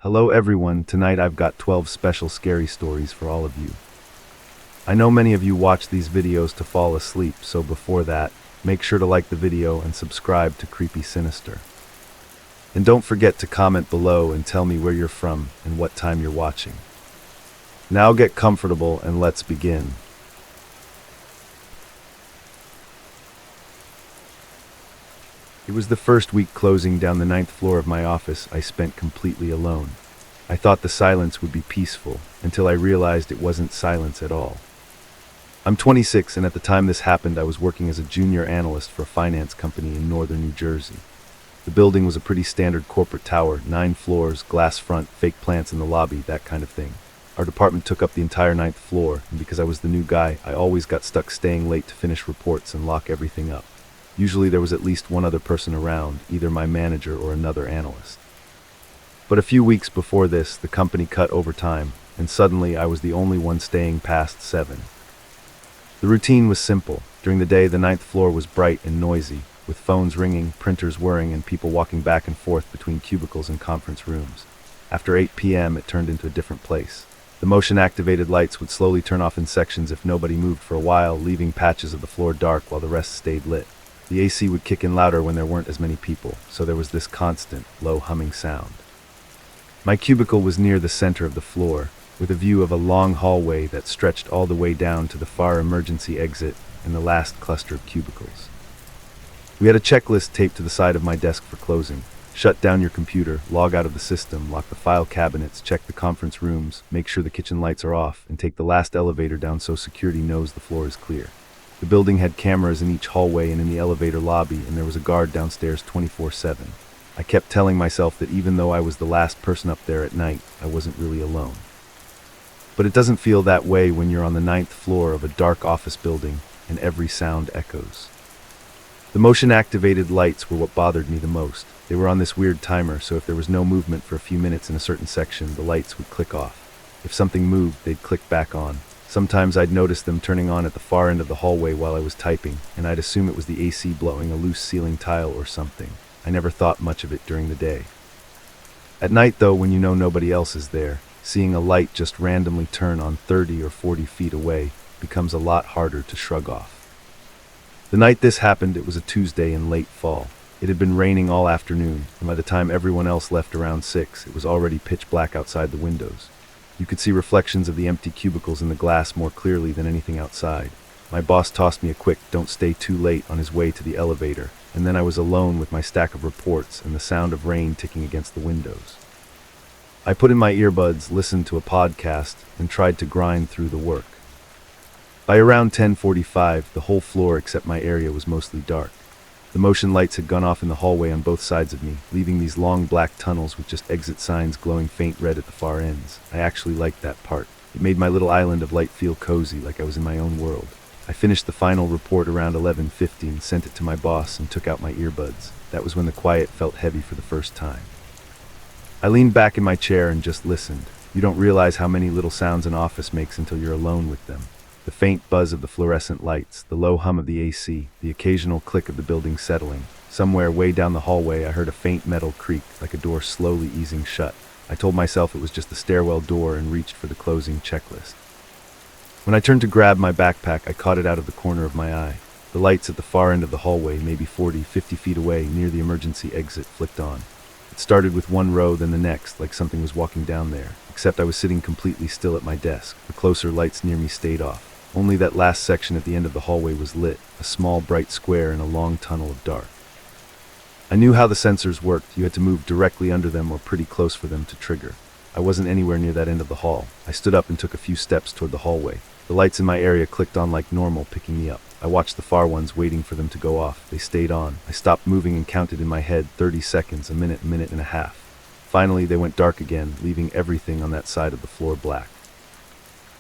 Hello everyone, tonight I've got 12 special scary stories for all of you. I know many of you watch these videos to fall asleep, so before that, make sure to like the video and subscribe to Creepy Sinister. And don't forget to comment below and tell me where you're from and what time you're watching. Now get comfortable and let's begin. It was the first week closing down the 9th floor of my office I spent completely alone. I thought the silence would be peaceful, until I realized it wasn't silence at all. I'm 26, and at the time this happened I was working as a junior analyst for a finance company in northern New Jersey. The building was a pretty standard corporate tower, 9 floors, glass front, fake plants in the lobby, that kind of thing. Our department took up the entire 9th floor, and because I was the new guy, I always got stuck staying late to finish reports and lock everything up. Usually there was at least one other person around, either my manager or another analyst. But a few weeks before this, the company cut overtime, and suddenly I was the only one staying past 7. The routine was simple. During the day, the 9th floor was bright and noisy, with phones ringing, printers whirring, and people walking back and forth between cubicles and conference rooms. After 8 p.m., it turned into a different place. The motion-activated lights would slowly turn off in sections if nobody moved for a while, leaving patches of the floor dark while the rest stayed lit. The AC would kick in louder when there weren't as many people, so there was this constant, low humming sound. My cubicle was near the center of the floor, with a view of a long hallway that stretched all the way down to the far emergency exit and the last cluster of cubicles. We had a checklist taped to the side of my desk for closing. Shut down your computer, log out of the system, lock the file cabinets, check the conference rooms, make sure the kitchen lights are off, and take the last elevator down so security knows the floor is clear. The building had cameras in each hallway and in the elevator lobby, and there was a guard downstairs 24/7. I kept telling myself that even though I was the last person up there at night, I wasn't really alone. But it doesn't feel that way when you're on the 9th floor of a dark office building and every sound echoes. The motion-activated lights were what bothered me the most. They were on this weird timer, so if there was no movement for a few minutes in a certain section, the lights would click off. If something moved, they'd click back on. Sometimes I'd notice them turning on at the far end of the hallway while I was typing, and I'd assume it was the AC blowing a loose ceiling tile or something. I never thought much of it during the day. At night, though, when you know nobody else is there, seeing a light just randomly turn on 30 or 40 feet away becomes a lot harder to shrug off. The night this happened, it was a Tuesday in late fall. It had been raining all afternoon, and by the time everyone else left around 6, it was already pitch black outside the windows. You could see reflections of the empty cubicles in the glass more clearly than anything outside. My boss tossed me a quick "don't stay too late" on his way to the elevator, and then I was alone with my stack of reports and the sound of rain ticking against the windows. I put in my earbuds, listened to a podcast, and tried to grind through the work. By around 10:45, the whole floor except my area was mostly dark. The motion lights had gone off in the hallway on both sides of me, leaving these long black tunnels with just exit signs glowing faint red at the far ends. I actually liked that part. It made my little island of light feel cozy, like I was in my own world. I finished the final report around 11:50 and sent it to my boss and took out my earbuds. That was when the quiet felt heavy for the first time. I leaned back in my chair and just listened. You don't realize how many little sounds an office makes until you're alone with them. The faint buzz of the fluorescent lights, the low hum of the AC, the occasional click of the building settling. Somewhere way down the hallway I heard a faint metal creak, like a door slowly easing shut. I told myself it was just the stairwell door and reached for the closing checklist. When I turned to grab my backpack, I caught it out of the corner of my eye. The lights at the far end of the hallway, maybe 40, 50 feet away, near the emergency exit, flicked on. It started with one row, then the next, like something was walking down there. Except I was sitting completely still at my desk. The closer lights near me stayed off. Only that last section at the end of the hallway was lit, a small bright square in a long tunnel of dark. I knew how the sensors worked. You had to move directly under them or pretty close for them to trigger. I wasn't anywhere near that end of the hall. I stood up and took a few steps toward the hallway. The lights in my area clicked on like normal, picking me up. I watched the far ones, waiting for them to go off. They stayed on. I stopped moving and counted in my head 30 seconds, a minute and a half. Finally, they went dark again, leaving everything on that side of the floor black.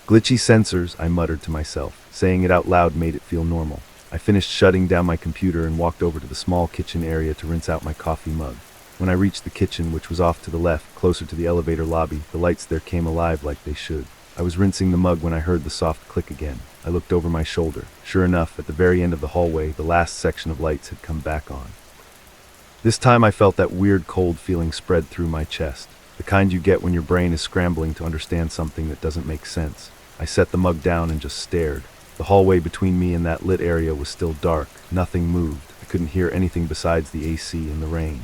Glitchy sensors, I muttered to myself. Saying it out loud made it feel normal. I finished shutting down my computer and walked over to the small kitchen area to rinse out my coffee mug. When I reached the kitchen, which was off to the left, closer to the elevator lobby, the lights there came alive like they should. I was rinsing the mug when I heard the soft click again. I looked over my shoulder. Sure enough, at the very end of the hallway, the last section of lights had come back on. This time I felt that weird cold feeling spread through my chest. the kind you get when your brain is scrambling to understand something that doesn't make sense. I set the mug down and just stared. The hallway between me and that lit area was still dark. Nothing moved. I couldn't hear anything besides the AC and the rain.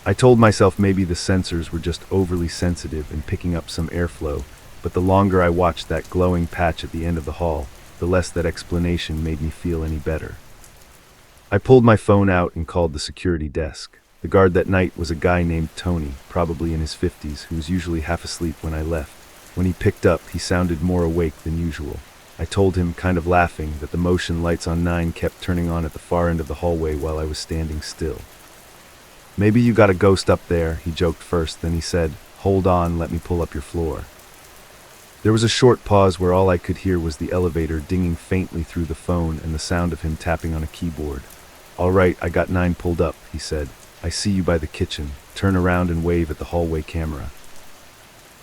I told myself maybe the sensors were just overly sensitive in picking up some airflow, but the longer I watched that glowing patch at the end of the hall, the less that explanation made me feel any better. I pulled my phone out and called the security desk. The guard that night was a guy named Tony, probably in his 50s, who was usually half asleep when I left. When he picked up, he sounded more awake than usual. I told him, kind of laughing, that the motion lights on 9 kept turning on at the far end of the hallway while I was standing still. "Maybe you got a ghost up there," he joked first, then he said, "Hold on, let me pull up your floor." There was a short pause where all I could hear was the elevator dinging faintly through the phone and the sound of him tapping on a keyboard. "All right, I got 9 pulled up," he said. "I see you by the kitchen. Turn around and wave at the hallway camera."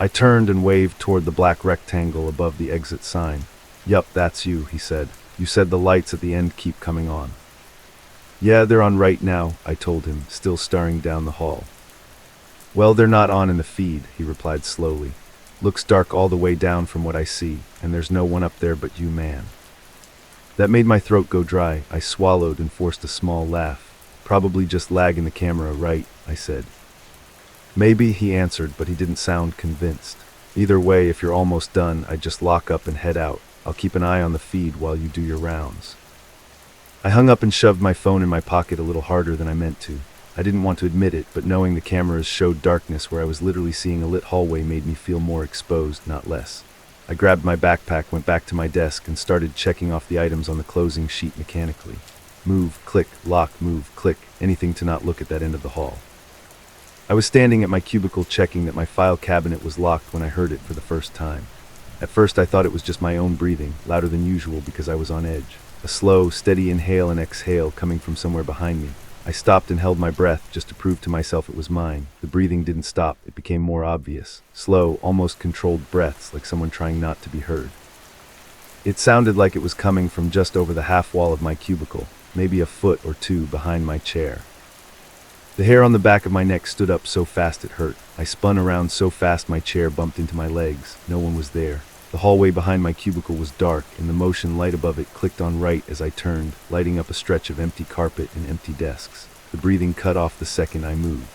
I turned and waved toward the black rectangle above the exit sign. "Yup, that's you," he said. "You said the lights at the end keep coming on." "Yeah, they're on right now," I told him, still staring down the hall. "Well, they're not on in the feed," he replied slowly. "Looks dark all the way down from what I see, and there's no one up there but you, man." That made my throat go dry. I swallowed and forced a small laugh. "Probably just lag in the camera, right?" I said. "Maybe," he answered, but he didn't sound convinced. "Either way, if you're almost done, I'd just lock up and head out. I'll keep an eye on the feed while you do your rounds." I hung up and shoved my phone in my pocket a little harder than I meant to. I didn't want to admit it, but knowing the cameras showed darkness where I was literally seeing a lit hallway made me feel more exposed, not less. I grabbed my backpack, went back to my desk, and started checking off the items on the closing sheet mechanically. Move, click, lock, move, click, anything to not look at that end of the hall. I was standing at my cubicle checking that my file cabinet was locked when I heard it for the first time. At first I thought it was just my own breathing, louder than usual because I was on edge. A slow, steady inhale and exhale coming from somewhere behind me. I stopped and held my breath just to prove to myself it was mine. The breathing didn't stop, it became more obvious. Slow, almost controlled breaths, like someone trying not to be heard. It sounded like it was coming from just over the half wall of my cubicle, maybe a foot or 2 behind my chair. The hair on the back of my neck stood up so fast it hurt. I spun around so fast my chair bumped into my legs. No one was there. The hallway behind my cubicle was dark, and the motion light above it clicked on right as I turned, lighting up a stretch of empty carpet and empty desks. The breathing cut off the second I moved.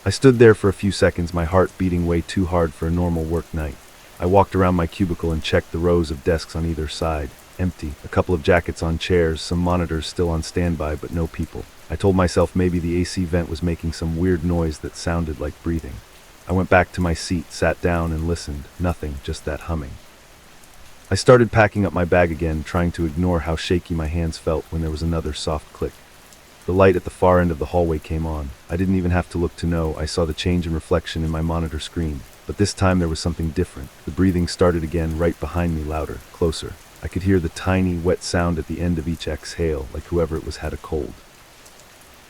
I stood there for a few seconds, my heart beating way too hard for a normal work night. I walked around my cubicle and checked the rows of desks on either side. Empty. A couple of jackets on chairs, some monitors still on standby, but no people. I told myself maybe the AC vent was making some weird noise that sounded like breathing. I went back to my seat, sat down, and listened. Nothing, just that humming. I started packing up my bag again, trying to ignore how shaky my hands felt when there was another soft click. The light at the far end of the hallway came on. I didn't even have to look to know. I saw the change in reflection in my monitor screen. But this time there was something different. The breathing started again right behind me, louder, closer. I could hear the tiny, wet sound at the end of each exhale, like whoever it was had a cold.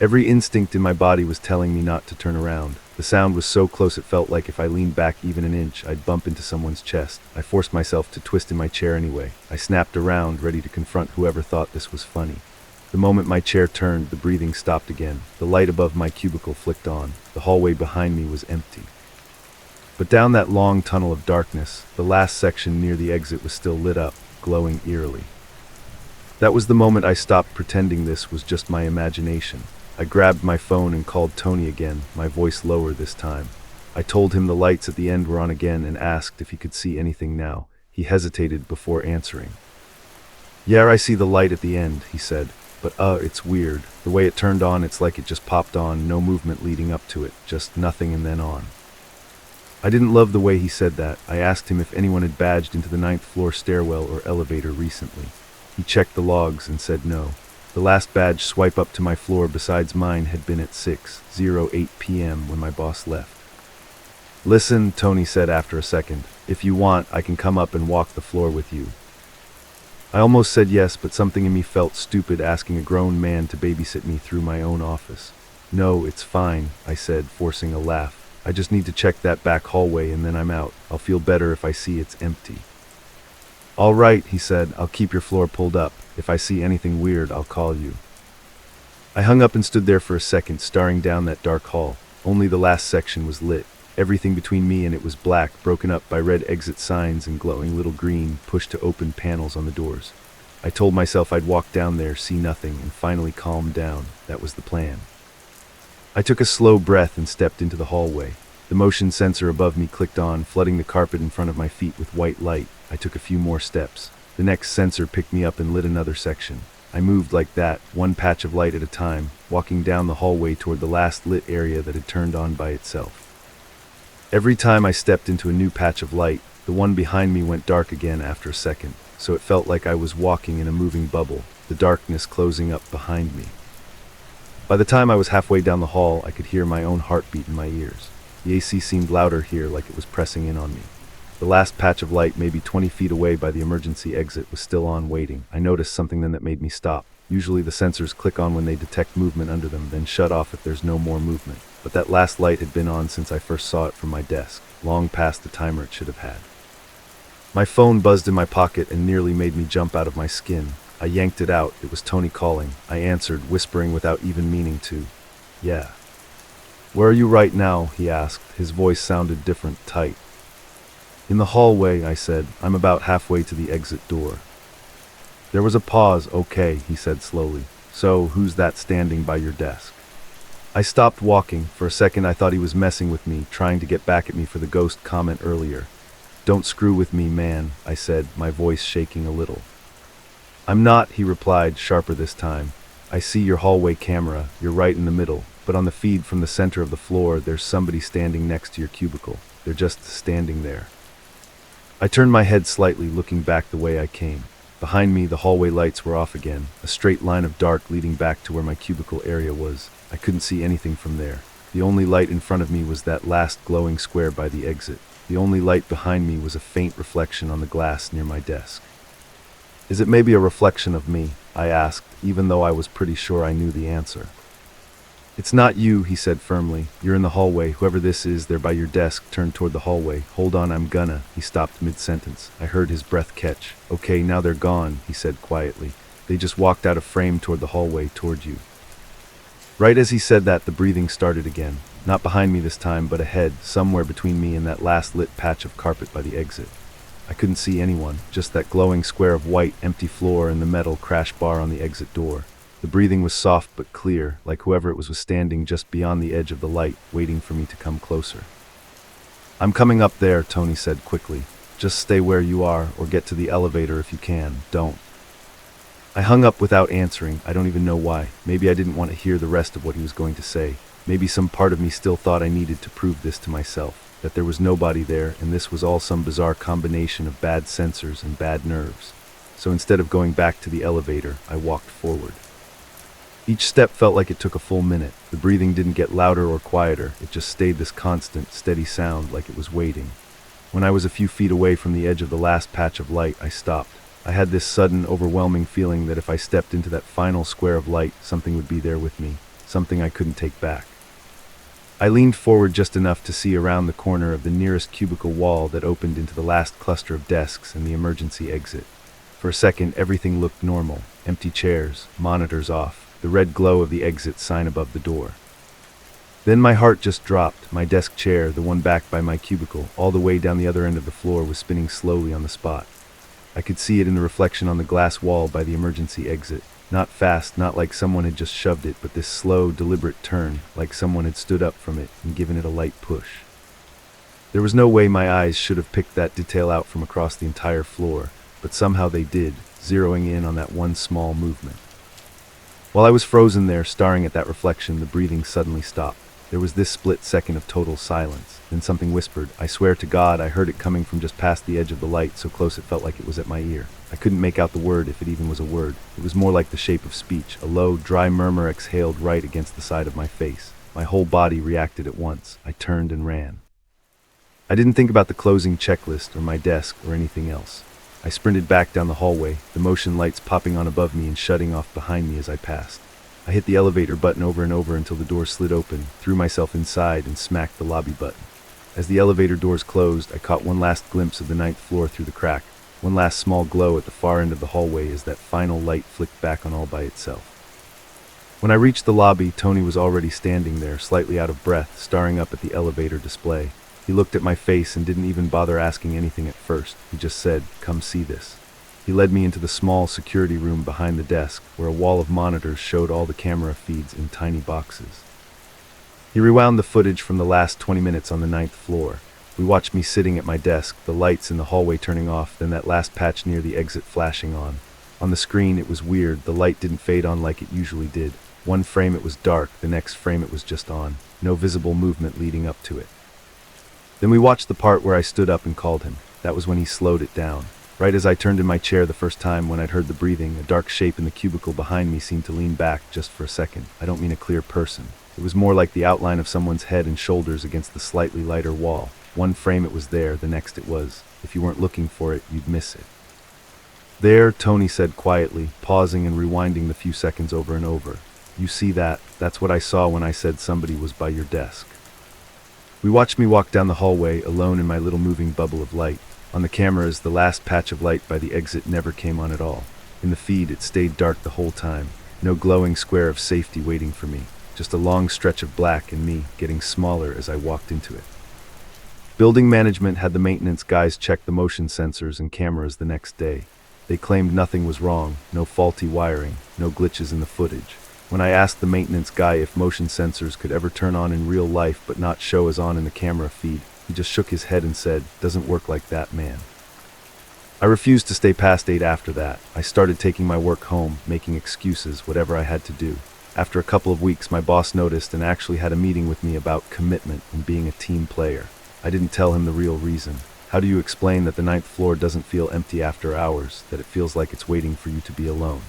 Every instinct in my body was telling me not to turn around. The sound was so close it felt like if I leaned back even an inch, I'd bump into someone's chest. I forced myself to twist in my chair anyway. I snapped around, ready to confront whoever thought this was funny. The moment my chair turned, the breathing stopped again. The light above my cubicle flicked on. The hallway behind me was empty. But down that long tunnel of darkness, the last section near the exit was still lit up, glowing eerily. That was the moment I stopped pretending this was just my imagination. I grabbed my phone and called Tony again, my voice lower this time. I told him the lights at the end were on again and asked if he could see anything now. He hesitated before answering. "Yeah, I see the light at the end," he said, "but it's weird. The way it turned on, it's like it just popped on, no movement leading up to it, just nothing and then on." I didn't love the way he said that. I asked him if anyone had badged into the 9th floor stairwell or elevator recently. He checked the logs and said no. The last badge swipe up to my floor besides mine had been at 6:08 p.m. when my boss left. "Listen," Tony said after a second, "if you want, I can come up and walk the floor with you." I almost said yes, but something in me felt stupid asking a grown man to babysit me through my own office. "No, it's fine," I said, forcing a laugh. "I just need to check that back hallway and then I'm out. I'll feel better if I see it's empty." "All right," he said, "I'll keep your floor pulled up. If I see anything weird, I'll call you." I hung up and stood there for a second, staring down that dark hall. Only the last section was lit. Everything between me and it was black, broken up by red exit signs and glowing little green, push-to-open panels on the doors. I told myself I'd walk down there, see nothing, and finally calm down. That was the plan. I took a slow breath and stepped into the hallway. The motion sensor above me clicked on, flooding the carpet in front of my feet with white light. I took a few more steps. The next sensor picked me up and lit another section. I moved like that, one patch of light at a time, walking down the hallway toward the last lit area that had turned on by itself. Every time I stepped into a new patch of light, the one behind me went dark again after a second, so it felt like I was walking in a moving bubble, the darkness closing up behind me. By the time I was halfway down the hall, I could hear my own heartbeat in my ears. The AC seemed louder here, like it was pressing in on me. The last patch of light, maybe 20 feet away by the emergency exit, was still on, waiting. I noticed something then that made me stop. Usually the sensors click on when they detect movement under them, then shut off if there's no more movement. But that last light had been on since I first saw it from my desk, long past the timer it should have had. My phone buzzed in my pocket and nearly made me jump out of my skin. I yanked it out. It was Tony calling. I answered, whispering without even meaning to. "Yeah." "Where are you right now?" he asked. His voice sounded different, tight. "In the hallway," I said. "I'm about halfway to the exit door." There was a pause. "Okay," he said slowly. "So, who's that standing by your desk?" I stopped walking. For a second I thought he was messing with me, trying to get back at me for the ghost comment earlier. "Don't screw with me, man," I said, my voice shaking a little. "I'm not," he replied, sharper this time. "I see your hallway camera. You're right in the middle. But on the feed from the center of the floor, there's somebody standing next to your cubicle. They're just standing there." I turned my head slightly, looking back the way I came. Behind me, the hallway lights were off again, a straight line of dark leading back to where my cubicle area was. I couldn't see anything from there. The only light in front of me was that last glowing square by the exit. The only light behind me was a faint reflection on the glass near my desk. "Is it maybe a reflection of me?" I asked, even though I was pretty sure I knew the answer. "It's not you," he said firmly. "You're in the hallway. Whoever this is, they're by your desk, turned toward the hallway. Hold on, I'm gonna." He stopped mid-sentence. I heard his breath catch. "Okay, now they're gone," he said quietly. "They just walked out of frame toward the hallway, toward you." Right as he said that, the breathing started again. Not behind me this time, but ahead, somewhere between me and that last lit patch of carpet by the exit. I couldn't see anyone, just that glowing square of white, empty floor and the metal crash bar on the exit door. The breathing was soft but clear, like whoever it was standing just beyond the edge of the light, waiting for me to come closer. "I'm coming up there," Tony said quickly. "Just stay where you are, or get to the elevator if you can. Don't." I hung up without answering. I don't even know why. Maybe I didn't want to hear the rest of what he was going to say. Maybe some part of me still thought I needed to prove this to myself, that there was nobody there, and this was all some bizarre combination of bad sensors and bad nerves. So instead of going back to the elevator, I walked forward. Each step felt like it took a full minute. The breathing didn't get louder or quieter. It just stayed this constant, steady sound, like it was waiting. When I was a few feet away from the edge of the last patch of light, I stopped. I had this sudden, overwhelming feeling that if I stepped into that final square of light, something would be there with me, something I couldn't take back. I leaned forward just enough to see around the corner of the nearest cubicle wall that opened into the last cluster of desks and the emergency exit. For a second, everything looked normal. Empty chairs, monitors off, the red glow of the exit sign above the door. Then my heart just dropped. My desk chair, the one back by my cubicle, all the way down the other end of the floor, was spinning slowly on the spot. I could see it in the reflection on the glass wall by the emergency exit. Not fast, not like someone had just shoved it, but this slow, deliberate turn, like someone had stood up from it and given it a light push. There was no way my eyes should have picked that detail out from across the entire floor, but somehow they did, zeroing in on that one small movement. While I was frozen there, staring at that reflection, the breathing suddenly stopped. There was this split second of total silence. Then something whispered. I swear to God, I heard it coming from just past the edge of the light, so close it felt like it was at my ear. I couldn't make out the word, if it even was a word. It was more like the shape of speech, a low, dry murmur exhaled right against the side of my face. My whole body reacted at once. I turned and ran. I didn't think about the closing checklist or my desk or anything else. I sprinted back down the hallway, the motion lights popping on above me and shutting off behind me as I passed. I hit the elevator button over and over until the door slid open, threw myself inside, and smacked the lobby button. As the elevator doors closed, I caught one last glimpse of the 9th floor through the crack, one last small glow at the far end of the hallway as that final light flicked back on all by itself. When I reached the lobby, Tony was already standing there, slightly out of breath, staring up at the elevator display. He looked at my face and didn't even bother asking anything at first. He just said, "Come see this." He led me into the small security room behind the desk, where a wall of monitors showed all the camera feeds in tiny boxes. He rewound the footage from the last 20 minutes on the 9th floor. We watched me sitting at my desk, the lights in the hallway turning off, then that last patch near the exit flashing on. On the screen, it was weird. The light didn't fade on like it usually did. One frame it was dark, the next frame it was just on. No visible movement leading up to it. Then we watched the part where I stood up and called him. That was when he slowed it down. Right as I turned in my chair the first time when I'd heard the breathing, a dark shape in the cubicle behind me seemed to lean back just for a second. I don't mean a clear person. It was more like the outline of someone's head and shoulders against the slightly lighter wall. One frame it was there, the next it was. If you weren't looking for it, you'd miss it. "There," Tony said quietly, pausing and rewinding the few seconds over and over. "You see that? That's what I saw when I said somebody was by your desk." We watched me walk down the hallway, alone in my little moving bubble of light. On the cameras, the last patch of light by the exit never came on at all. In the feed, it stayed dark the whole time. No glowing square of safety waiting for me. Just a long stretch of black and me getting smaller as I walked into it. Building management had the maintenance guys check the motion sensors and cameras the next day. They claimed nothing was wrong, no faulty wiring, no glitches in the footage. When I asked the maintenance guy if motion sensors could ever turn on in real life but not show as on in the camera feed, he just shook his head and said, "Doesn't work like that, man." I refused to stay past 8 after that. I started taking my work home, making excuses, whatever I had to do. After a couple of weeks, my boss noticed and actually had a meeting with me about commitment and being a team player. I didn't tell him the real reason. How do you explain that the 9th floor doesn't feel empty after hours, that it feels like it's waiting for you to be alone?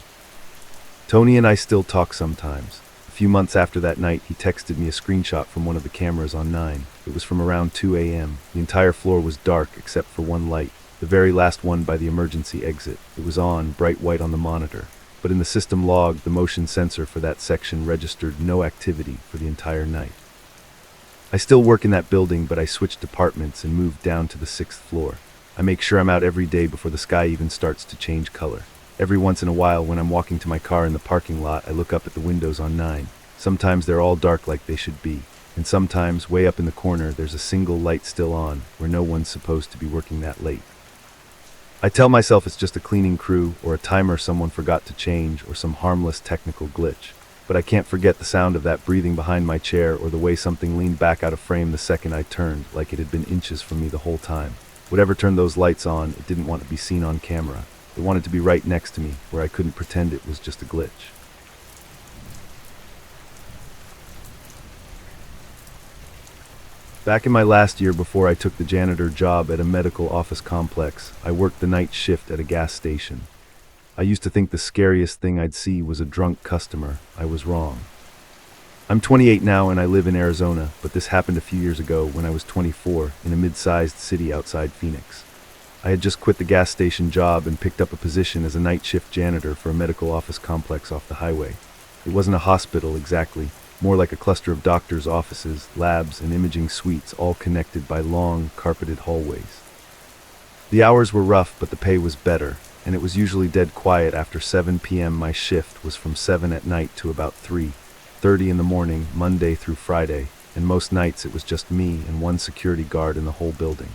Tony and I still talk sometimes. A few months after that night, he texted me a screenshot from one of the cameras on 9. It was from around 2 a.m. The entire floor was dark except for one light, the very last one by the emergency exit. It was on, bright white on the monitor. But in the system log, the motion sensor for that section registered no activity for the entire night. I still work in that building, but I switched departments and moved down to the 6th floor. I make sure I'm out every day before the sky even starts to change color. Every once in a while, when I'm walking to my car in the parking lot, I look up at the windows on 9. Sometimes they're all dark like they should be. And sometimes, way up in the corner, there's a single light still on, where no one's supposed to be working that late. I tell myself it's just a cleaning crew, or a timer someone forgot to change, or some harmless technical glitch. But I can't forget the sound of that breathing behind my chair, or the way something leaned back out of frame the second I turned, like it had been inches from me the whole time. Whatever turned those lights on, it didn't want to be seen on camera. It wanted to be right next to me, where I couldn't pretend it was just a glitch. Back in my last year before I took the janitor job at a medical office complex, I worked the night shift at a gas station. I used to think the scariest thing I'd see was a drunk customer. I was wrong. I'm 28 now and I live in Arizona, but this happened a few years ago when I was 24 in a mid-sized city outside Phoenix. I had just quit the gas station job and picked up a position as a night shift janitor for a medical office complex off the highway. It wasn't a hospital exactly, more like a cluster of doctors' offices, labs, and imaging suites, all connected by long, carpeted hallways. The hours were rough, but the pay was better, and it was usually dead quiet after 7 p.m. My shift was from 7 at night to about 3:30 in the morning, Monday through Friday, and most nights it was just me and one security guard in the whole building.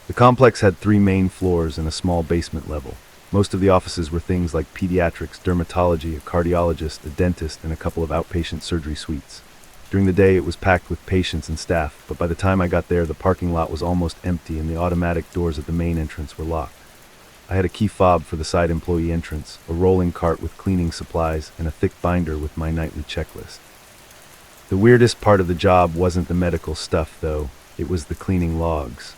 The complex had 3 main floors and a small basement level. Most of the offices were things like pediatrics, dermatology, a cardiologist, a dentist, and a couple of outpatient surgery suites. During the day, it was packed with patients and staff, but by the time I got there, the parking lot was almost empty and the automatic doors at the main entrance were locked. I had a key fob for the side employee entrance, a rolling cart with cleaning supplies, and a thick binder with my nightly checklist. The weirdest part of the job wasn't the medical stuff, though. It was the cleaning logs.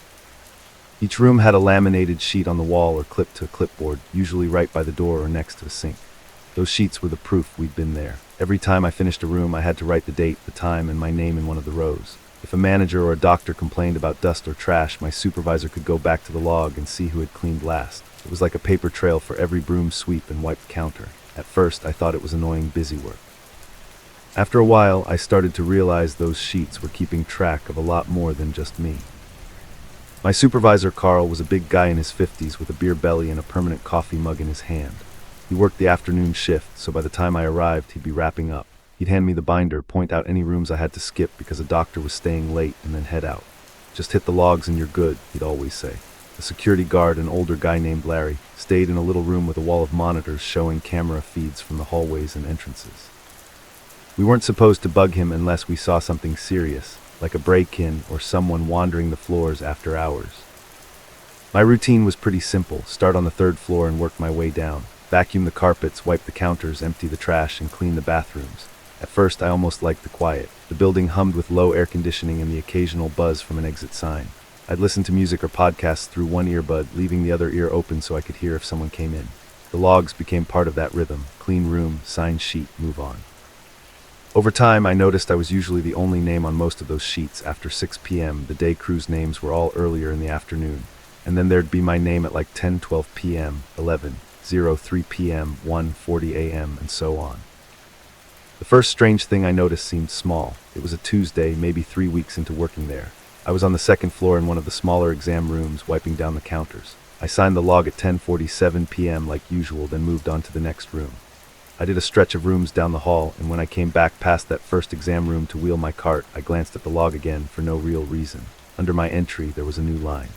Each room had a laminated sheet on the wall or clipped to a clipboard, usually right by the door or next to the sink. Those sheets were the proof we'd been there. Every time I finished a room, I had to write the date, the time, and my name in one of the rows. If a manager or a doctor complained about dust or trash, my supervisor could go back to the log and see who had cleaned last. It was like a paper trail for every broom sweep and wiped counter. At first, I thought it was annoying busy work. After a while, I started to realize those sheets were keeping track of a lot more than just me. My supervisor, Carl, was a big guy in his 50s with a beer belly and a permanent coffee mug in his hand. He worked the afternoon shift, so by the time I arrived, he'd be wrapping up. He'd hand me the binder, point out any rooms I had to skip because a doctor was staying late, and then head out. "Just hit the logs and you're good," he'd always say. The security guard, an older guy named Larry, stayed in a little room with a wall of monitors showing camera feeds from the hallways and entrances. We weren't supposed to bug him unless we saw something serious, like a break-in or someone wandering the floors after hours. My routine was pretty simple: start on the third floor and work my way down. Vacuum the carpets, wipe the counters, empty the trash, and clean the bathrooms. At first, I almost liked the quiet. The building hummed with low air conditioning and the occasional buzz from an exit sign. I'd listen to music or podcasts through one earbud, leaving the other ear open so I could hear if someone came in. The logs became part of that rhythm: clean room, sign sheet, move on. Over time, I noticed I was usually the only name on most of those sheets. After 6 p.m., the day crew's names were all earlier in the afternoon. And then there'd be my name at like 10:12 p.m., 11:03 p.m., 1:40 a.m., and so on. The first strange thing I noticed seemed small. It was a Tuesday, maybe 3 weeks into working there. I was on the second floor in one of the smaller exam rooms, wiping down the counters. I signed the log at 10:47 p.m. like usual, then moved on to the next room. I did a stretch of rooms down the hall, and when I came back past that first exam room to wheel my cart, I glanced at the log again for no real reason. Under my entry, there was a new line.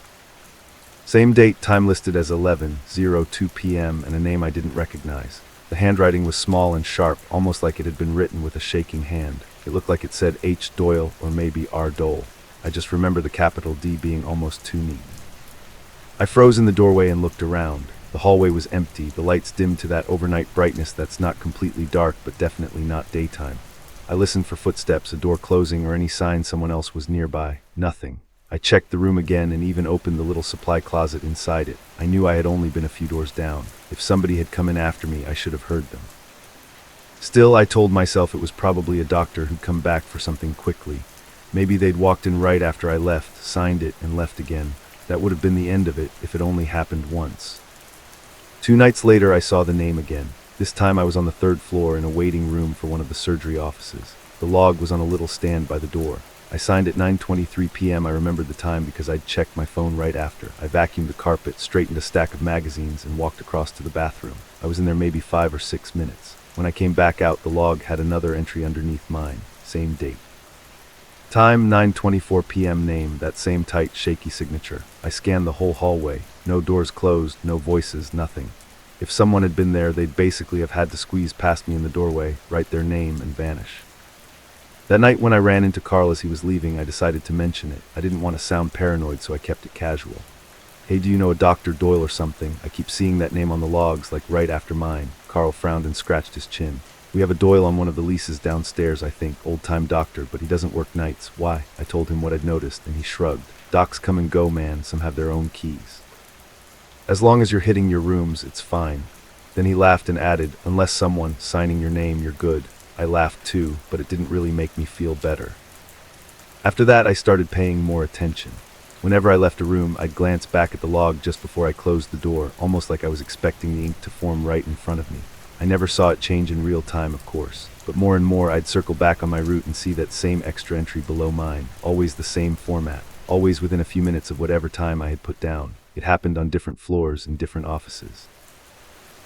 Same date, time listed as 11:02 p.m., and a name I didn't recognize. The handwriting was small and sharp, almost like it had been written with a shaking hand. It looked like it said H. Doyle or maybe R. Dole. I just remember the capital D being almost too neat. I froze in the doorway and looked around. The hallway was empty, the lights dimmed to that overnight brightness that's not completely dark but definitely not daytime. I listened for footsteps, a door closing, or any sign someone else was nearby. Nothing. I checked the room again and even opened the little supply closet inside it. I knew I had only been a few doors down. If somebody had come in after me, I should have heard them. Still, I told myself it was probably a doctor who'd come back for something quickly. Maybe they'd walked in right after I left, signed it, and left again. That would have been the end of it if it only happened once. 2 nights later, I saw the name again. This time I was on the third floor in a waiting room for one of the surgery offices. The log was on a little stand by the door. I signed at 9:23 p.m. I remembered the time because I'd checked my phone right after. I vacuumed the carpet, straightened a stack of magazines, and walked across to the bathroom. I was in there maybe 5 or 6 minutes. When I came back out, the log had another entry underneath mine. Same date. Time, 9:24 p.m. Name, that same tight, shaky signature. I scanned the whole hallway. No doors closed, no voices, nothing. If someone had been there, they'd basically have had to squeeze past me in the doorway, write their name, and vanish. That night when I ran into Carl as he was leaving, I decided to mention it. I didn't want to sound paranoid, so I kept it casual. "Hey, do you know a Dr. Doyle or something? I keep seeing that name on the logs, like right after mine." Carl frowned and scratched his chin. "We have a Doyle on one of the leases downstairs, I think. Old-time doctor, but he doesn't work nights." "Why?" I told him what I'd noticed, and he shrugged. "Docs come and go, man. Some have their own keys. As long as you're hitting your rooms, it's fine." Then he laughed and added, "Unless someone signing your name, you're good." I laughed too, but it didn't really make me feel better. After that, I started paying more attention. Whenever I left a room, I'd glance back at the log just before I closed the door, almost like I was expecting the ink to form right in front of me. I never saw it change in real time, of course, but more and more I'd circle back on my route and see that same extra entry below mine, always the same format, always within a few minutes of whatever time I had put down. It happened on different floors in different offices.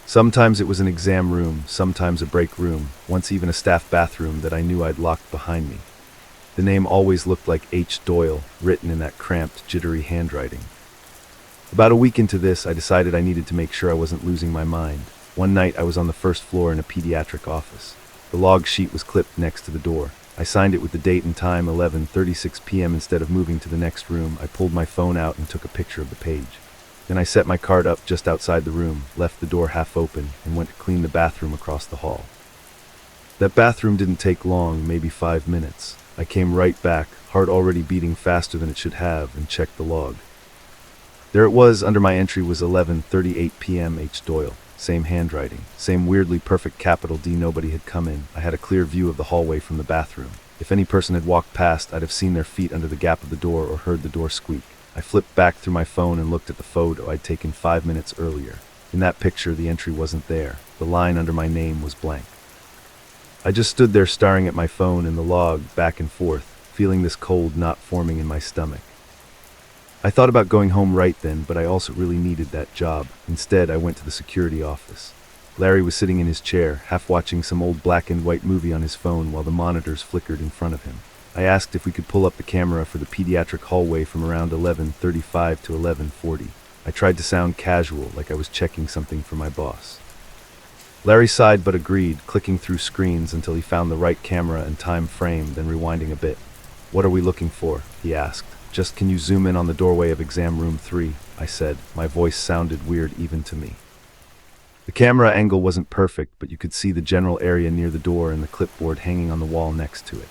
Sometimes it was an exam room, sometimes a break room, once even a staff bathroom that I knew I'd locked behind me. The name always looked like H. Doyle, written in that cramped, jittery handwriting. About a week into this, I decided I needed to make sure I wasn't losing my mind. One night, I was on the first floor in a pediatric office. The log sheet was clipped next to the door. I signed it with the date and time, 11:36 p.m. Instead of moving to the next room, I pulled my phone out and took a picture of the page. Then I set my cart up just outside the room, left the door half open, and went to clean the bathroom across the hall. That bathroom didn't take long, maybe 5 minutes. I came right back, heart already beating faster than it should have, and checked the log. There it was. Under my entry was 11:38 p.m. H. Doyle. Same handwriting, same weirdly perfect capital D. Nobody had come in. I had a clear view of the hallway from the bathroom. If any person had walked past, I'd have seen their feet under the gap of the door or heard the door squeak. I flipped back through my phone and looked at the photo I'd taken 5 minutes earlier. In that picture, the entry wasn't there. The line under my name was blank. I just stood there staring at my phone and the log, back and forth, feeling this cold knot forming in my stomach. I thought about going home right then, but I also really needed that job. Instead, I went to the security office. Larry was sitting in his chair, half watching some old black and white movie on his phone while the monitors flickered in front of him. I asked if we could pull up the camera for the pediatric hallway from around 11:35 to 11:40. I tried to sound casual, like I was checking something for my boss. Larry sighed but agreed, clicking through screens until he found the right camera and time frame, then rewinding a bit. "What are we looking for?" he asked. "Just can you zoom in on the doorway of exam room 3, I said. My voice sounded weird even to me. The camera angle wasn't perfect, but you could see the general area near the door and the clipboard hanging on the wall next to it.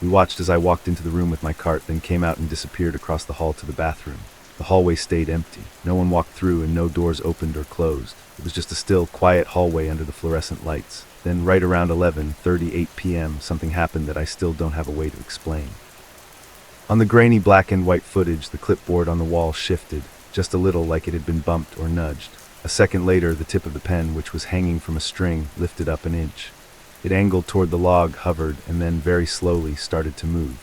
We watched as I walked into the room with my cart, then came out and disappeared across the hall to the bathroom. The hallway stayed empty. No one walked through and no doors opened or closed. It was just a still, quiet hallway under the fluorescent lights. Then right around 11:38 p.m., something happened that I still don't have a way to explain. On the grainy black and white footage, the clipboard on the wall shifted, just a little, like it had been bumped or nudged. A second later, the tip of the pen, which was hanging from a string, lifted up an inch. It angled toward the log, hovered, and then very slowly started to move.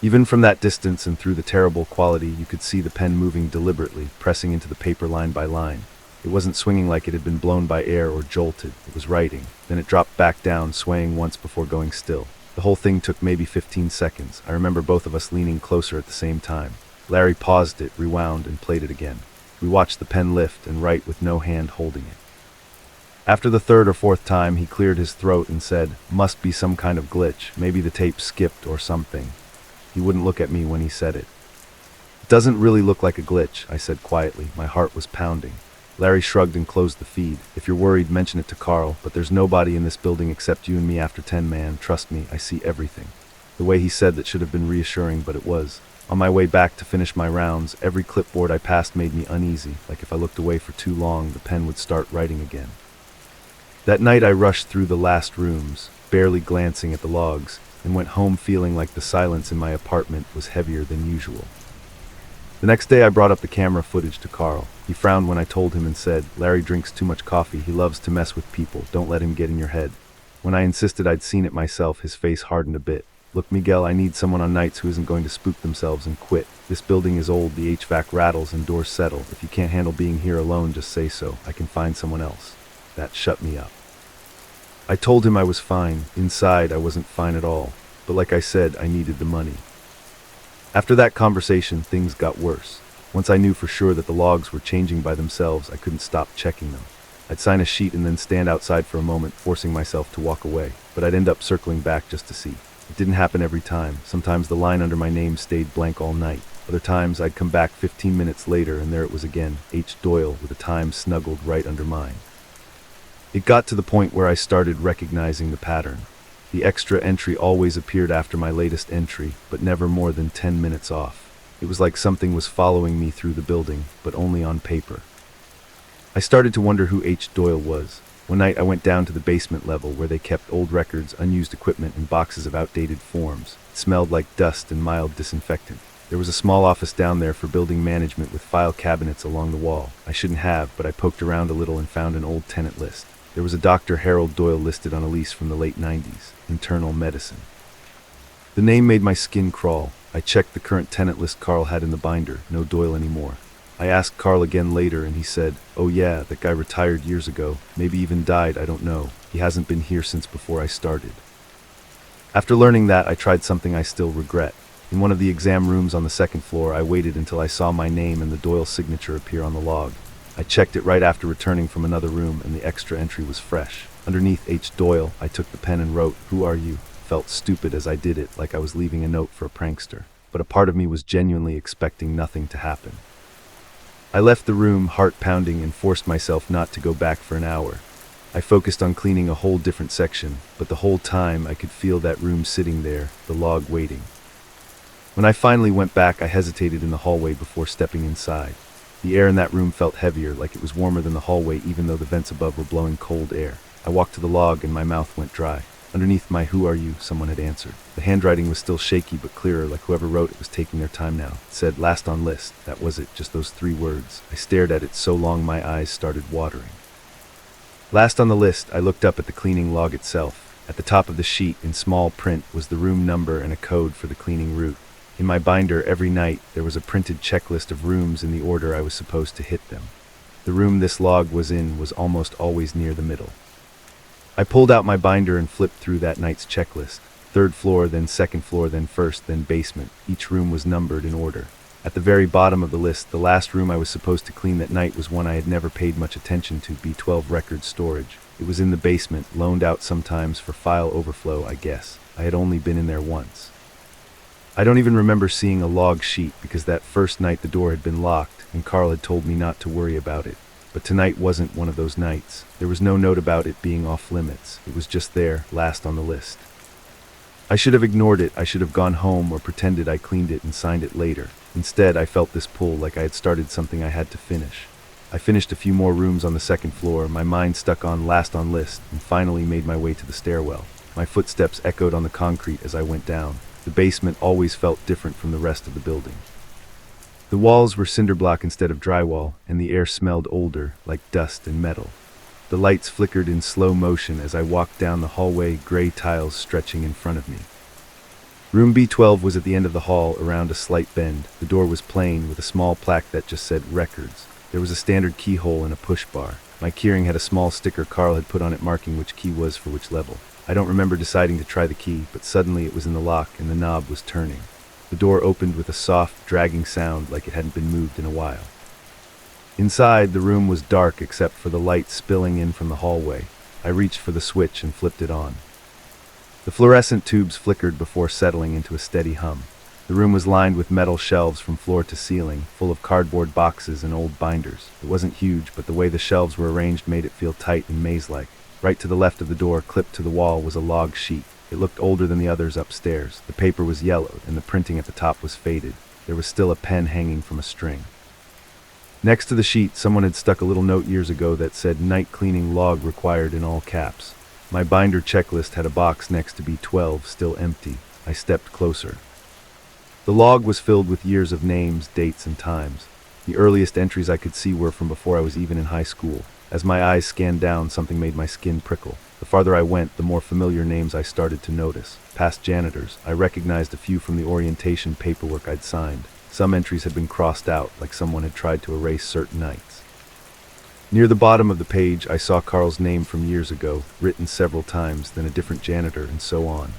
Even from that distance and through the terrible quality, you could see the pen moving deliberately, pressing into the paper line by line. It wasn't swinging like it had been blown by air or jolted. It was writing. Then it dropped back down, swaying once before going still. The whole thing took maybe 15 seconds. I remember both of us leaning closer at the same time. Larry paused it, rewound, and played it again. We watched the pen lift and write with no hand holding it. After the third or fourth time, he cleared his throat and said, "Must be some kind of glitch. Maybe the tape skipped or something." He wouldn't look at me when he said it. "It doesn't really look like a glitch," I said quietly. My heart was pounding. Larry shrugged and closed the feed. "If you're worried, mention it to Carl, but there's nobody in this building except you and me after 10, man. Trust me, I see everything." The way he said that should have been reassuring, but it was. On my way back to finish my rounds, every clipboard I passed made me uneasy, like if I looked away for too long, the pen would start writing again. That night I rushed through the last rooms, barely glancing at the logs, and went home feeling like the silence in my apartment was heavier than usual. The next day I brought up the camera footage to Carl. He frowned when I told him and said, "Larry drinks too much coffee. He loves to mess with people. Don't let him get in your head." When I insisted I'd seen it myself, his face hardened a bit. "Look, Miguel, I need someone on nights who isn't going to spook themselves and quit. This building is old, the HVAC rattles and doors settle. If you can't handle being here alone, just say so. I can find someone else." That shut me up. I told him I was fine. Inside, I wasn't fine at all. But like I said, I needed the money. After that conversation, things got worse. Once I knew for sure that the logs were changing by themselves, I couldn't stop checking them. I'd sign a sheet and then stand outside for a moment, forcing myself to walk away. But I'd end up circling back just to see. It didn't happen every time. Sometimes the line under my name stayed blank all night. Other times, I'd come back 15 minutes later, and there it was again, H. Doyle, with a time snuggled right under mine. It got to the point where I started recognizing the pattern. The extra entry always appeared after my latest entry, but never more than 10 minutes off. It was like something was following me through the building, but only on paper. I started to wonder who H. Doyle was. One night I went down to the basement level where they kept old records, unused equipment, and boxes of outdated forms. It smelled like dust and mild disinfectant. There was a small office down there for building management with file cabinets along the wall. I shouldn't have, but I poked around a little and found an old tenant list. There was a Dr. Harold Doyle listed on a lease from the late 90s, internal medicine. The name made my skin crawl. I checked the current tenant list Carl had in the binder, no Doyle anymore. I asked Carl again later and he said, "Oh yeah, that guy retired years ago, maybe even died, I don't know. He hasn't been here since before I started." After learning that, I tried something I still regret. In one of the exam rooms on the second floor, I waited until I saw my name and the Doyle signature appear on the log. I checked it right after returning from another room, and the extra entry was fresh. Underneath H. Doyle, I took the pen and wrote, "Who are you?" Felt stupid as I did it, like I was leaving a note for a prankster. But a part of me was genuinely expecting nothing to happen. I left the room, heart pounding, and forced myself not to go back for an hour. I focused on cleaning a whole different section, but the whole time I could feel that room sitting there, the log waiting. When I finally went back, I hesitated in the hallway before stepping inside. The air in that room felt heavier, like it was warmer than the hallway, even though the vents above were blowing cold air. I walked to the log and my mouth went dry. Underneath my "Who are you?" someone had answered. The handwriting was still shaky but clearer, like whoever wrote it was taking their time now. It said, "Last on list." That was it, just those 3 words. I stared at it so long my eyes started watering. Last on the list, I looked up at the cleaning log itself. At the top of the sheet, in small print, was the room number and a code for the cleaning route. In my binder, every night, there was a printed checklist of rooms in the order I was supposed to hit them. The room this log was in was almost always near the middle. I pulled out my binder and flipped through that night's checklist. Third floor, then second floor, then first, then basement. Each room was numbered in order. At the very bottom of the list, the last room I was supposed to clean that night was one I had never paid much attention to, B12 record storage. It was in the basement, loaned out sometimes for file overflow, I guess. I had only been in there once. I don't even remember seeing a log sheet because that first night the door had been locked and Carl had told me not to worry about it. But tonight wasn't one of those nights. There was no note about it being off limits. It was just there, last on the list. I should have ignored it. I should have gone home or pretended I cleaned it and signed it later. Instead, I felt this pull like I had started something I had to finish. I finished a few more rooms on the second floor, my mind stuck on last on list, and finally made my way to the stairwell. My footsteps echoed on the concrete as I went down. The basement always felt different from the rest of the building. The walls were cinder block instead of drywall, and the air smelled older, like dust and metal. The lights flickered in slow motion as I walked down the hallway, gray tiles stretching in front of me. Room B12 was at the end of the hall, around a slight bend. The door was plain, with a small plaque that just said records. There was a standard keyhole and a push bar. My keyring had a small sticker Carl had put on it marking which key was for which level. I don't remember deciding to try the key, but suddenly it was in the lock and the knob was turning. The door opened with a soft, dragging sound like it hadn't been moved in a while. Inside, the room was dark except for the light spilling in from the hallway. I reached for the switch and flipped it on. The fluorescent tubes flickered before settling into a steady hum. The room was lined with metal shelves from floor to ceiling, full of cardboard boxes and old binders. It wasn't huge, but the way the shelves were arranged made it feel tight and maze-like. Right to the left of the door, clipped to the wall, was a log sheet. It looked older than the others upstairs. The paper was yellowed, and the printing at the top was faded. There was still a pen hanging from a string. Next to the sheet, someone had stuck a little note years ago that said night cleaning log required in all caps. My binder checklist had a box next to B12, still empty. I stepped closer. The log was filled with years of names, dates, and times. The earliest entries I could see were from before I was even in high school. As my eyes scanned down, something made my skin prickle. The farther I went, the more familiar names I started to notice. Past janitors. I recognized a few from the orientation paperwork I'd signed. Some entries had been crossed out, like someone had tried to erase certain nights. Near the bottom of the page, I saw Carl's name from years ago, written several times, then a different janitor, and so on.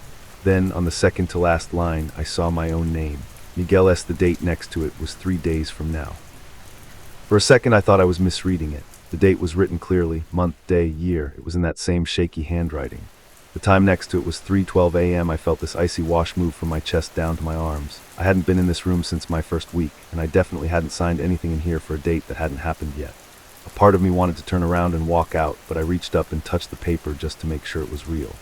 Then, on the second to last line, I saw my own name. Miguel S. The date next to it was 3 days from now. For a second, I thought I was misreading it. The date was written clearly, month, day, year. It was in that same shaky handwriting. The time next to it was 3:12 a.m. I felt this icy wash move from my chest down to my arms. I hadn't been in this room since my first week, and I definitely hadn't signed anything in here for a date that hadn't happened yet. A part of me wanted to turn around and walk out, but I reached up and touched the paper just to make sure it was real.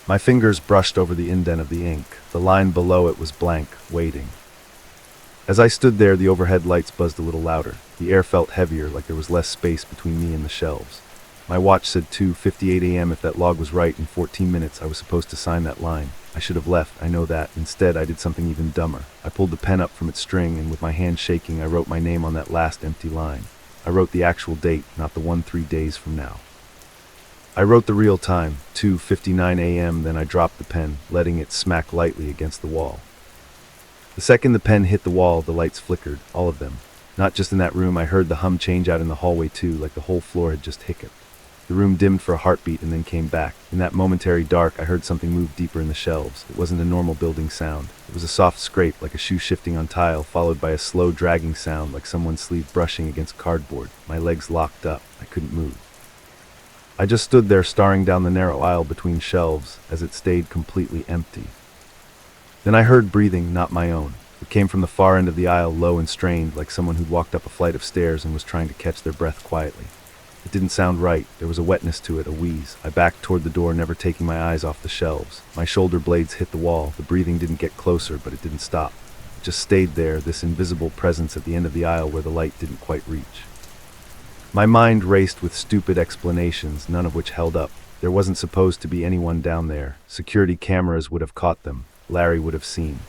My fingers brushed over the indent of the ink. The line below it was blank, waiting. As I stood there, the overhead lights buzzed a little louder. The air felt heavier, like there was less space between me and the shelves. My watch said 2:58 a.m. If that log was right, in 14 minutes I was supposed to sign that line. I should have left, I know that. Instead, I did something even dumber. I pulled the pen up from its string, and with my hand shaking, I wrote my name on that last empty line. I wrote the actual date, not the one 3 days from now. I wrote the real time, 2:59 a.m., then I dropped the pen, letting it smack lightly against the wall. The second the pen hit the wall, the lights flickered, all of them. Not just in that room, I heard the hum change out in the hallway too, like the whole floor had just hiccuped. The room dimmed for a heartbeat and then came back. In that momentary dark, I heard something move deeper in the shelves. It wasn't a normal building sound. It was a soft scrape, like a shoe shifting on tile, followed by a slow dragging sound, like someone's sleeve brushing against cardboard. My legs locked up. I couldn't move. I just stood there staring down the narrow aisle between shelves as it stayed completely empty. Then I heard breathing, not my own. It came from the far end of the aisle, low and strained, like someone who'd walked up a flight of stairs and was trying to catch their breath quietly. It didn't sound right. There was a wetness to it, a wheeze. I backed toward the door, never taking my eyes off the shelves. My shoulder blades hit the wall. The breathing didn't get closer, but it didn't stop. It just stayed there, this invisible presence at the end of the aisle where the light didn't quite reach. My mind raced with stupid explanations, none of which held up. There wasn't supposed to be anyone down there. Security cameras would have caught them. Larry would have seen.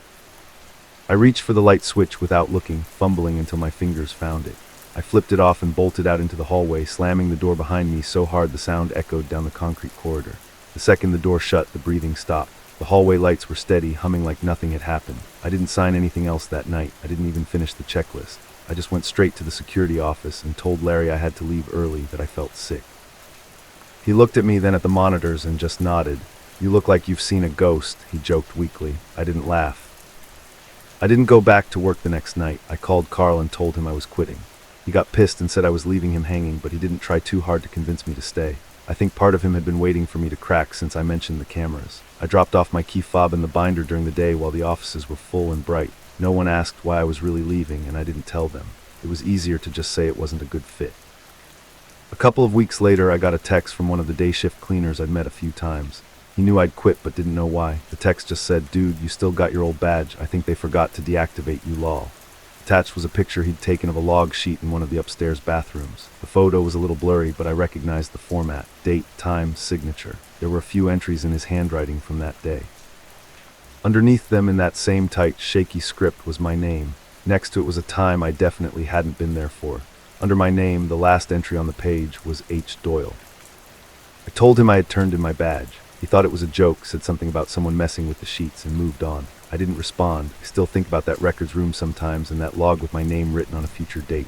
I reached for the light switch without looking, fumbling until my fingers found it. I flipped it off and bolted out into the hallway, slamming the door behind me so hard the sound echoed down the concrete corridor. The second the door shut, the breathing stopped. The hallway lights were steady, humming like nothing had happened. I didn't sign anything else that night. I didn't even finish the checklist. I just went straight to the security office and told Larry I had to leave early, that I felt sick. He looked at me, then at the monitors, and just nodded. "You look like you've seen a ghost," he joked weakly. I didn't laugh. I didn't go back to work the next night. I called Carl and told him I was quitting. He got pissed and said I was leaving him hanging, but he didn't try too hard to convince me to stay. I think part of him had been waiting for me to crack since I mentioned the cameras. I dropped off my key fob in the binder during the day while the offices were full and bright. No one asked why I was really leaving, and I didn't tell them. It was easier to just say it wasn't a good fit. A couple of weeks later, I got a text from one of the day shift cleaners I'd met a few times. He knew I'd quit but didn't know why. The text just said, "Dude, you still got your old badge. I think they forgot to deactivate you, lol." Attached was a picture he'd taken of a log sheet in one of the upstairs bathrooms. The photo was a little blurry, but I recognized the format: date, time, signature. There were a few entries in his handwriting from that day. Underneath them, in that same tight, shaky script, was my name. Next to it was a time I definitely hadn't been there for. Under my name, the last entry on the page was H. Doyle. I told him I had turned in my badge. He thought it was a joke, said something about someone messing with the sheets, and moved on. I didn't respond. I still think about that records room sometimes and that log with my name written on a future date.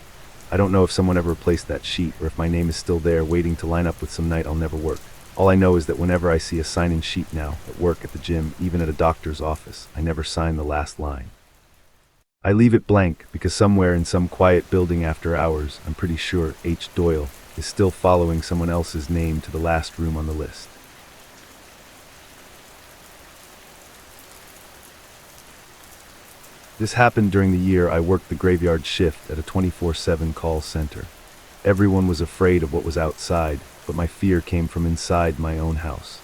I don't know if someone ever replaced that sheet or if my name is still there waiting to line up with some night I'll never work. All I know is that whenever I see a sign-in sheet now, at work, at the gym, even at a doctor's office, I never sign the last line. I leave it blank because somewhere in some quiet building after hours, I'm pretty sure H. Doyle is still following someone else's name to the last room on the list. This happened during the year I worked the graveyard shift at a 24/7 call center. Everyone was afraid of what was outside, but my fear came from inside my own house.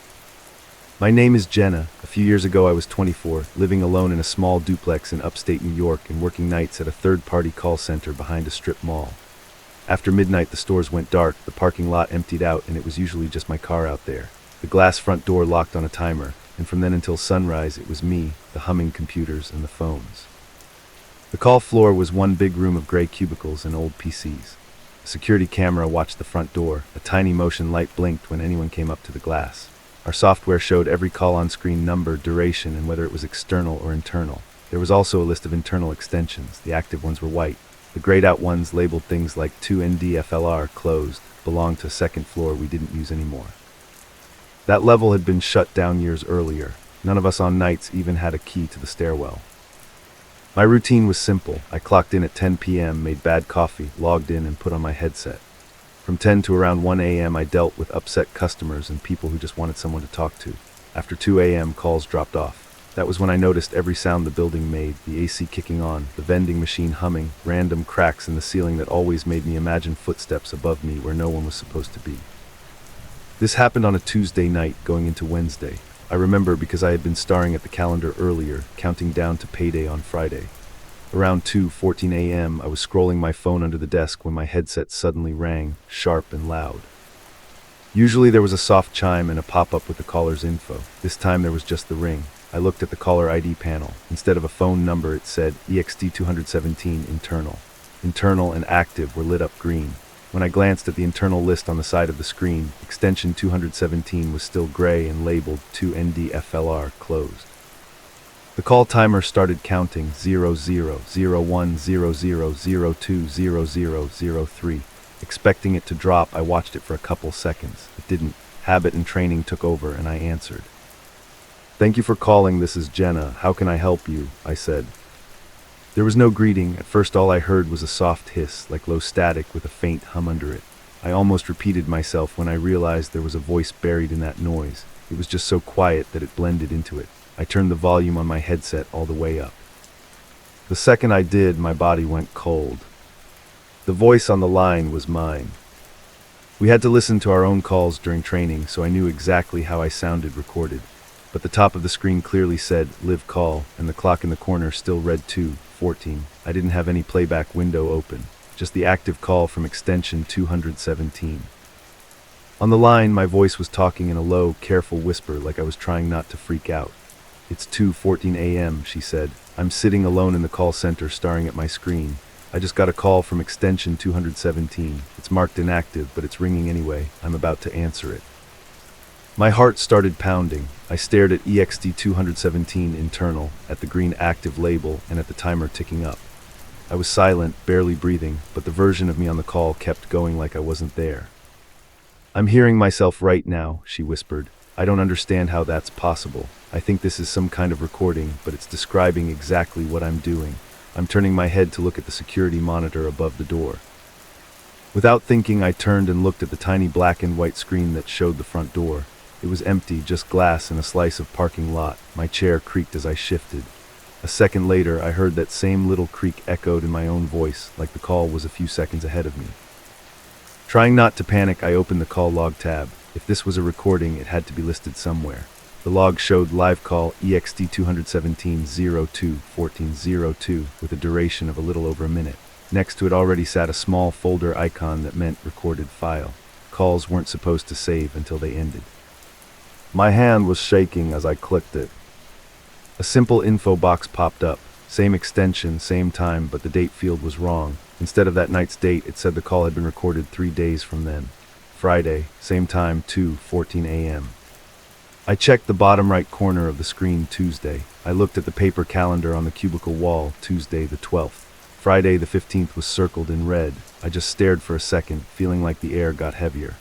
My name is Jenna. A few years ago I was 24, living alone in a small duplex in upstate New York and working nights at a third-party call center behind a strip mall. After midnight the stores went dark, the parking lot emptied out, and it was usually just my car out there. The glass front door locked on a timer, and from then until sunrise it was me, the humming computers, and the phones. The call floor was one big room of gray cubicles and old PCs. A security camera watched the front door. A tiny motion light blinked when anyone came up to the glass. Our software showed every call on screen number, duration, and whether it was external or internal. There was also a list of internal extensions. The active ones were white. The grayed out ones labeled things like 2NDFLR closed, belonged to a second floor we didn't use anymore. That level had been shut down years earlier. None of us on nights even had a key to the stairwell. My routine was simple. I clocked in at 10 p.m., made bad coffee, logged in, and put on my headset. From 10 to around 1 a.m. I dealt with upset customers and people who just wanted someone to talk to. After 2 a.m. calls dropped off. That was when I noticed every sound the building made, the AC kicking on, the vending machine humming, random cracks in the ceiling that always made me imagine footsteps above me where no one was supposed to be. This happened on a Tuesday night going into Wednesday. I remember because I had been staring at the calendar earlier, counting down to payday on Friday. Around 2:14 a.m., I was scrolling my phone under the desk when my headset suddenly rang, sharp and loud. Usually there was a soft chime and a pop-up with the caller's info. This time there was just the ring. I looked at the caller ID panel. Instead of a phone number, it said EXT217 internal. Internal and active were lit up green. When I glanced at the internal list on the side of the screen, extension 217 was still gray and labeled 2NDFLR closed. The call timer started counting 000100020003. Expecting it to drop, I watched it for a couple seconds. It didn't. Habit and training took over and I answered. "Thank you for calling, this is Jenna. How can I help you?" I said. There was no greeting. At first all I heard was a soft hiss, like low static with a faint hum under it. I almost repeated myself when I realized there was a voice buried in that noise. It was just so quiet that it blended into it. I turned the volume on my headset all the way up. The second I did, my body went cold. The voice on the line was mine. We had to listen to our own calls during training, so I knew exactly how I sounded recorded. But the top of the screen clearly said, "Live call," and the clock in the corner still read 2:14. I didn't have any playback window open, just the active call from extension 217. On the line, my voice was talking in a low, careful whisper like I was trying not to freak out. "It's 2:14 a.m., she said. "I'm sitting alone in the call center staring at my screen. I just got a call from extension 217. It's marked inactive, but it's ringing anyway. I'm about to answer it." My heart started pounding. I stared at EXT 217 internal, at the green active label, and at the timer ticking up. I was silent, barely breathing, but the version of me on the call kept going like I wasn't there. "I'm hearing myself right now," she whispered. "I don't understand how that's possible. I think this is some kind of recording, but it's describing exactly what I'm doing." I'm turning my head to look at the security monitor above the door. Without thinking, I turned and looked at the tiny black and white screen that showed the front door. It was empty, just glass and a slice of parking lot. My chair creaked as I shifted. A second later, I heard that same little creak echoed in my own voice, like the call was a few seconds ahead of me. Trying not to panic, I opened the call log tab. If this was a recording, it had to be listed somewhere. The log showed live call EXT 217-02-1402 with a duration of a little over a minute. Next to it already sat a small folder icon that meant recorded file. Calls weren't supposed to save until they ended. My hand was shaking as I clicked it. A simple info box popped up. Same extension, same time, but the date field was wrong. Instead of that night's date, it said the call had been recorded 3 days from then. Friday, same time, 2:14 a.m. I checked the bottom right corner of the screen. Tuesday. I looked at the paper calendar on the cubicle wall. Tuesday the 12th. Friday the 15th was circled in red. I just stared for a second, feeling like the air got heavier.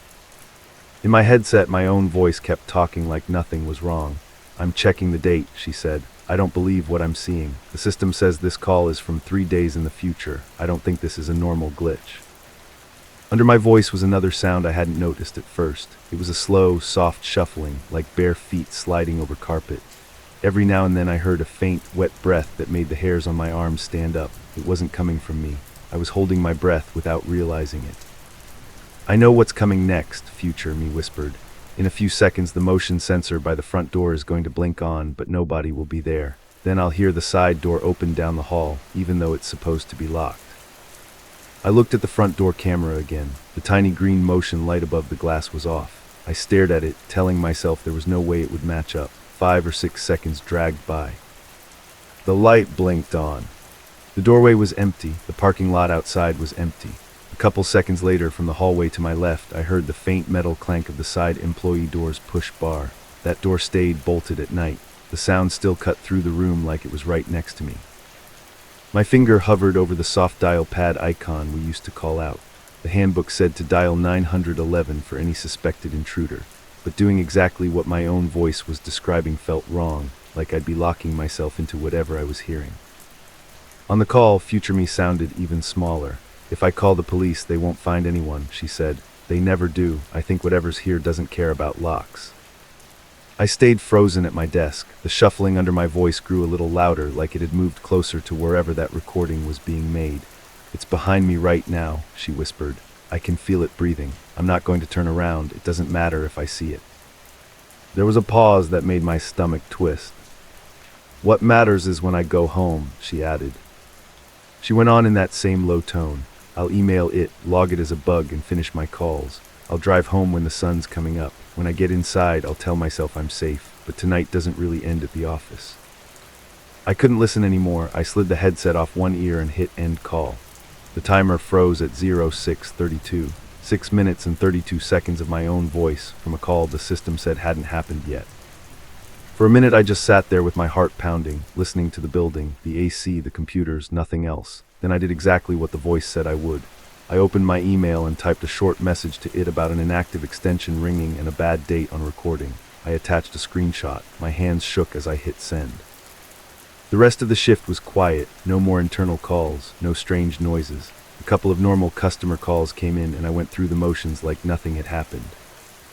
In my headset, my own voice kept talking like nothing was wrong. "I'm checking the date," she said. "I don't believe what I'm seeing. The system says this call is from 3 days in the future. I don't think this is a normal glitch." Under my voice was another sound I hadn't noticed at first. It was a slow, soft shuffling, like bare feet sliding over carpet. Every now and then I heard a faint, wet breath that made the hairs on my arms stand up. It wasn't coming from me. I was holding my breath without realizing it. "I know what's coming next," future me whispered. "In a few seconds, the motion sensor by the front door is going to blink on, but nobody will be there. Then I'll hear the side door open down the hall, even though it's supposed to be locked." I looked at the front door camera again. The tiny green motion light above the glass was off. I stared at it, telling myself there was no way it would match up. 5 or 6 seconds dragged by. The light blinked on. The doorway was empty. The parking lot outside was empty. A couple seconds later, from the hallway to my left, I heard the faint metal clank of the side employee door's push bar. That door stayed bolted at night. The sound still cut through the room like it was right next to me. My finger hovered over the soft dial pad icon we used to call out. The handbook said to dial 911 for any suspected intruder, but doing exactly what my own voice was describing felt wrong, like I'd be locking myself into whatever I was hearing. On the call, future me sounded even smaller. "If I call the police, they won't find anyone," she said. "They never do. I think whatever's here doesn't care about locks." I stayed frozen at my desk. The shuffling under my voice grew a little louder, like it had moved closer to wherever that recording was being made. "It's behind me right now," she whispered. "I can feel it breathing. I'm not going to turn around. It doesn't matter if I see it." There was a pause that made my stomach twist. "What matters is when I go home," she added. She went on in that same low tone. "I'll email it, log it as a bug, and finish my calls. I'll drive home when the sun's coming up. When I get inside, I'll tell myself I'm safe, but tonight doesn't really end at the office." I couldn't listen anymore. I slid the headset off one ear and hit end call. The timer froze at 06:32. 6 minutes and 32 seconds of my own voice from a call the system said hadn't happened yet. For a minute I just sat there with my heart pounding, listening to the building, the AC, the computers, nothing else. Then I did exactly what the voice said I would. I opened my email and typed a short message to it about an inactive extension ringing and a bad date on recording. I attached a screenshot. My hands shook as I hit send. The rest of the shift was quiet. No more internal calls, no strange noises. A couple of normal customer calls came in and I went through the motions like nothing had happened.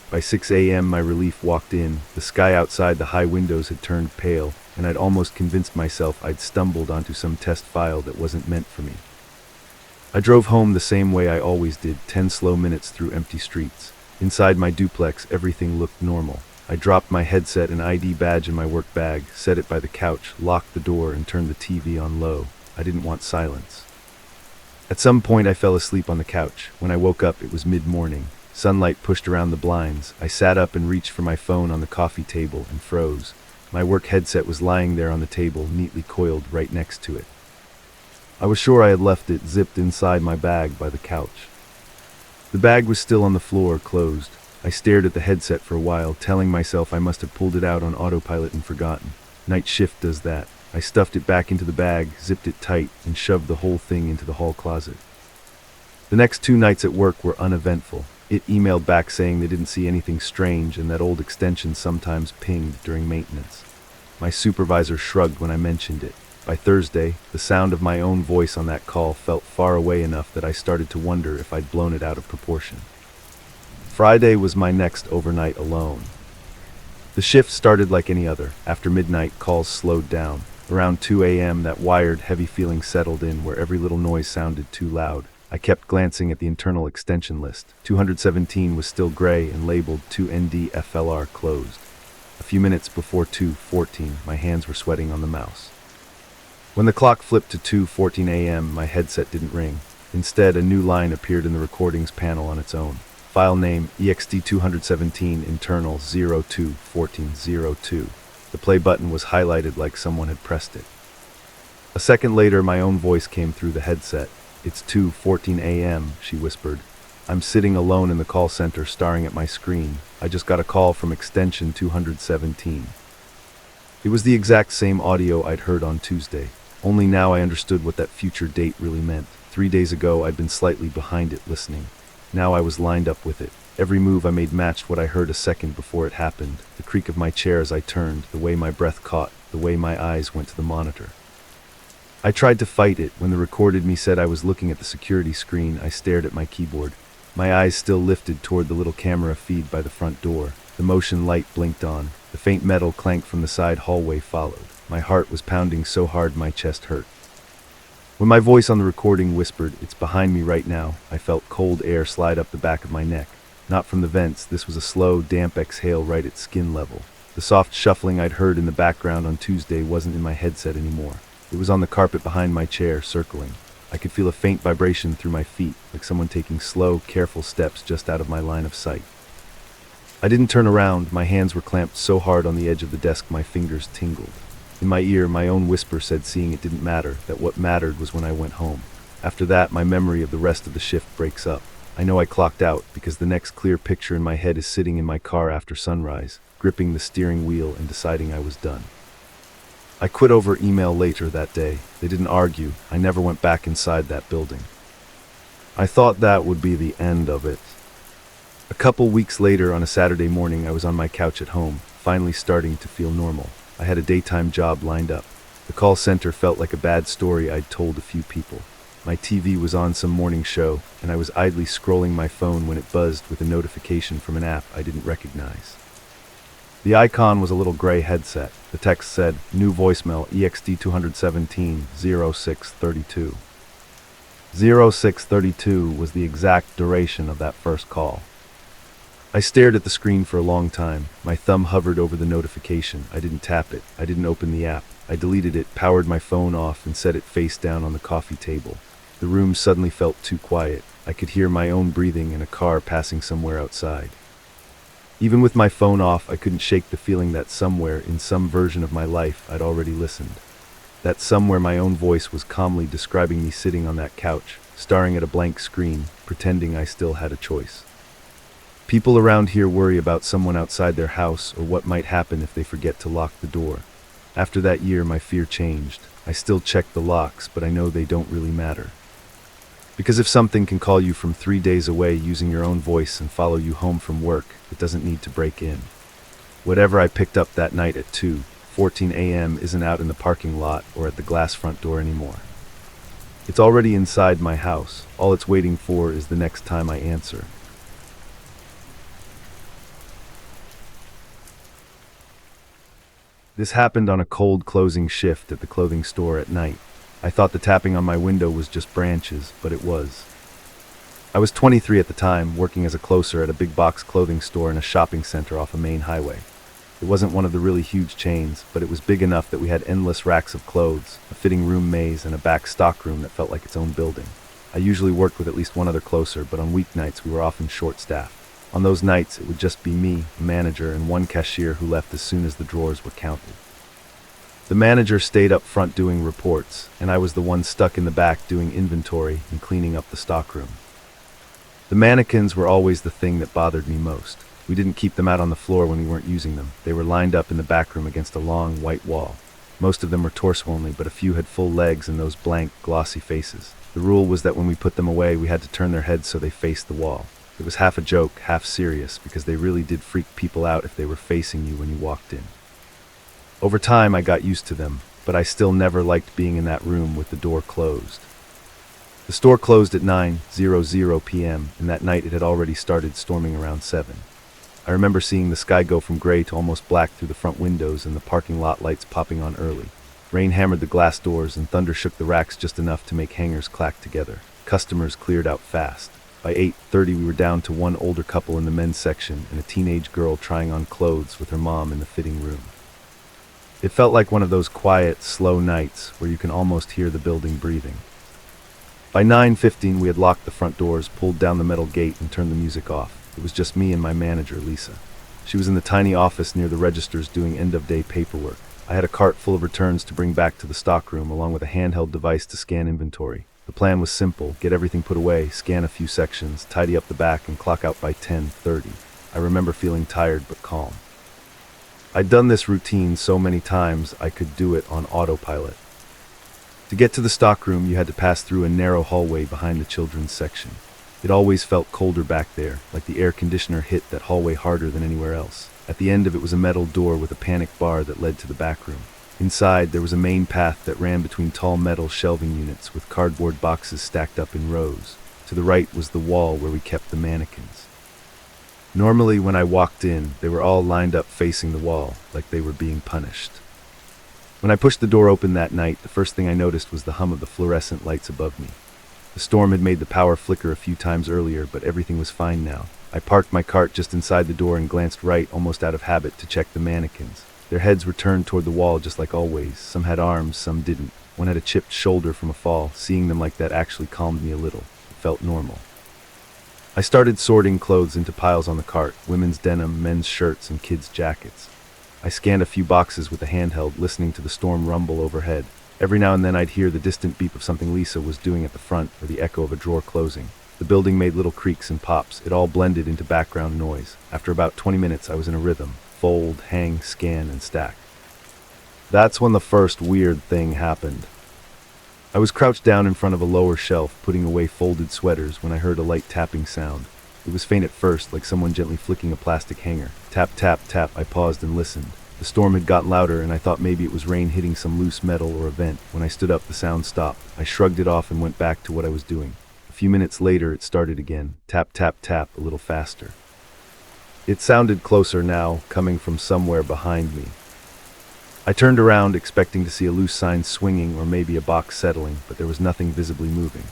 By 6 a.m. my relief walked in. The sky outside the high windows had turned pale, and I'd almost convinced myself I'd stumbled onto some test file that wasn't meant for me. I drove home the same way I always did, 10 slow minutes through empty streets. Inside my duplex, everything looked normal. I dropped my headset and ID badge in my work bag, set it by the couch, locked the door, and turned the TV on low. I didn't want silence. At some point, I fell asleep on the couch. When I woke up, it was mid-morning. Sunlight pushed around the blinds. I sat up and reached for my phone on the coffee table and froze. My work headset was lying there on the table, neatly coiled right next to it. I was sure I had left it zipped inside my bag by the couch. The bag was still on the floor, closed. I stared at the headset for a while, telling myself I must have pulled it out on autopilot and forgotten. Night shift does that. I stuffed it back into the bag, zipped it tight, and shoved the whole thing into the hall closet. The next 2 nights at work were uneventful. It emailed back saying they didn't see anything strange and that old extension sometimes pinged during maintenance. My supervisor shrugged when I mentioned it. By Thursday, the sound of my own voice on that call felt far away enough that I started to wonder if I'd blown it out of proportion. Friday was my next overnight alone. The shift started like any other. After midnight, calls slowed down. Around 2 a.m., that wired, heavy feeling settled in where every little noise sounded too loud. I kept glancing at the internal extension list. 217 was still gray and labeled 2ND-FLR closed. A few minutes before 2:14, my hands were sweating on the mouse. When the clock flipped to 2:14 a.m., my headset didn't ring. Instead, a new line appeared in the recordings panel on its own. File name ext217 internal 021402. The play button was highlighted like someone had pressed it. A second later, my own voice came through the headset. "It's 2:14 a.m., she whispered. I'm sitting alone in the call center staring at my screen. I just got a call from extension 217. It was the exact same audio I'd heard on Tuesday. Only now I understood what that future date really meant. 3 days ago, I'd been slightly behind it listening. Now I was lined up with it. Every move I made matched what I heard a second before it happened. The creak of my chair as I turned, the way my breath caught, the way my eyes went to the monitor. I tried to fight it. When the recorded me said I was looking at the security screen, I stared at my keyboard. My eyes still lifted toward the little camera feed by the front door. The motion light blinked on. The faint metal clank from the side hallway followed. My heart was pounding so hard my chest hurt. When my voice on the recording whispered, "It's behind me right now," I felt cold air slide up the back of my neck. Not from the vents, this was a slow, damp exhale right at skin level. The soft shuffling I'd heard in the background on Tuesday wasn't in my headset anymore. It was on the carpet behind my chair, circling. I could feel a faint vibration through my feet, like someone taking slow, careful steps just out of my line of sight. I didn't turn around. My hands were clamped so hard on the edge of the desk my fingers tingled. In my ear, my own whisper said seeing it didn't matter, that what mattered was when I went home. After that, my memory of the rest of the shift breaks up. I know I clocked out because the next clear picture in my head is sitting in my car after sunrise, gripping the steering wheel and deciding I was done. I quit over email later that day. They didn't argue. I never went back inside that building. I thought that would be the end of it. A couple weeks later, on a Saturday morning, I was on my couch at home, finally starting to feel normal. I had a daytime job lined up. The call center felt like a bad story I'd told a few people. My TV was on some morning show, and I was idly scrolling my phone when it buzzed with a notification from an app I didn't recognize. The icon was a little gray headset. The text said, "New voicemail, EXT217 0632. 0632 was the exact duration of that first call. I stared at the screen for a long time. My thumb hovered over the notification. I didn't tap it. I didn't open the app. I deleted it, powered my phone off, and set it face down on the coffee table. The room suddenly felt too quiet. I could hear my own breathing and a car passing somewhere outside. Even with my phone off, I couldn't shake the feeling that somewhere, in some version of my life, I'd already listened. That somewhere my own voice was calmly describing me sitting on that couch, staring at a blank screen, pretending I still had a choice. People around here worry about someone outside their house or what might happen if they forget to lock the door. After that year, my fear changed. I still check the locks, but I know they don't really matter. Because if something can call you from 3 days away using your own voice and follow you home from work, it doesn't need to break in. Whatever I picked up that night at 2:14 a.m. isn't out in the parking lot or at the glass front door anymore. It's already inside my house. All it's waiting for is the next time I answer. This happened on a cold closing shift at the clothing store at night. I thought the tapping on my window was just branches, but it was. I was 23 at the time, working as a closer at a big box clothing store in a shopping center off a main highway. It wasn't one of the really huge chains, but it was big enough that we had endless racks of clothes, a fitting room maze, and a back stock room that felt like its own building. I usually worked with at least one other closer, but on weeknights we were often short-staffed. On those nights, it would just be me, a manager, and one cashier who left as soon as the drawers were counted. The manager stayed up front doing reports, and I was the one stuck in the back doing inventory and cleaning up the stockroom. The mannequins were always the thing that bothered me most. We didn't keep them out on the floor when we weren't using them. They were lined up in the back room against a long, white wall. Most of them were torso only, but a few had full legs and those blank, glossy faces. The rule was that when we put them away, we had to turn their heads so they faced the wall. It was half a joke, half serious, because they really did freak people out if they were facing you when you walked in. Over time, I got used to them, but I still never liked being in that room with the door closed. The store closed at 9:00 p.m., and that night it had already started storming around 7. I remember seeing the sky go from gray to almost black through the front windows and the parking lot lights popping on early. Rain hammered the glass doors and thunder shook the racks just enough to make hangers clack together. Customers cleared out fast. By 8:30 we were down to one older couple in the men's section and a teenage girl trying on clothes with her mom in the fitting room. It felt like one of those quiet, slow nights where you can almost hear the building breathing. By 9:15 we had locked the front doors, pulled down the metal gate, and turned the music off. It was just me and my manager, Lisa. She was in the tiny office near the registers doing end-of-day paperwork. I had a cart full of returns to bring back to the stockroom, along with a handheld device to scan inventory. The plan was simple: get everything put away, scan a few sections, tidy up the back, and clock out by 10:30. I remember feeling tired but calm. I'd done this routine so many times I could do it on autopilot. To get to the stockroom, you had to pass through a narrow hallway behind the children's section. It always felt colder back there, like the air conditioner hit that hallway harder than anywhere else. At the end of it was a metal door with a panic bar that led to the back room. Inside, there was a main path that ran between tall metal shelving units with cardboard boxes stacked up in rows. To the right was the wall where we kept the mannequins. Normally, when I walked in, they were all lined up facing the wall, like they were being punished. When I pushed the door open that night, the first thing I noticed was the hum of the fluorescent lights above me. The storm had made the power flicker a few times earlier, but everything was fine now. I parked my cart just inside the door and glanced right, almost out of habit, to check the mannequins. Their heads were turned toward the wall just like always. Some had arms, some didn't. One had a chipped shoulder from a fall. Seeing them like that actually calmed me a little. It felt normal. I started sorting clothes into piles on the cart: women's denim, men's shirts, and kids' jackets. I scanned a few boxes with a handheld, listening to the storm rumble overhead. Every now and then I'd hear the distant beep of something Lisa was doing at the front, or the echo of a drawer closing. The building made little creaks and pops. It all blended into background noise. After about 20 minutes, I was in a rhythm: fold, hang, scan, and stack. That's when the first weird thing happened. I was crouched down in front of a lower shelf, putting away folded sweaters, when I heard a light tapping sound. It was faint at first, like someone gently flicking a plastic hanger. Tap, tap, tap. I paused and listened. The storm had gotten louder, and I thought maybe it was rain hitting some loose metal or a vent. When I stood up, the sound stopped. I shrugged it off and went back to what I was doing. A few minutes later, it started again. Tap, tap, tap, a little faster. It sounded closer now, coming from somewhere behind me. I turned around, expecting to see a loose sign swinging or maybe a box settling, but there was nothing visibly moving.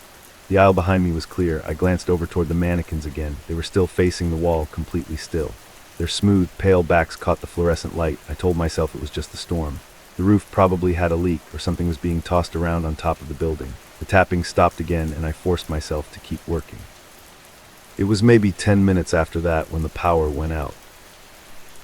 The aisle behind me was clear. I glanced over toward the mannequins again. They were still facing the wall, completely still. Their smooth, pale backs caught the fluorescent light. I told myself it was just the storm. The roof probably had a leak, or something was being tossed around on top of the building. The tapping stopped again, and I forced myself to keep working. It was maybe 10 minutes after that when the power went out.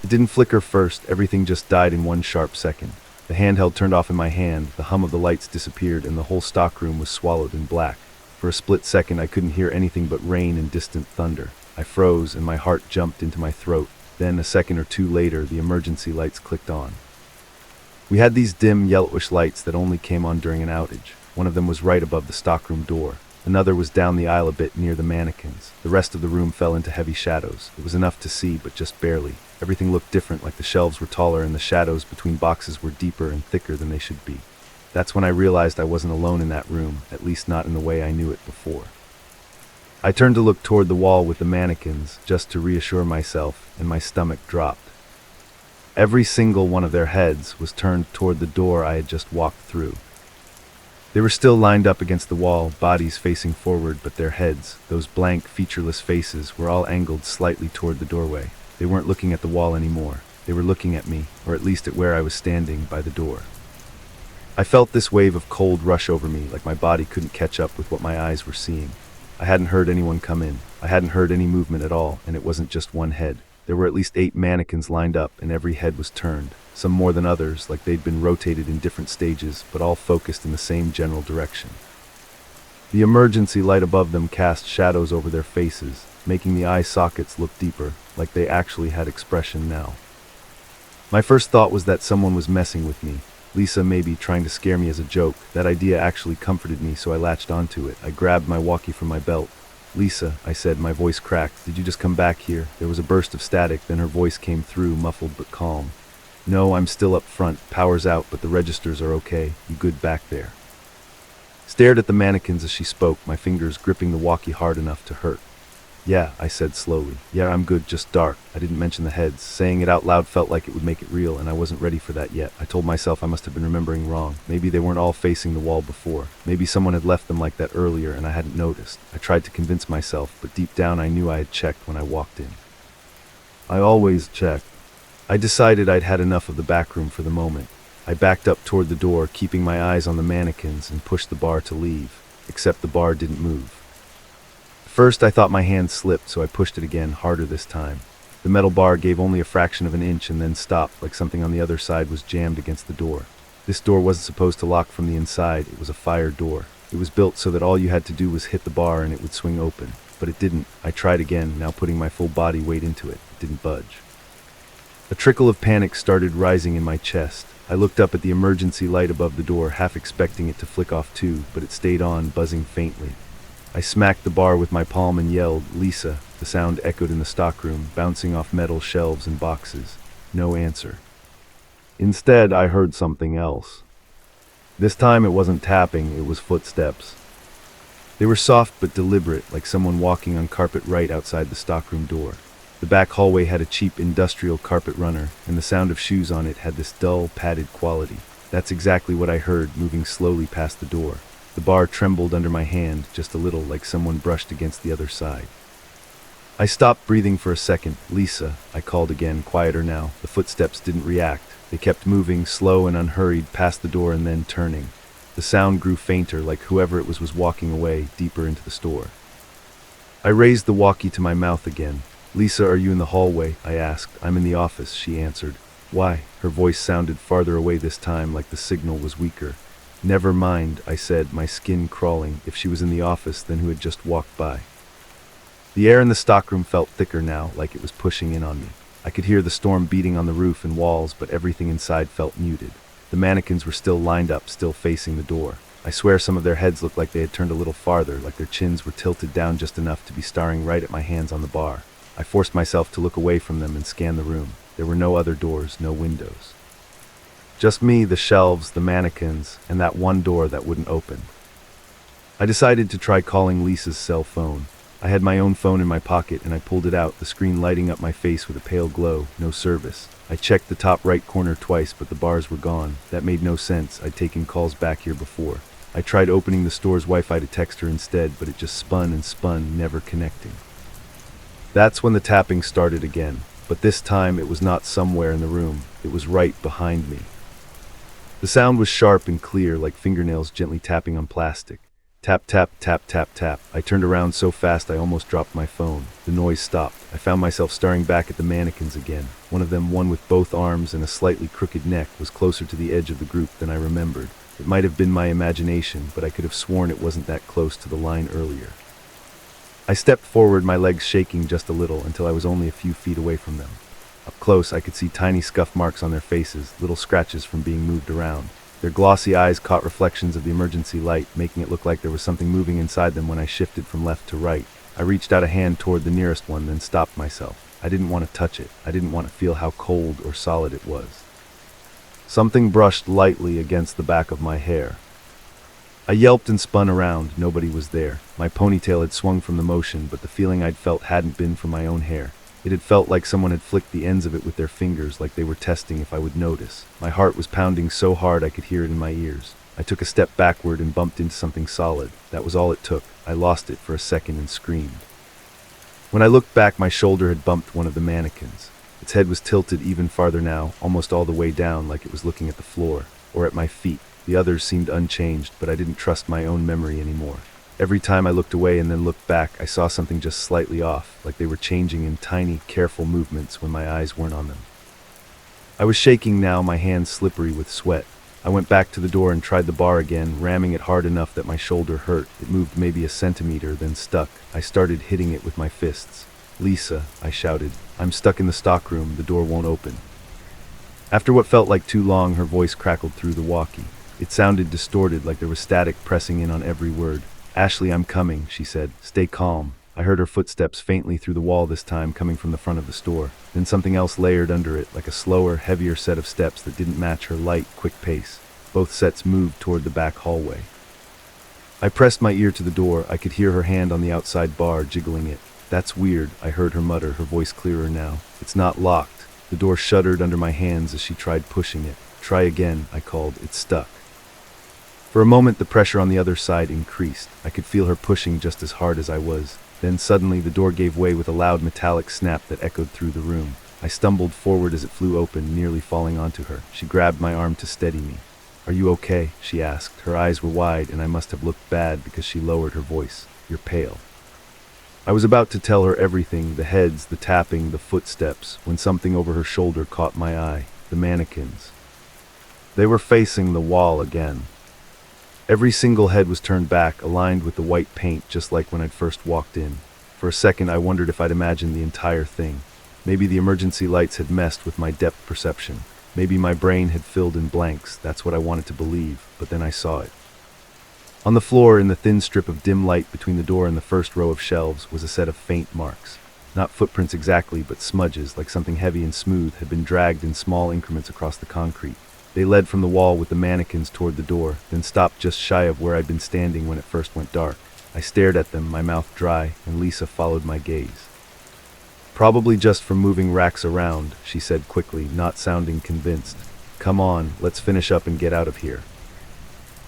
It didn't flicker first. Everything just died in one sharp second. The handheld turned off in my hand, the hum of the lights disappeared, and the whole stockroom was swallowed in black. For a split second, I couldn't hear anything but rain and distant thunder. I froze, and my heart jumped into my throat. Then, a second or two later, the emergency lights clicked on. We had these dim, yellowish lights that only came on during an outage. One of them was right above the stockroom door. Another was down the aisle a bit near the mannequins. The rest of the room fell into heavy shadows. It was enough to see, but just barely. Everything looked different, like the shelves were taller and the shadows between boxes were deeper and thicker than they should be. That's when I realized I wasn't alone in that room, at least not in the way I knew it before. I turned to look toward the wall with the mannequins, just to reassure myself, and my stomach dropped. Every single one of their heads was turned toward the door I had just walked through. They were still lined up against the wall, bodies facing forward, but their heads, those blank, featureless faces, were all angled slightly toward the doorway. They weren't looking at the wall anymore. They were looking at me, or at least at where I was standing by the door. I felt this wave of cold rush over me, like my body couldn't catch up with what my eyes were seeing. I hadn't heard anyone come in. I hadn't heard any movement at all, and it wasn't just one head. There were at least 8 mannequins lined up, and every head was turned, some more than others, like they'd been rotated in different stages, but all focused in the same general direction. The emergency light above them cast shadows over their faces, making the eye sockets look deeper, like they actually had expression now. My first thought was that someone was messing with me. Lisa maybe trying to scare me as a joke. That idea actually comforted me, so I latched onto it. I grabbed my walkie from my belt. "Lisa," I said, my voice cracked. "Did you just come back here?" There was a burst of static, then her voice came through, muffled but calm. "No, I'm still up front. Power's out, but the registers are okay. You good back there?" Stared at the mannequins as she spoke, my fingers gripping the walkie hard enough to hurt. "Yeah," I said slowly. "Yeah, I'm good, just dark." I didn't mention the heads. Saying it out loud felt like it would make it real, and I wasn't ready for that yet. I told myself I must have been remembering wrong. Maybe they weren't all facing the wall before. Maybe someone had left them like that earlier and I hadn't noticed. I tried to convince myself, but deep down I knew I had checked when I walked in. I always check. I decided I'd had enough of the back room for the moment. I backed up toward the door, keeping my eyes on the mannequins, and pushed the bar to leave, except the bar didn't move. First, I thought my hand slipped, so I pushed it again, harder this time. The metal bar gave only a fraction of an inch and then stopped, like something on the other side was jammed against the door. This door wasn't supposed to lock from the inside. It was a fire door. It was built so that all you had to do was hit the bar and it would swing open. But it didn't. I tried again, now putting my full body weight into it. It didn't budge. A trickle of panic started rising in my chest. I looked up at the emergency light above the door, half expecting it to flick off too, but it stayed on, buzzing faintly. I smacked the bar with my palm and yelled, "Lisa." The sound echoed in the stockroom, bouncing off metal shelves and boxes. No answer. Instead, I heard something else. This time it wasn't tapping, it was footsteps. They were soft but deliberate, like someone walking on carpet right outside the stockroom door. The back hallway had a cheap industrial carpet runner, and the sound of shoes on it had this dull, padded quality. That's exactly what I heard, moving slowly past the door. The bar trembled under my hand, just a little, like someone brushed against the other side. I stopped breathing for a second. "Lisa," I called again, quieter now. The footsteps didn't react. They kept moving, slow and unhurried, past the door and then turning. The sound grew fainter, like whoever it was walking away, deeper into the store. I raised the walkie to my mouth again. "Lisa, are you in the hallway?" I asked. "I'm in the office," she answered. "Why?" Her voice sounded farther away this time, like the signal was weaker. "Never mind," I said, my skin crawling. If she was in the office, then who had just walked by? The air in the stockroom felt thicker now, like it was pushing in on me. I could hear the storm beating on the roof and walls, but everything inside felt muted. The mannequins were still lined up, still facing the door. I swear some of their heads looked like they had turned a little farther, like their chins were tilted down just enough to be staring right at my hands on the bar. I forced myself to look away from them and scan the room. There were no other doors, no windows. Just me, the shelves, the mannequins, and that one door that wouldn't open. I decided to try calling Lisa's cell phone. I had my own phone in my pocket and I pulled it out, the screen lighting up my face with a pale glow. No service. I checked the top right corner twice, but the bars were gone. That made no sense. I'd taken calls back here before. I tried opening the store's Wi-Fi to text her instead, but it just spun and spun, never connecting. That's when the tapping started again, but this time it was not somewhere in the room. It was right behind me. The sound was sharp and clear, like fingernails gently tapping on plastic. Tap, tap, tap, tap, tap. I turned around so fast I almost dropped my phone. The noise stopped. I found myself staring back at the mannequins again. One of them, one with both arms and a slightly crooked neck, was closer to the edge of the group than I remembered. It might have been my imagination, but I could have sworn it wasn't that close to the line earlier. I stepped forward, my legs shaking just a little, until I was only a few feet away from them. Up close, I could see tiny scuff marks on their faces, little scratches from being moved around. Their glossy eyes caught reflections of the emergency light, making it look like there was something moving inside them when I shifted from left to right. I reached out a hand toward the nearest one, then stopped myself. I didn't want to touch it. I didn't want to feel how cold or solid it was. Something brushed lightly against the back of my hair. I yelped and spun around. Nobody was there. My ponytail had swung from the motion, but the feeling I'd felt hadn't been from my own hair. It had felt like someone had flicked the ends of it with their fingers, like they were testing if I would notice. My heart was pounding so hard I could hear it in my ears. I took a step backward and bumped into something solid. That was all it took. I lost it for a second and screamed. When I looked back, my shoulder had bumped one of the mannequins. Its head was tilted even farther now, almost all the way down, like it was looking at the floor, or at my feet. The others seemed unchanged, but I didn't trust my own memory anymore. Every time I looked away and then looked back, I saw something just slightly off, like they were changing in tiny, careful movements when my eyes weren't on them. I was shaking now, my hands slippery with sweat. I went back to the door and tried the bar again, ramming it hard enough that my shoulder hurt. It moved maybe a centimeter, then stuck. I started hitting it with my fists. "Lisa," I shouted. "I'm stuck in the stockroom. The door won't open." After what felt like too long, her voice crackled through the walkie. It sounded distorted, like there was static pressing in on every word. "Ashley, I'm coming," she said. "Stay calm." I heard her footsteps faintly through the wall this time, coming from the front of the store. Then something else layered under it, like a slower, heavier set of steps that didn't match her light, quick pace. Both sets moved toward the back hallway. I pressed my ear to the door. I could hear her hand on the outside bar, jiggling it. "That's weird," I heard her mutter, her voice clearer now. "It's not locked." The door shuddered under my hands as she tried pushing it. "Try again," I called. "It's stuck." For a moment, the pressure on the other side increased. I could feel her pushing just as hard as I was. Then suddenly, the door gave way with a loud metallic snap that echoed through the room. I stumbled forward as it flew open, nearly falling onto her. She grabbed my arm to steady me. "Are you okay?" she asked. Her eyes were wide, and I must have looked bad because she lowered her voice. "You're pale." I was about to tell her everything, the heads, the tapping, the footsteps, when something over her shoulder caught my eye. The mannequins. They were facing the wall again. Every single head was turned back, aligned with the white paint, just like when I'd first walked in. For a second, I wondered if I'd imagined the entire thing. Maybe the emergency lights had messed with my depth perception. Maybe my brain had filled in blanks. That's what I wanted to believe, but then I saw it. On the floor, in the thin strip of dim light between the door and the first row of shelves, was a set of faint marks. Not footprints exactly, but smudges, like something heavy and smooth, had been dragged in small increments across the concrete. They led from the wall with the mannequins toward the door, then stopped just shy of where I'd been standing when it first went dark. I stared at them, my mouth dry, and Lisa followed my gaze. "Probably just from moving racks around," she said quickly, not sounding convinced. "Come on, let's finish up and get out of here."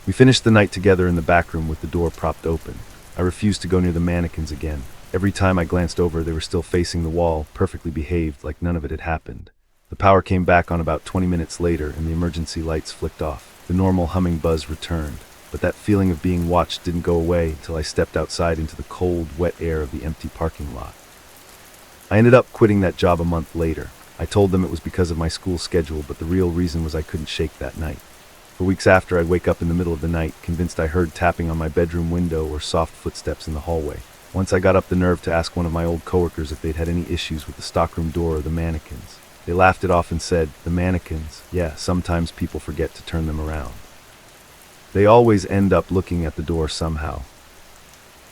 We finished the night together in the back room with the door propped open. I refused to go near the mannequins again. Every time I glanced over, they were still facing the wall, perfectly behaved, like none of it had happened. The power came back on about 20 minutes later, and the emergency lights flicked off. The normal humming buzz returned, but that feeling of being watched didn't go away until I stepped outside into the cold, wet air of the empty parking lot. I ended up quitting that job a month later. I told them it was because of my school schedule, but the real reason was I couldn't shake that night. For weeks after, I'd wake up in the middle of the night, convinced I heard tapping on my bedroom window or soft footsteps in the hallway. Once I got up the nerve to ask one of my old coworkers if they'd had any issues with the stockroom door or the mannequins. They laughed it off and said, "The mannequins? Yeah, sometimes people forget to turn them around. They always end up looking at the door somehow."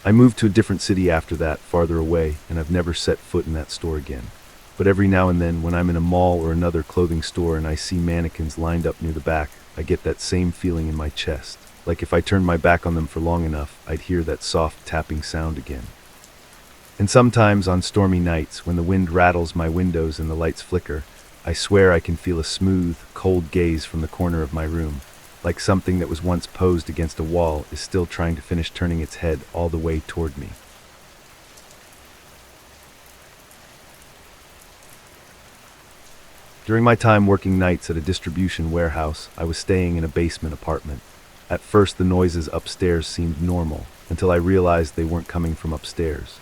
I moved to a different city after that, farther away, and I've never set foot in that store again. But every now and then, when I'm in a mall or another clothing store and I see mannequins lined up near the back, I get that same feeling in my chest. Like if I turned my back on them for long enough, I'd hear that soft tapping sound again. And sometimes on stormy nights, when the wind rattles my windows and the lights flicker, I swear I can feel a smooth, cold gaze from the corner of my room, like something that was once posed against a wall is still trying to finish turning its head all the way toward me. During my time working nights at a distribution warehouse, I was staying in a basement apartment. At first, the noises upstairs seemed normal, until I realized they weren't coming from upstairs.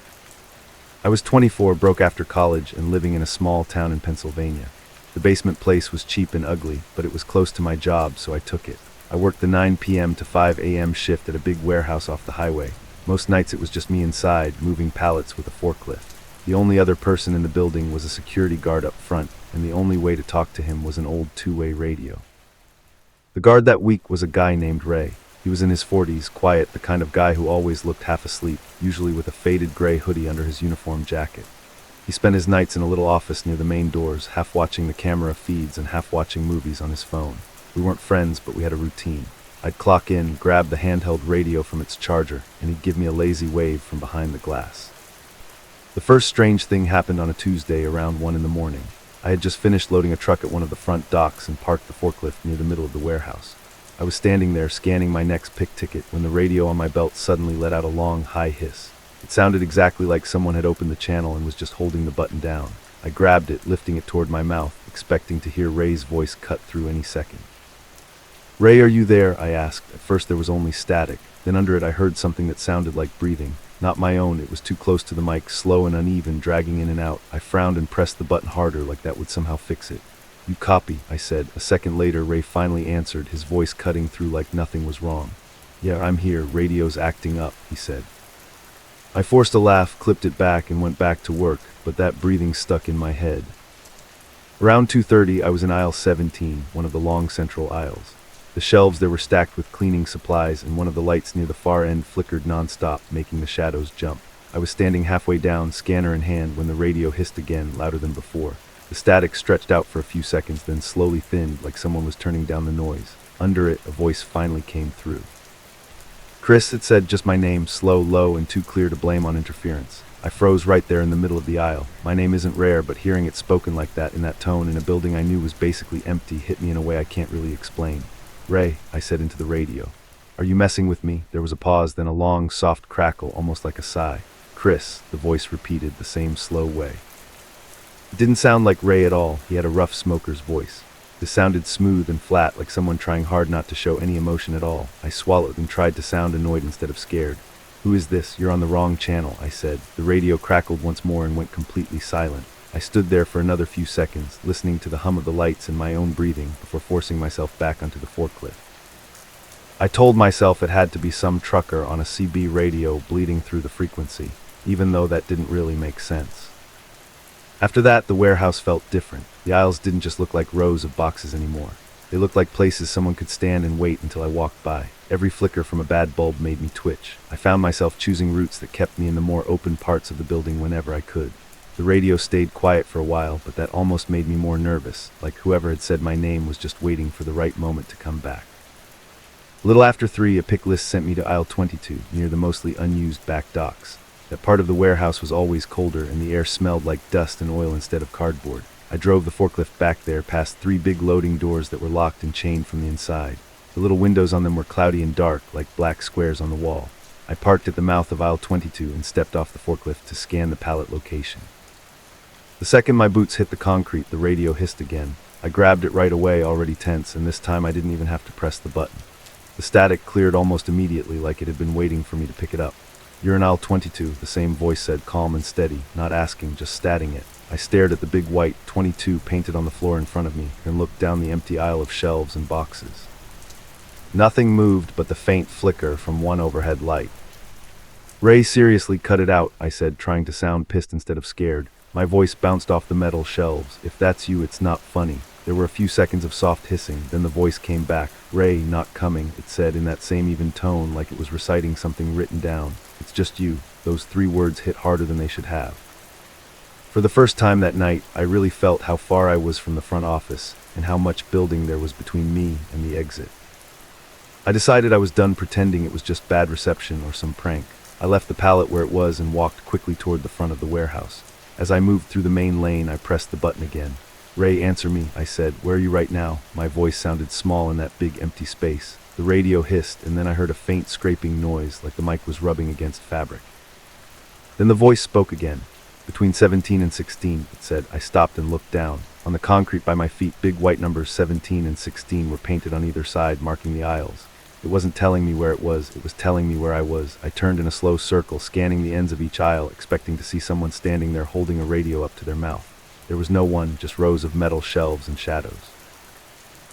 I was 24, broke after college, and living in a small town in Pennsylvania. The basement place was cheap and ugly, but it was close to my job, so I took it. I worked the 9 p.m. to 5 a.m. shift at a big warehouse off the highway. Most nights it was just me inside, moving pallets with a forklift. The only other person in the building was a security guard up front, and the only way to talk to him was an old two-way radio. The guard that week was a guy named Ray. He was in his 40s, quiet, the kind of guy who always looked half asleep, usually with a faded gray hoodie under his uniform jacket. He spent his nights in a little office near the main doors, half watching the camera feeds and half watching movies on his phone. We weren't friends, but we had a routine. I'd clock in, grab the handheld radio from its charger, and he'd give me a lazy wave from behind the glass. The first strange thing happened on a Tuesday around 1 in the morning. I had just finished loading a truck at one of the front docks and parked the forklift near the middle of the warehouse. I was standing there scanning my next pick ticket when the radio on my belt suddenly let out a long, high hiss. It sounded exactly like someone had opened the channel and was just holding the button down. I grabbed it, lifting it toward my mouth, expecting to hear Ray's voice cut through any second. "Ray, are you there?" I asked. At first there was only static. Then under it I heard something that sounded like breathing. Not my own, it was too close to the mic, slow and uneven, dragging in and out. I frowned and pressed the button harder, like that would somehow fix it. "You copy," I said. A second later, Ray finally answered, his voice cutting through like nothing was wrong. "Yeah, I'm here. Radio's acting up," he said. I forced a laugh, clipped it back, and went back to work, but that breathing stuck in my head. Around 2:30, I was in aisle 17, one of the long central aisles. The shelves there were stacked with cleaning supplies, and one of the lights near the far end flickered non-stop, making the shadows jump. I was standing halfway down, scanner in hand, when the radio hissed again, louder than before. The static stretched out for a few seconds, then slowly thinned, like someone was turning down the noise. Under it, a voice finally came through. "Chris," it said, just my name, slow, low, and too clear to blame on interference. I froze right there in the middle of the aisle. My name isn't rare, but hearing it spoken like that, in that tone, in a building I knew was basically empty, hit me in a way I can't really explain. "Ray," I said into the radio. "Are you messing with me?" There was a pause, then a long, soft crackle, almost like a sigh. "Chris," the voice repeated, the same slow way. It didn't sound like Ray at all. He had a rough smoker's voice. It sounded smooth and flat, like someone trying hard not to show any emotion at all. I swallowed and tried to sound annoyed instead of scared. "Who is this? You're on the wrong channel," I said. The radio crackled once more and went completely silent. I stood there for another few seconds, listening to the hum of the lights and my own breathing before forcing myself back onto the forklift. I told myself it had to be some trucker on a CB radio bleeding through the frequency, even though that didn't really make sense. After that, the warehouse felt different. The aisles didn't just look like rows of boxes anymore. They looked like places someone could stand and wait until I walked by. Every flicker from a bad bulb made me twitch. I found myself choosing routes that kept me in the more open parts of the building whenever I could. The radio stayed quiet for a while, but that almost made me more nervous, like whoever had said my name was just waiting for the right moment to come back. A little after 3, a pick list sent me to aisle 22, near the mostly unused back docks. That part of the warehouse was always colder, and the air smelled like dust and oil instead of cardboard. I drove the forklift back there, past 3 big loading doors that were locked and chained from the inside. The little windows on them were cloudy and dark, like black squares on the wall. I parked at the mouth of aisle 22 and stepped off the forklift to scan the pallet location. The second my boots hit the concrete, the radio hissed again. I grabbed it right away, already tense, and this time I didn't even have to press the button. The static cleared almost immediately, like it had been waiting for me to pick it up. "You're in aisle 22, the same voice said, calm and steady, not asking, just statting it. I stared at the big white 22 painted on the floor in front of me, and looked down the empty aisle of shelves and boxes. Nothing moved but the faint flicker from one overhead light. "Ray, seriously, cut it out," I said, trying to sound pissed instead of scared. My voice bounced off the metal shelves. "If that's you, it's not funny." There were a few seconds of soft hissing, then the voice came back. "Ray, not coming," it said in that same even tone, like it was reciting something written down. "It's just you." Those 3 words hit harder than they should have. For the first time that night, I really felt how far I was from the front office, and how much building there was between me and the exit. I decided I was done pretending it was just bad reception or some prank. I left the pallet where it was and walked quickly toward the front of the warehouse. As I moved through the main lane, I pressed the button again. "Ray, answer me," I said. "Where are you right now?" My voice sounded small in that big empty space. The radio hissed, and then I heard a faint scraping noise, like the mic was rubbing against fabric. Then the voice spoke again. "Between 17 and 16, it said. I stopped and looked down. On the concrete by my feet, big white numbers 17 and 16 were painted on either side, marking the aisles. It wasn't telling me where it was telling me where I was. I turned in a slow circle, scanning the ends of each aisle, expecting to see someone standing there holding a radio up to their mouth. There was no one, just rows of metal shelves and shadows.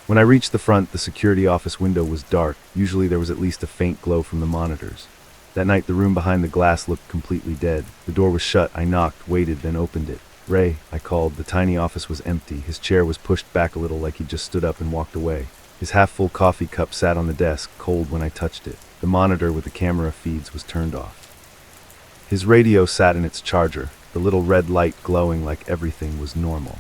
When I reached the front, the security office window was dark. Usually there was at least a faint glow from the monitors. That night, the room behind the glass looked completely dead. The door was shut. I knocked, waited, then opened it. "Ray," I called. The tiny office was empty. His chair was pushed back a little, like he'd just stood up and walked away. His half-full coffee cup sat on the desk, cold when I touched it. The monitor with the camera feeds was turned off. His radio sat in its charger, the little red light glowing like everything was normal.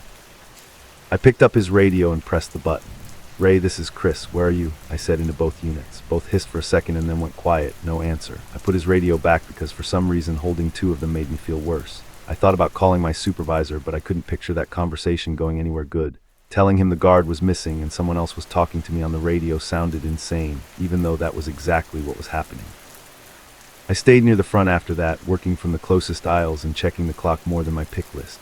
I picked up his radio and pressed the button. "Ray, this is Chris. Where are you?" I said into both units. Both hissed for a second and then went quiet. No answer. I put his radio back because for some reason holding 2 of them made me feel worse. I thought about calling my supervisor, but I couldn't picture that conversation going anywhere good. Telling him the guard was missing and someone else was talking to me on the radio sounded insane, even though that was exactly what was happening. I stayed near the front after that, working from the closest aisles and checking the clock more than my pick list.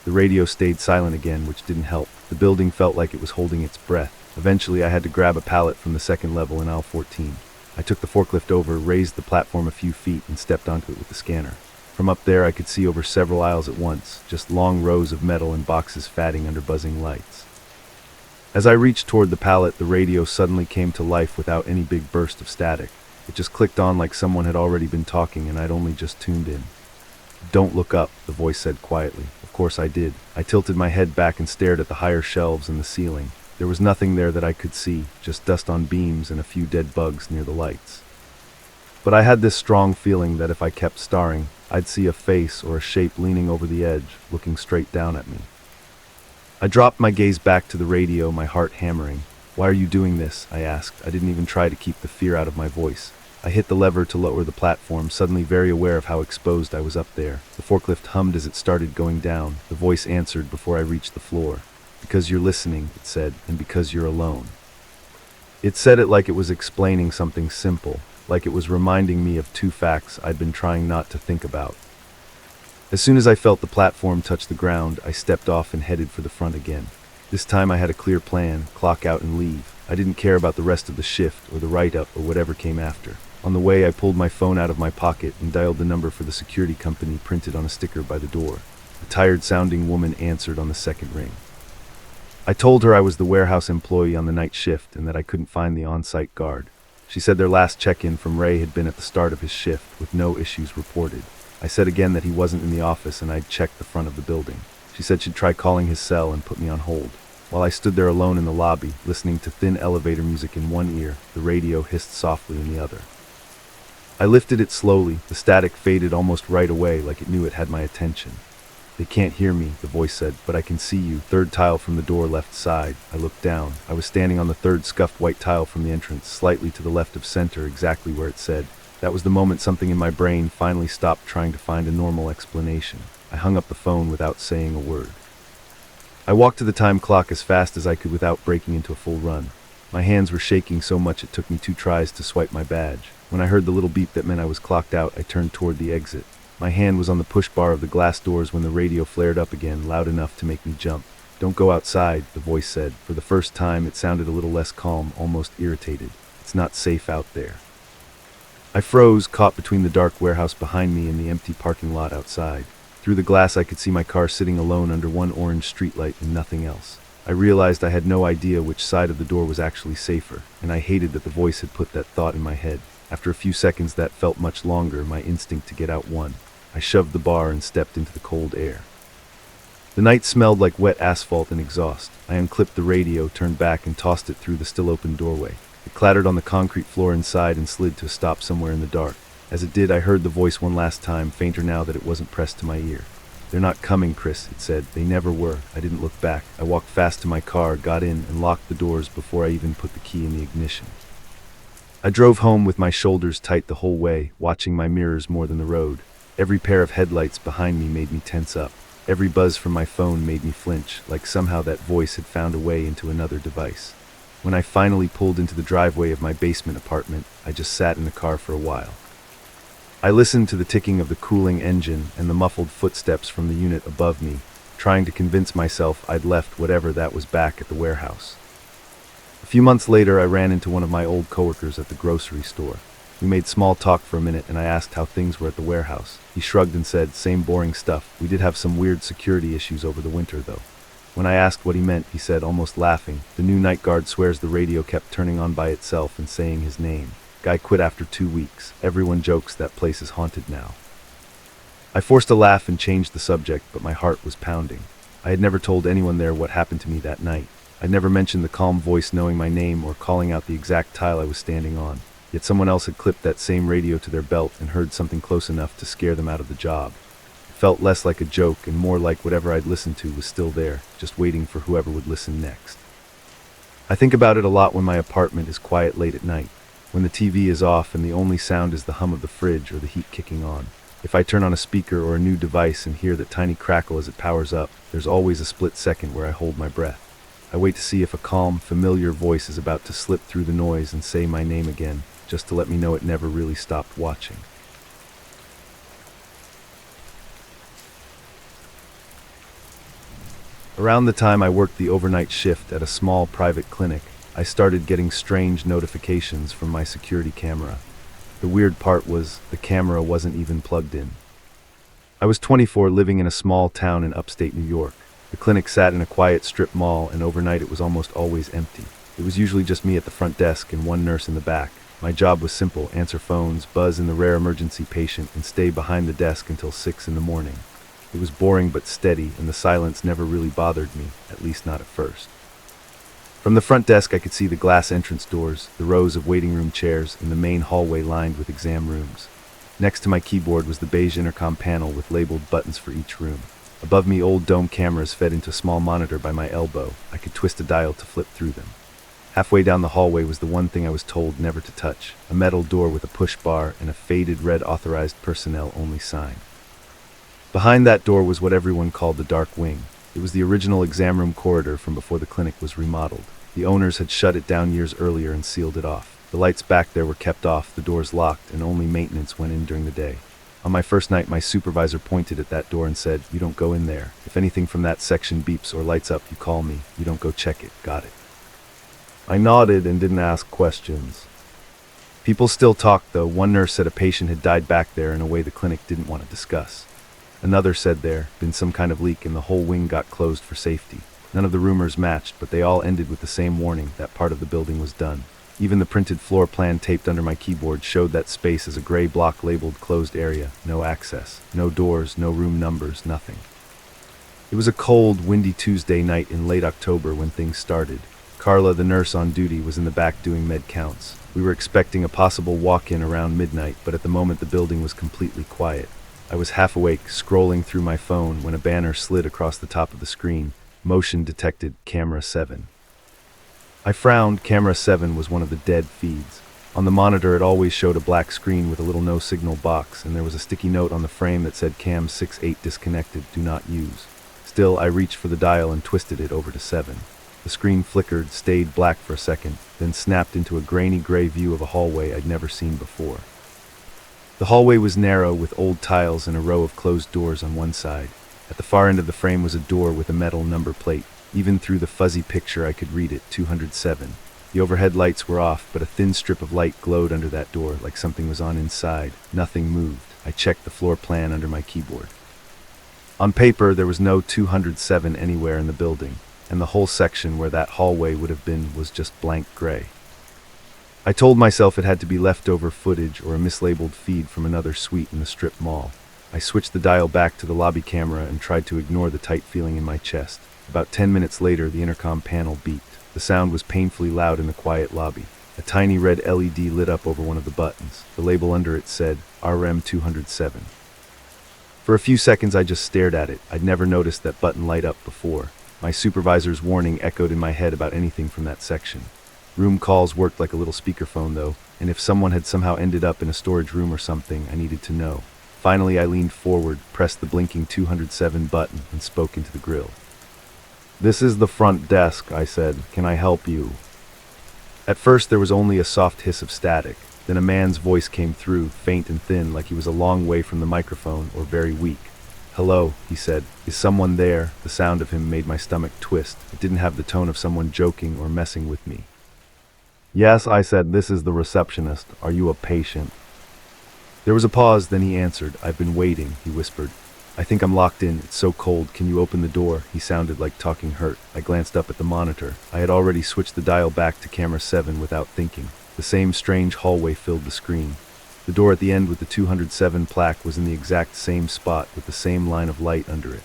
The radio stayed silent again, which didn't help. The building felt like it was holding its breath. Eventually, I had to grab a pallet from the second level in aisle 14. I took the forklift over, raised the platform a few feet, and stepped onto it with the scanner. From up there, I could see over several aisles at once, just long rows of metal and boxes fatting under buzzing lights. As I reached toward the pallet, the radio suddenly came to life without any big burst of static. It just clicked on like someone had already been talking and I'd only just tuned in. "Don't look up," the voice said quietly. Of course I did. I tilted my head back and stared at the higher shelves and the ceiling. There was nothing there that I could see, just dust on beams and a few dead bugs near the lights. But I had this strong feeling that if I kept staring, I'd see a face or a shape leaning over the edge, looking straight down at me. I dropped my gaze back to the radio, my heart hammering. "Why are you doing this?" I asked. I didn't even try to keep the fear out of my voice. I hit the lever to lower the platform, suddenly very aware of how exposed I was up there. The forklift hummed as it started going down. The voice answered before I reached the floor. "Because you're listening," it said, "and because you're alone." It said it like it was explaining something simple, like it was reminding me of two facts I'd been trying not to think about. As soon as I felt the platform touch the ground, I stepped off and headed for the front again. This time I had a clear plan: clock out and leave. I didn't care about the rest of the shift or the write-up or whatever came after. On the way, I pulled my phone out of my pocket and dialed the number for the security company printed on a sticker by the door. A tired-sounding woman answered on the second ring. I told her I was the warehouse employee on the night shift and that I couldn't find the on-site guard. She said their last check-in from Ray had been at the start of his shift, with no issues reported. I said again that he wasn't in the office and I'd checked the front of the building. She said she'd try calling his cell and put me on hold. While I stood there alone in the lobby, listening to thin elevator music in one ear, the radio hissed softly in the other. I lifted it slowly. The static faded almost right away, like it knew it had my attention. "They can't hear me," the voice said, "but I can see you. Third tile from the door, left side." I looked down. I was standing on the third scuffed white tile from the entrance, slightly to the left of center, exactly where it said. That was the moment something in my brain finally stopped trying to find a normal explanation. I hung up the phone without saying a word. I walked to the time clock as fast as I could without breaking into a full run. My hands were shaking so much it took me 2 tries to swipe my badge. When I heard the little beep that meant I was clocked out, I turned toward the exit. My hand was on the push bar of the glass doors when the radio flared up again, loud enough to make me jump. "Don't go outside," the voice said. For the first time, it sounded a little less calm, almost irritated. "It's not safe out there." I froze, caught between the dark warehouse behind me and the empty parking lot outside. Through the glass I could see my car sitting alone under one orange streetlight and nothing else. I realized I had no idea which side of the door was actually safer, and I hated that the voice had put that thought in my head. After a few seconds that felt much longer, my instinct to get out won. I shoved the bar and stepped into the cold air. The night smelled like wet asphalt and exhaust. I unclipped the radio, turned back, and tossed it through the still open doorway. It clattered on the concrete floor inside and slid to a stop somewhere in the dark. As it did, I heard the voice one last time, fainter now that it wasn't pressed to my ear. "They're not coming, Chris," it said. "They never were." I didn't look back. I walked fast to my car, got in, and locked the doors before I even put the key in the ignition. I drove home with my shoulders tight the whole way, watching my mirrors more than the road. Every pair of headlights behind me made me tense up. Every buzz from my phone made me flinch, like somehow that voice had found a way into another device. When I finally pulled into the driveway of my basement apartment, I just sat in the car for a while. I listened to the ticking of the cooling engine and the muffled footsteps from the unit above me, trying to convince myself I'd left whatever that was back at the warehouse. A few months later, I ran into one of my old coworkers at the grocery store. We made small talk for a minute and I asked how things were at the warehouse. He shrugged and said, "Same boring stuff. We did have some weird security issues over the winter, though." When I asked what he meant, he said, almost laughing, "The new night guard swears the radio kept turning on by itself and saying his name. Guy quit after 2 weeks. Everyone jokes that place is haunted now." I forced a laugh and changed the subject, but my heart was pounding. I had never told anyone there what happened to me that night. I'd never mentioned the calm voice knowing my name or calling out the exact tile I was standing on. Yet someone else had clipped that same radio to their belt and heard something close enough to scare them out of the job. It felt less like a joke and more like whatever I'd listened to was still there, just waiting for whoever would listen next. I think about it a lot when my apartment is quiet late at night, when the TV is off and the only sound is the hum of the fridge or the heat kicking on. If I turn on a speaker or a new device and hear that tiny crackle as it powers up, there's always a split second where I hold my breath. I wait to see if a calm, familiar voice is about to slip through the noise and say my name again, just to let me know it never really stopped watching. Around the time I worked the overnight shift at a small private clinic, I started getting strange notifications from my security camera. The weird part was, the camera wasn't even plugged in. I was 24, living in a small town in upstate New York. The clinic sat in a quiet strip mall, and overnight it was almost always empty. It was usually just me at the front desk and one nurse in the back. My job was simple: answer phones, buzz in the rare emergency patient, and stay behind the desk until 6 in the morning. It was boring but steady, and the silence never really bothered me, at least not at first. From the front desk I could see the glass entrance doors, the rows of waiting room chairs, and the main hallway lined with exam rooms. Next to my keyboard was the beige intercom panel with labeled buttons for each room. Above me, old dome cameras fed into a small monitor by my elbow. I could twist a dial to flip through them. Halfway down the hallway was the one thing I was told never to touch: a metal door with a push bar and a faded red authorized personnel only sign. Behind that door was what everyone called the dark wing. It was the original exam room corridor from before the clinic was remodeled. The owners had shut it down years earlier and sealed it off. The lights back there were kept off, the doors locked, and only maintenance went in during the day. On my first night, my supervisor pointed at that door and said, "You don't go in there. If anything from that section beeps or lights up, you call me. You don't go check it. Got it?" I nodded and didn't ask questions. People still talked, though. One nurse said a patient had died back there in a way the clinic didn't want to discuss. Another said there had been some kind of leak and the whole wing got closed for safety. None of the rumors matched, but they all ended with the same warning: that part of the building was done. Even the printed floor plan taped under my keyboard showed that space as a gray block labeled closed area, no access, no doors, no room numbers, nothing. It was a cold, windy Tuesday night in late October when things started. Carla, the nurse on duty, was in the back doing med counts. We were expecting a possible walk-in around midnight, but at the moment the building was completely quiet. I was half awake, scrolling through my phone, when a banner slid across the top of the screen: "Motion detected, camera 7. I frowned. Camera 7 was one of the dead feeds. On the monitor it always showed a black screen with a little no signal box, and there was a sticky note on the frame that said "Cam 68 disconnected, do not use." Still, I reached for the dial and twisted it over to 7. The screen flickered, stayed black for a second, then snapped into a grainy gray view of a hallway I'd never seen before. The hallway was narrow, with old tiles and a row of closed doors on one side. At the far end of the frame was a door with a metal number plate. Even through the fuzzy picture I could read it: 207. The overhead lights were off, but a thin strip of light glowed under that door, like something was on inside. Nothing moved. I checked the floor plan under my keyboard. On paper, there was no 207 anywhere in the building, and the whole section where that hallway would have been was just blank gray. I told myself it had to be leftover footage or a mislabeled feed from another suite in the strip mall. I switched the dial back to the lobby camera and tried to ignore the tight feeling in my chest. About 10 minutes later, the intercom panel beeped. The sound was painfully loud in the quiet lobby. A tiny red LED lit up over one of the buttons. The label under it said, "RM 207. For a few seconds I just stared at it. I'd never noticed that button light up before. My supervisor's warning echoed in my head about anything from that section. Room calls worked like a little speakerphone, though, and if someone had somehow ended up in a storage room or something, I needed to know. Finally, I leaned forward, pressed the blinking 207 button, and spoke into the grill. "This is the front desk," I said. "Can I help you?" At first there was only a soft hiss of static. Then a man's voice came through, faint and thin, like he was a long way from the microphone, or very weak. "Hello," he said. "Is someone there?" The sound of him made my stomach twist. It didn't have the tone of someone joking or messing with me. "Yes," I said. "This is the receptionist. Are you a patient?" There was a pause, then he answered. "I've been waiting," he whispered. "I think I'm locked in. It's so cold. Can you open the door?" He sounded like talking hurt. I glanced up at the monitor. I had already switched the dial back to camera 7 without thinking. The same strange hallway filled the screen. The door at the end with the 207 plaque was in the exact same spot, with the same line of light under it.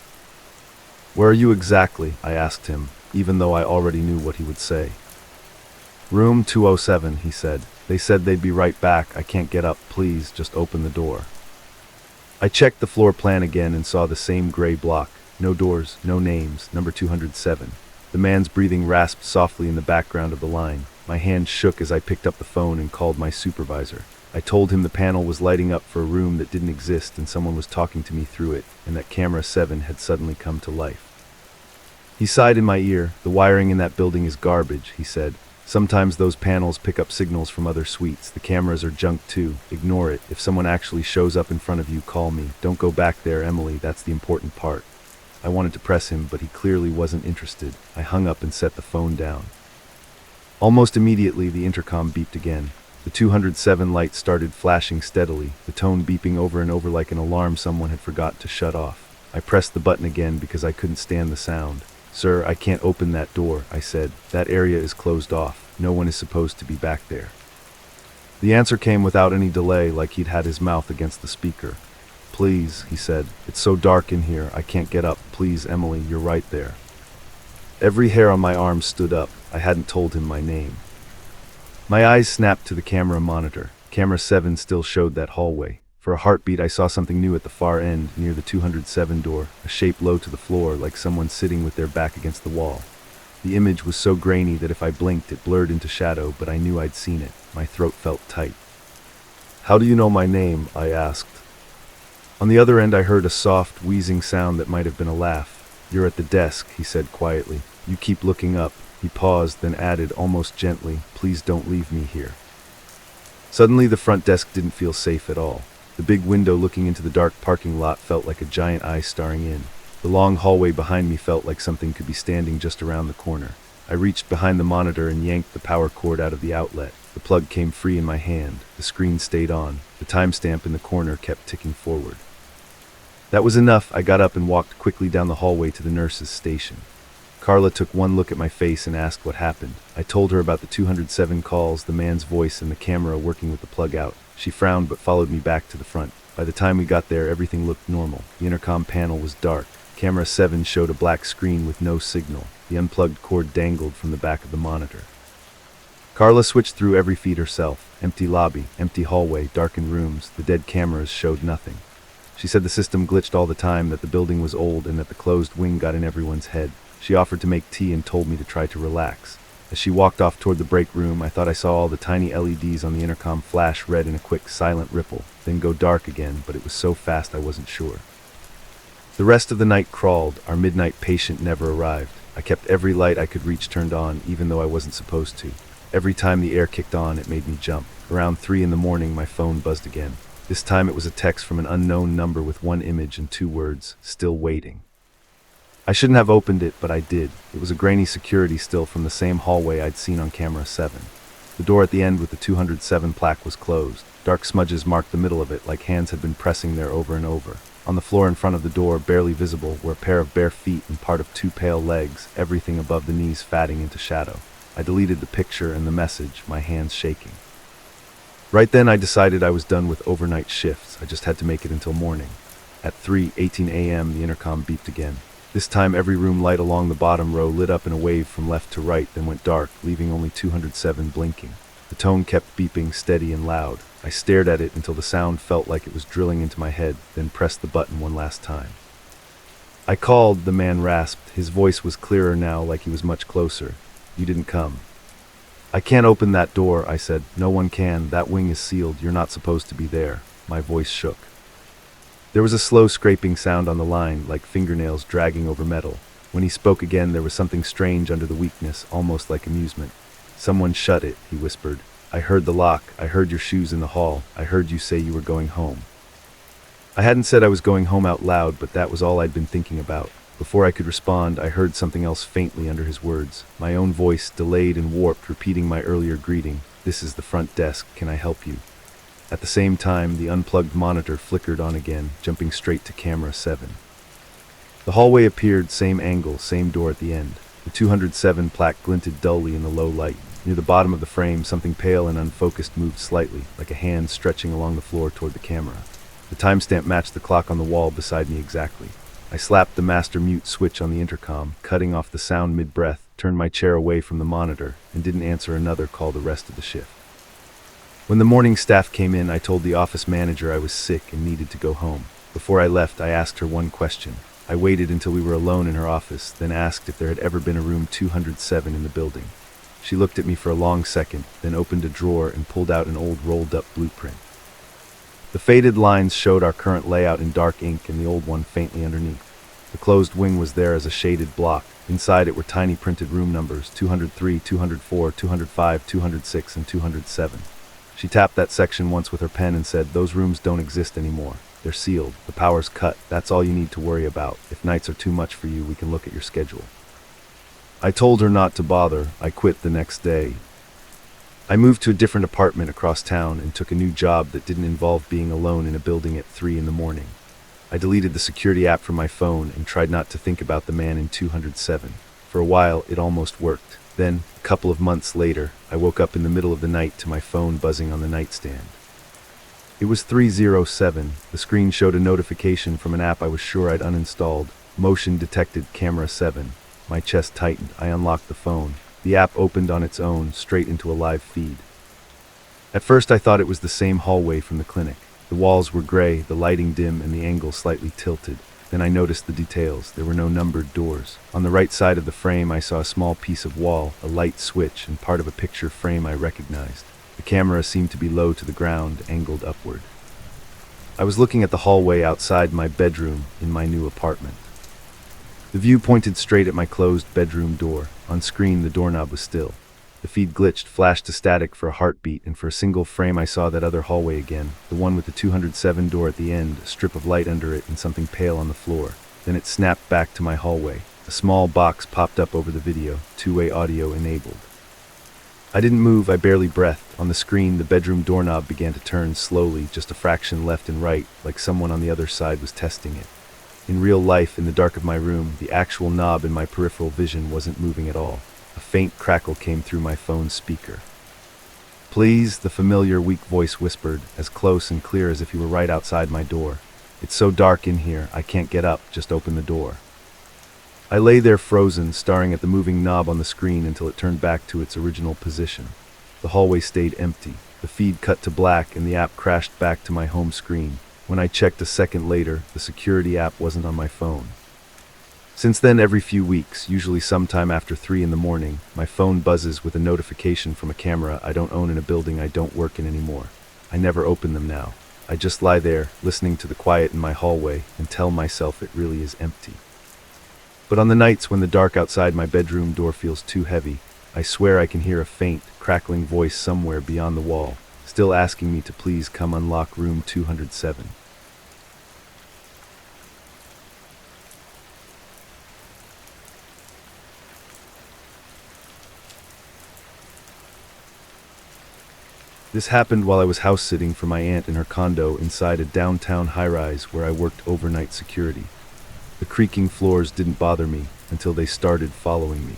"Where are you exactly?" I asked him, even though I already knew what he would say. "Room 207, he said. "They said they'd be right back. I can't get up. Please, just open the door." I checked the floor plan again and saw the same gray block. No doors, no names, number 207. The man's breathing rasped softly in the background of the line. My hand shook as I picked up the phone and called my supervisor. I told him the panel was lighting up for a room that didn't exist and someone was talking to me through it, and that camera 7 had suddenly come to life. He sighed in my ear. "The wiring in that building is garbage," he said. "Sometimes those panels pick up signals from other suites. The cameras are junk too. Ignore it. If someone actually shows up in front of you, call me. Don't go back there, Emily. That's the important part." I wanted to press him, but he clearly wasn't interested. I hung up and set the phone down. Almost immediately, the intercom beeped again. The 207 light started flashing steadily, the tone beeping over and over like an alarm someone had forgot to shut off. I pressed the button again because I couldn't stand the sound. "Sir, I can't open that door," I said. "That area is closed off. No one is supposed to be back there." The answer came without any delay, like he'd had his mouth against the speaker. "Please," he said, "it's so dark in here, I can't get up. Please, Emily, you're right there." Every hair on my arm stood up. I hadn't told him my name. My eyes snapped to the camera monitor. Camera 7 still showed that hallway. For a heartbeat, I saw something new at the far end, near the 207 door, a shape low to the floor, like someone sitting with their back against the wall. The image was so grainy that if I blinked, it blurred into shadow, but I knew I'd seen it. My throat felt tight. "How do you know my name?" I asked. On the other end, I heard a soft, wheezing sound that might have been a laugh. "You're at the desk," he said quietly. "You keep looking up." He paused, then added almost gently, "Please don't leave me here." Suddenly, the front desk didn't feel safe at all. The big window looking into the dark parking lot felt like a giant eye staring in. The long hallway behind me felt like something could be standing just around the corner. I reached behind the monitor and yanked the power cord out of the outlet. The plug came free in my hand. The screen stayed on. The timestamp in the corner kept ticking forward. That was enough. I got up and walked quickly down the hallway to the nurse's station. Carla took one look at my face and asked what happened. I told her about the 207 calls, the man's voice, and the camera working with the plug out. She frowned but followed me back to the front. By the time we got there, everything looked normal. The intercom panel was dark. Camera 7 showed a black screen with no signal. The unplugged cord dangled from the back of the monitor. Carla switched through every feed herself. Empty lobby, empty hallway, darkened rooms. The dead cameras showed nothing. She said the system glitched all the time, that the building was old, and that the closed wing got in everyone's head. She offered to make tea and told me to try to relax. As she walked off toward the break room, I thought I saw all the tiny LEDs on the intercom flash red in a quick, silent ripple, then go dark again, but it was so fast I wasn't sure. The rest of the night crawled. Our midnight patient never arrived. I kept every light I could reach turned on, even though I wasn't supposed to. Every time the air kicked on, it made me jump. Around 3 in the morning, my phone buzzed again. This time it was a text from an unknown number with one image and 2 words, "Still waiting." I shouldn't have opened it, but I did. It was a grainy security still from the same hallway I'd seen on camera 7. The door at the end with the 207 plaque was closed. Dark smudges marked the middle of it, like hands had been pressing there over and over. On the floor in front of the door, barely visible, were a pair of bare feet and part of 2 pale legs, everything above the knees fading into shadow. I deleted the picture and the message, my hands shaking. Right then I decided I was done with overnight shifts. I just had to make it until morning. At 3:18 a.m. the intercom beeped again. This time every room light along the bottom row lit up in a wave from left to right, then went dark, leaving only 207 blinking. The tone kept beeping, steady and loud. I stared at it until the sound felt like it was drilling into my head, then pressed the button one last time. "I called," the man rasped. His voice was clearer now, like he was much closer. "You didn't come." "I can't open that door," I said. "No one can. That wing is sealed. You're not supposed to be there." My voice shook. There was a slow scraping sound on the line, like fingernails dragging over metal. When he spoke again, there was something strange under the weakness, almost like amusement. "Someone shut it," he whispered. "I heard the lock. I heard your shoes in the hall. I heard you say you were going home." I hadn't said I was going home out loud, but that was all I'd been thinking about. Before I could respond, I heard something else faintly under his words. My own voice, delayed and warped, repeating my earlier greeting. "This is the front desk. Can I help you?" At the same time, the unplugged monitor flickered on again, jumping straight to camera 7. The hallway appeared, same angle, same door at the end. The 207 plaque glinted dully in the low light. Near the bottom of the frame, something pale and unfocused moved slightly, like a hand stretching along the floor toward the camera. The timestamp matched the clock on the wall beside me exactly. I slapped the master mute switch on the intercom, cutting off the sound mid-breath, turned my chair away from the monitor, and didn't answer another call the rest of the shift. When the morning staff came in, I told the office manager I was sick and needed to go home. Before I left, I asked her one question. I waited until we were alone in her office, then asked if there had ever been a room 207 in the building. She looked at me for a long second, then opened a drawer and pulled out an old rolled-up blueprint. The faded lines showed our current layout in dark ink and the old one faintly underneath. The closed wing was there as a shaded block. Inside it were tiny printed room numbers, 203, 204, 205, 206, and 207. She tapped that section once with her pen and said, "Those rooms don't exist anymore. They're sealed. The power's cut. That's all you need to worry about. If nights are too much for you, we can look at your schedule." I told her not to bother. I quit the next day. I moved to a different apartment across town and took a new job that didn't involve being alone in a building at 3 in the morning. I deleted the security app from my phone and tried not to think about the man in 207. For a while, it almost worked. Then, a couple of months later, I woke up in the middle of the night to my phone buzzing on the nightstand. It was 307. The screen showed a notification from an app I was sure I'd uninstalled. Motion detected camera 7. My chest tightened. I unlocked the phone. The app opened on its own, straight into a live feed. At first I thought it was the same hallway from the clinic. The walls were gray, the lighting dim, and the angle slightly tilted. Then I noticed the details. There were no numbered doors. On the right side of the frame I saw a small piece of wall, a light switch, and part of a picture frame I recognized. The camera seemed to be low to the ground, angled upward. I was looking at the hallway outside my bedroom in my new apartment. The view pointed straight at my closed bedroom door. On screen, the doorknob was still. The feed glitched, flashed to static for a heartbeat, and for a single frame I saw that other hallway again, the one with the 207 door at the end, a strip of light under it, and something pale on the floor. Then it snapped back to my hallway. A small box popped up over the video, two-way audio enabled. I didn't move, I barely breathed. On the screen, the bedroom doorknob began to turn slowly, just a fraction left and right, like someone on the other side was testing it. In real life, in the dark of my room, the actual knob in my peripheral vision wasn't moving at all. A faint crackle came through my phone's speaker. "Please," the familiar, weak voice whispered, as close and clear as if he were right outside my door. "It's so dark in here, I can't get up, just open the door." I lay there frozen, staring at the moving knob on the screen until it turned back to its original position. The hallway stayed empty. The feed cut to black and the app crashed back to my home screen. When I checked a second later, the security app wasn't on my phone. Since then, every few weeks, usually sometime after 3 in the morning, my phone buzzes with a notification from a camera I don't own in a building I don't work in anymore. I never open them now. I just lie there, listening to the quiet in my hallway, and tell myself it really is empty. But on the nights when the dark outside my bedroom door feels too heavy, I swear I can hear a faint, crackling voice somewhere beyond the wall, still asking me to please come unlock room 207. This happened while I was house-sitting for my aunt in her condo inside a downtown high-rise where I worked overnight security. The creaking floors didn't bother me until they started following me.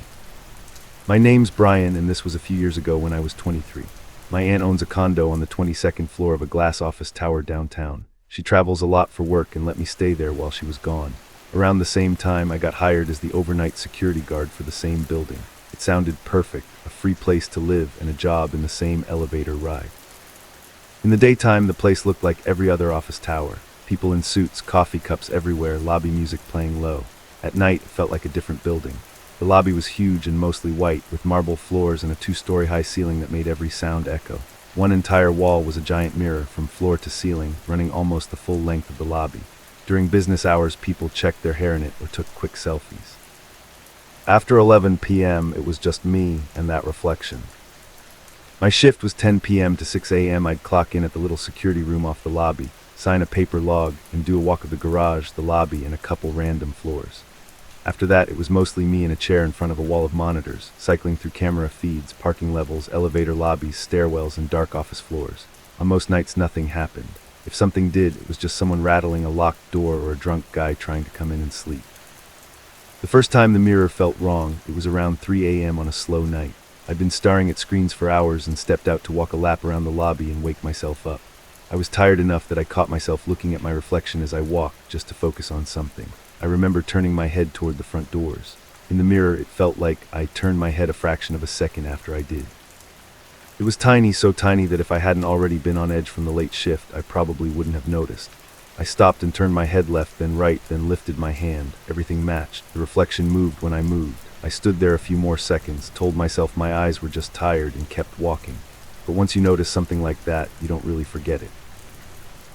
My name's Brian, and this was a few years ago when I was 23. My aunt owns a condo on the 22nd floor of a glass office tower downtown. She travels a lot for work and let me stay there while she was gone. Around the same time, I got hired as the overnight security guard for the same building. It sounded perfect, a free place to live and a job in the same elevator ride. In the daytime, the place looked like every other office tower. People in suits, coffee cups everywhere, lobby music playing low. At night, it felt like a different building. The lobby was huge and mostly white, with marble floors and a 2-story high ceiling that made every sound echo. One entire wall was a giant mirror, from floor to ceiling, running almost the full length of the lobby. During business hours, people checked their hair in it or took quick selfies. After 11 p.m., it was just me and that reflection. My shift was 10 p.m. to 6 a.m. I'd clock in at the little security room off the lobby, sign a paper log, and do a walk of the garage, the lobby, and a couple random floors. After that, it was mostly me in a chair in front of a wall of monitors, cycling through camera feeds, parking levels, elevator lobbies, stairwells, and dark office floors. On most nights, nothing happened. If something did, it was just someone rattling a locked door or a drunk guy trying to come in and sleep. The first time the mirror felt wrong, it was around 3 a.m. on a slow night. I'd been staring at screens for hours and stepped out to walk a lap around the lobby and wake myself up. I was tired enough that I caught myself looking at my reflection as I walked, just to focus on something. I remember turning my head toward the front doors. In the mirror, it felt like I turned my head a fraction of a second after I did. It was tiny, so tiny that if I hadn't already been on edge from the late shift, I probably wouldn't have noticed. I stopped and turned my head left, then right, then lifted my hand. Everything matched. The reflection moved when I moved. I stood there a few more seconds, told myself my eyes were just tired, and kept walking. But once you notice something like that, you don't really forget it.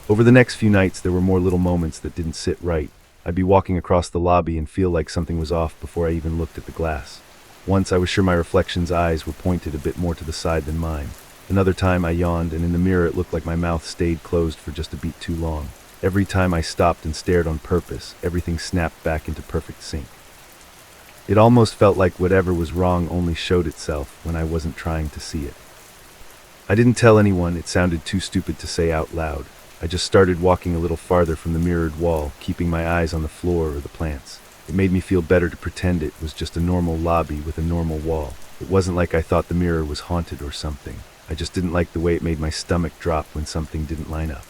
Over the next few nights, there were more little moments that didn't sit right. I'd be walking across the lobby and feel like something was off before I even looked at the glass. Once I was sure my reflection's eyes were pointed a bit more to the side than mine. Another time I yawned, and in the mirror it looked like my mouth stayed closed for just a beat too long. Every time I stopped and stared on purpose, everything snapped back into perfect sync. It almost felt like whatever was wrong only showed itself when I wasn't trying to see it. I didn't tell anyone, it sounded too stupid to say out loud. I just started walking a little farther from the mirrored wall, keeping my eyes on the floor or the plants. It made me feel better to pretend it was just a normal lobby with a normal wall. It wasn't like I thought the mirror was haunted or something. I just didn't like the way it made my stomach drop when something didn't line up.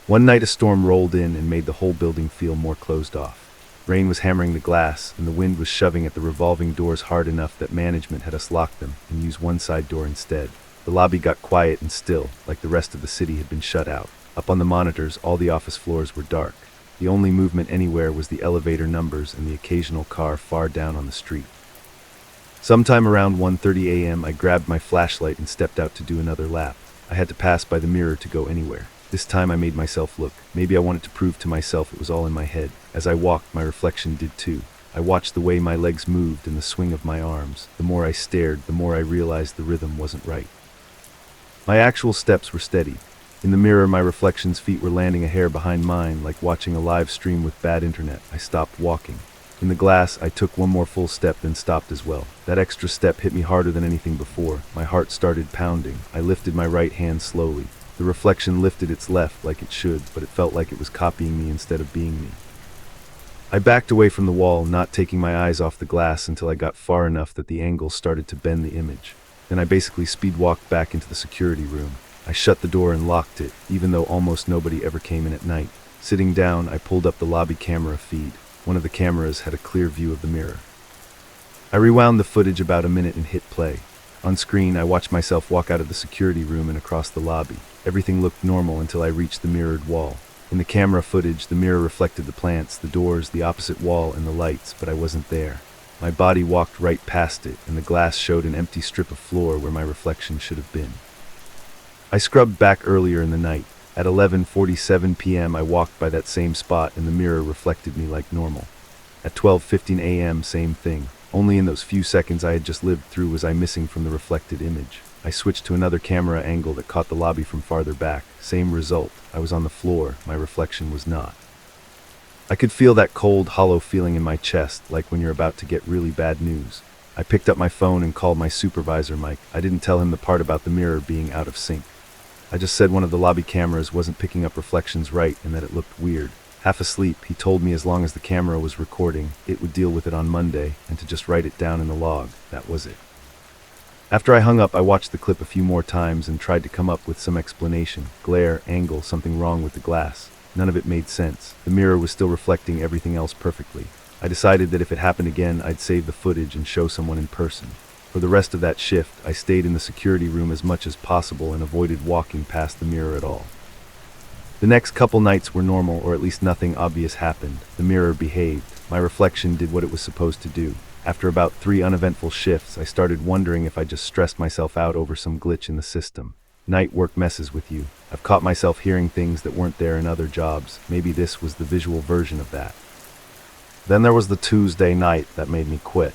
One night a storm rolled in and made the whole building feel more closed off. Rain was hammering the glass, and the wind was shoving at the revolving doors hard enough that management had us lock them and use one side door instead. The lobby got quiet and still, like the rest of the city had been shut out. Up on the monitors, all the office floors were dark. The only movement anywhere was the elevator numbers and the occasional car far down on the street. Sometime around 1:30 a.m., I grabbed my flashlight and stepped out to do another lap. I had to pass by the mirror to go anywhere. This time I made myself look. Maybe I wanted to prove to myself it was all in my head. As I walked, my reflection did too. I watched the way my legs moved and the swing of my arms. The more I stared, the more I realized the rhythm wasn't right. My actual steps were steady. In the mirror, my reflection's feet were landing a hair behind mine, like watching a live stream with bad internet. I stopped walking. In the glass, I took one more full step, then stopped as well. That extra step hit me harder than anything before. My heart started pounding. I lifted my right hand slowly. The reflection lifted its left like it should, but it felt like it was copying me instead of being me. I backed away from the wall, not taking my eyes off the glass until I got far enough that the angle started to bend the image. Then I basically speed-walked back into the security room. I shut the door and locked it, even though almost nobody ever came in at night. Sitting down, I pulled up the lobby camera feed. One of the cameras had a clear view of the mirror. I rewound the footage about a minute and hit play. On screen, I watched myself walk out of the security room and across the lobby. Everything looked normal until I reached the mirrored wall. In the camera footage, the mirror reflected the plants, the doors, the opposite wall, and the lights, but I wasn't there. My body walked right past it, and the glass showed an empty strip of floor where my reflection should have been. I scrubbed back earlier in the night. At 11:47 p.m., I walked by that same spot, and the mirror reflected me like normal. At 12:15 a.m., same thing. Only in those few seconds I had just lived through was I missing from the reflected image. I switched to another camera angle that caught the lobby from farther back. Same result. I was on the floor. My reflection was not. I could feel that cold, hollow feeling in my chest, like when you're about to get really bad news. I picked up my phone and called my supervisor, Mike. I didn't tell him the part about the mirror being out of sync. I just said one of the lobby cameras wasn't picking up reflections right and that it looked weird. Half asleep, he told me as long as the camera was recording, it would deal with it on Monday and to just write it down in the log. That was it. After I hung up, I watched the clip a few more times and tried to come up with some explanation. Glare, angle, something wrong with the glass. None of it made sense. The mirror was still reflecting everything else perfectly. I decided that if it happened again, I'd save the footage and show someone in person. For the rest of that shift, I stayed in the security room as much as possible and avoided walking past the mirror at all. The next couple nights were normal, or at least nothing obvious happened. The mirror behaved. My reflection did what it was supposed to do. After about 3 uneventful shifts, I started wondering if I just stressed myself out over some glitch in the system. Night work messes with you. I've caught myself hearing things that weren't there in other jobs. Maybe this was the visual version of that. Then there was the Tuesday night that made me quit.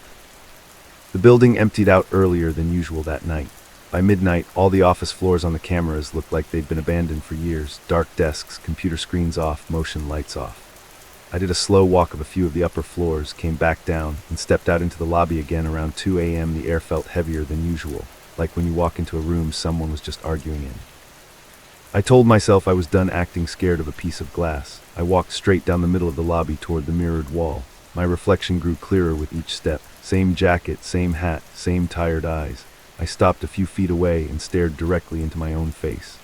The building emptied out earlier than usual that night. By midnight, all the office floors on the cameras looked like they'd been abandoned for years. Dark desks, computer screens off, motion lights off. I did a slow walk of a few of the upper floors, came back down, and stepped out into the lobby again. Around 2 a.m. the air felt heavier than usual, like when you walk into a room someone was just arguing in. I told myself I was done acting scared of a piece of glass. I walked straight down the middle of the lobby toward the mirrored wall. My reflection grew clearer with each step. Same jacket, same hat, same tired eyes. I stopped a few feet away and stared directly into my own face.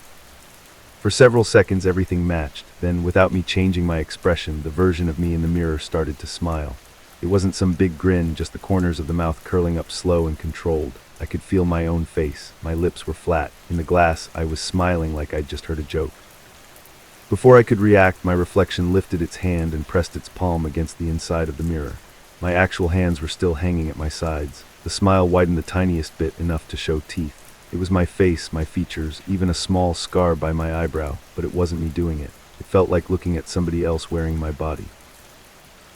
For several seconds everything matched. Then, without me changing my expression, the version of me in the mirror started to smile. It wasn't some big grin, just the corners of the mouth curling up slow and controlled. I could feel my own face. My lips were flat. In the glass, I was smiling like I'd just heard a joke. Before I could react, my reflection lifted its hand and pressed its palm against the inside of the mirror. My actual hands were still hanging at my sides. The smile widened the tiniest bit, enough to show teeth. It was my face, my features, even a small scar by my eyebrow, but it wasn't me doing it. It felt like looking at somebody else wearing my body.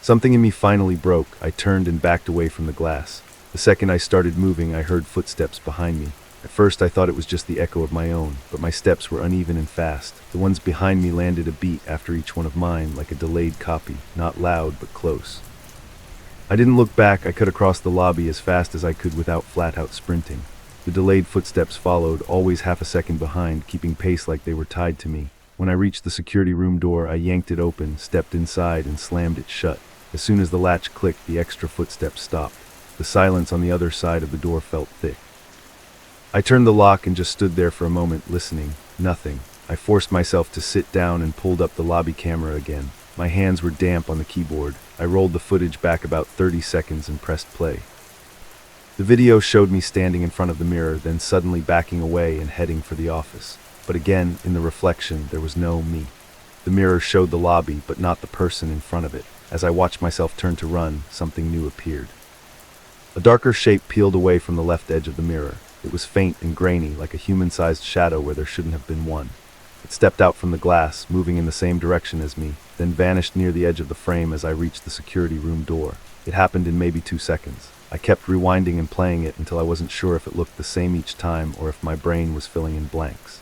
Something in me finally broke. I turned and backed away from the glass. The second I started moving, I heard footsteps behind me. At first I thought it was just the echo of my own, but my steps were uneven and fast. The ones behind me landed a beat after each one of mine, like a delayed copy, not loud but close. I didn't look back. I cut across the lobby as fast as I could without flat-out sprinting. The delayed footsteps followed, always half a second behind, keeping pace like they were tied to me. When I reached the security room door, I yanked it open, stepped inside, and slammed it shut. As soon as the latch clicked, the extra footsteps stopped. The silence on the other side of the door felt thick. I turned the lock and just stood there for a moment, listening. Nothing. I forced myself to sit down and pulled up the lobby camera again. My hands were damp on the keyboard. I rolled the footage back about 30 seconds and pressed play. The video showed me standing in front of the mirror, then suddenly backing away and heading for the office. But again, in the reflection, there was no me. The mirror showed the lobby, but not the person in front of it. As I watched myself turn to run, something new appeared. A darker shape peeled away from the left edge of the mirror. It was faint and grainy, like a human-sized shadow where there shouldn't have been one. It stepped out from the glass, moving in the same direction as me, then vanished near the edge of the frame as I reached the security room door. It happened in maybe 2 seconds. I kept rewinding and playing it until I wasn't sure if it looked the same each time or if my brain was filling in blanks.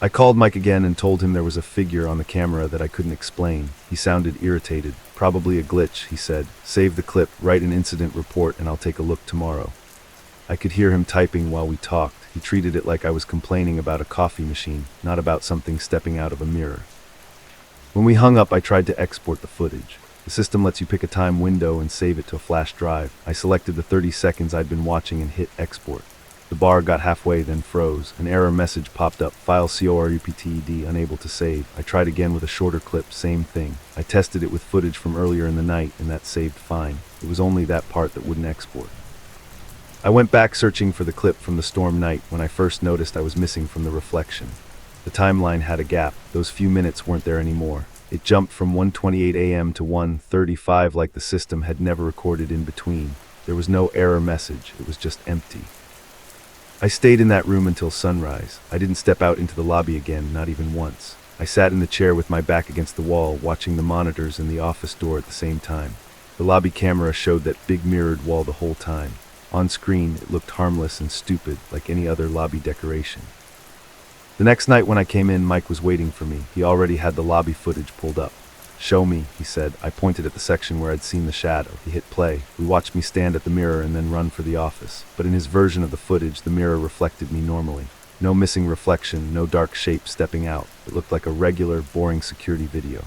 I called Mike again and told him there was a figure on the camera that I couldn't explain. He sounded irritated. Probably a glitch, he said. Save the clip, write an incident report, and I'll take a look tomorrow. I could hear him typing while we talked. He treated it like I was complaining about a coffee machine, not about something stepping out of a mirror. When we hung up, I tried to export the footage. The system lets you pick a time window and save it to a flash drive. I selected the 30 seconds I'd been watching and hit export. The bar got halfway, then froze. An error message popped up, file corrupted, unable to save. I tried again with a shorter clip, same thing. I tested it with footage from earlier in the night, and that saved fine. It was only that part that wouldn't export. I went back searching for the clip from the storm night when I first noticed I was missing from the reflection. The timeline had a gap. Those few minutes weren't there anymore. It jumped from 1:28 a.m. to 1:35 like the system had never recorded in between. There was no error message. It was just empty. I stayed in that room until sunrise. I didn't step out into the lobby again, not even once. I sat in the chair with my back against the wall, watching the monitors and the office door at the same time. The lobby camera showed that big mirrored wall the whole time. On screen, it looked harmless and stupid, like any other lobby decoration. The next night when I came in, Mike was waiting for me. He already had the lobby footage pulled up. "Show me," he said. I pointed at the section where I'd seen the shadow. He hit play. We watched me stand at the mirror and then run for the office. But in his version of the footage, the mirror reflected me normally. No missing reflection, no dark shape stepping out. It looked like a regular, boring security video.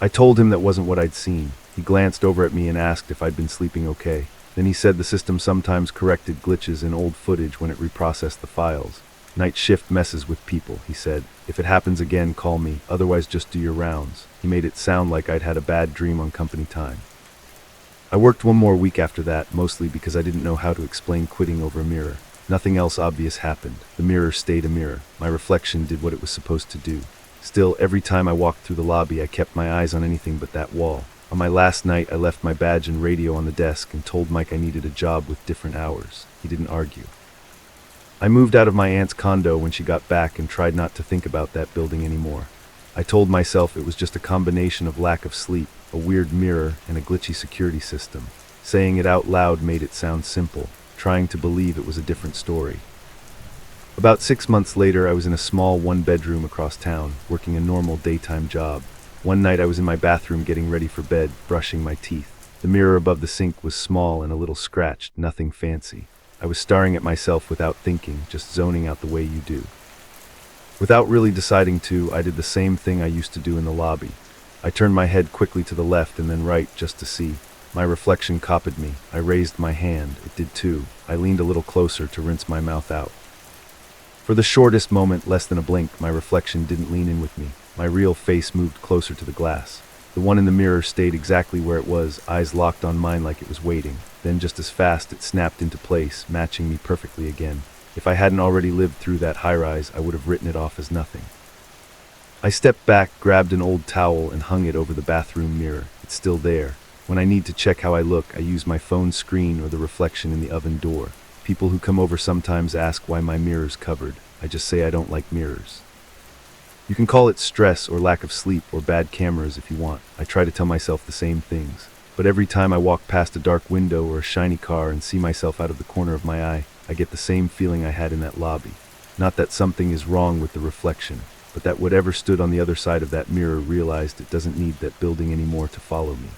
I told him that wasn't what I'd seen. He glanced over at me and asked if I'd been sleeping okay. Then he said the system sometimes corrected glitches in old footage when it reprocessed the files. "Night shift messes with people," he said. "If it happens again, call me. Otherwise, just do your rounds." He made it sound like I'd had a bad dream on company time. I worked one more week after that, mostly because I didn't know how to explain quitting over a mirror. Nothing else obvious happened. The mirror stayed a mirror. My reflection did what it was supposed to do. Still, every time I walked through the lobby, I kept my eyes on anything but that wall. On my last night, I left my badge and radio on the desk and told Mike I needed a job with different hours. He didn't argue. I moved out of my aunt's condo when she got back and tried not to think about that building anymore. I told myself it was just a combination of lack of sleep, a weird mirror, and a glitchy security system. Saying it out loud made it sound simple, trying to believe it was a different story. About 6 months later, I was in a small one-bedroom across town, working a normal daytime job. One night I was in my bathroom getting ready for bed, brushing my teeth. The mirror above the sink was small and a little scratched, nothing fancy. I was staring at myself without thinking, just zoning out the way you do. Without really deciding to, I did the same thing I used to do in the lobby. I turned my head quickly to the left and then right just to see. My reflection copied me. I raised my hand. It did too. I leaned a little closer to rinse my mouth out. For the shortest moment, less than a blink, my reflection didn't lean in with me. My real face moved closer to the glass. The one in the mirror stayed exactly where it was, eyes locked on mine like it was waiting. Then just as fast, it snapped into place, matching me perfectly again. If I hadn't already lived through that high-rise, I would have written it off as nothing. I stepped back, grabbed an old towel, and hung it over the bathroom mirror. It's still there. When I need to check how I look, I use my phone screen or the reflection in the oven door. People who come over sometimes ask why my mirror's covered. I just say I don't like mirrors. You can call it stress or lack of sleep or bad cameras if you want. I try to tell myself the same things. But every time I walk past a dark window or a shiny car and see myself out of the corner of my eye, I get the same feeling I had in that lobby. Not that something is wrong with the reflection, but that whatever stood on the other side of that mirror realized it doesn't need that building anymore to follow me.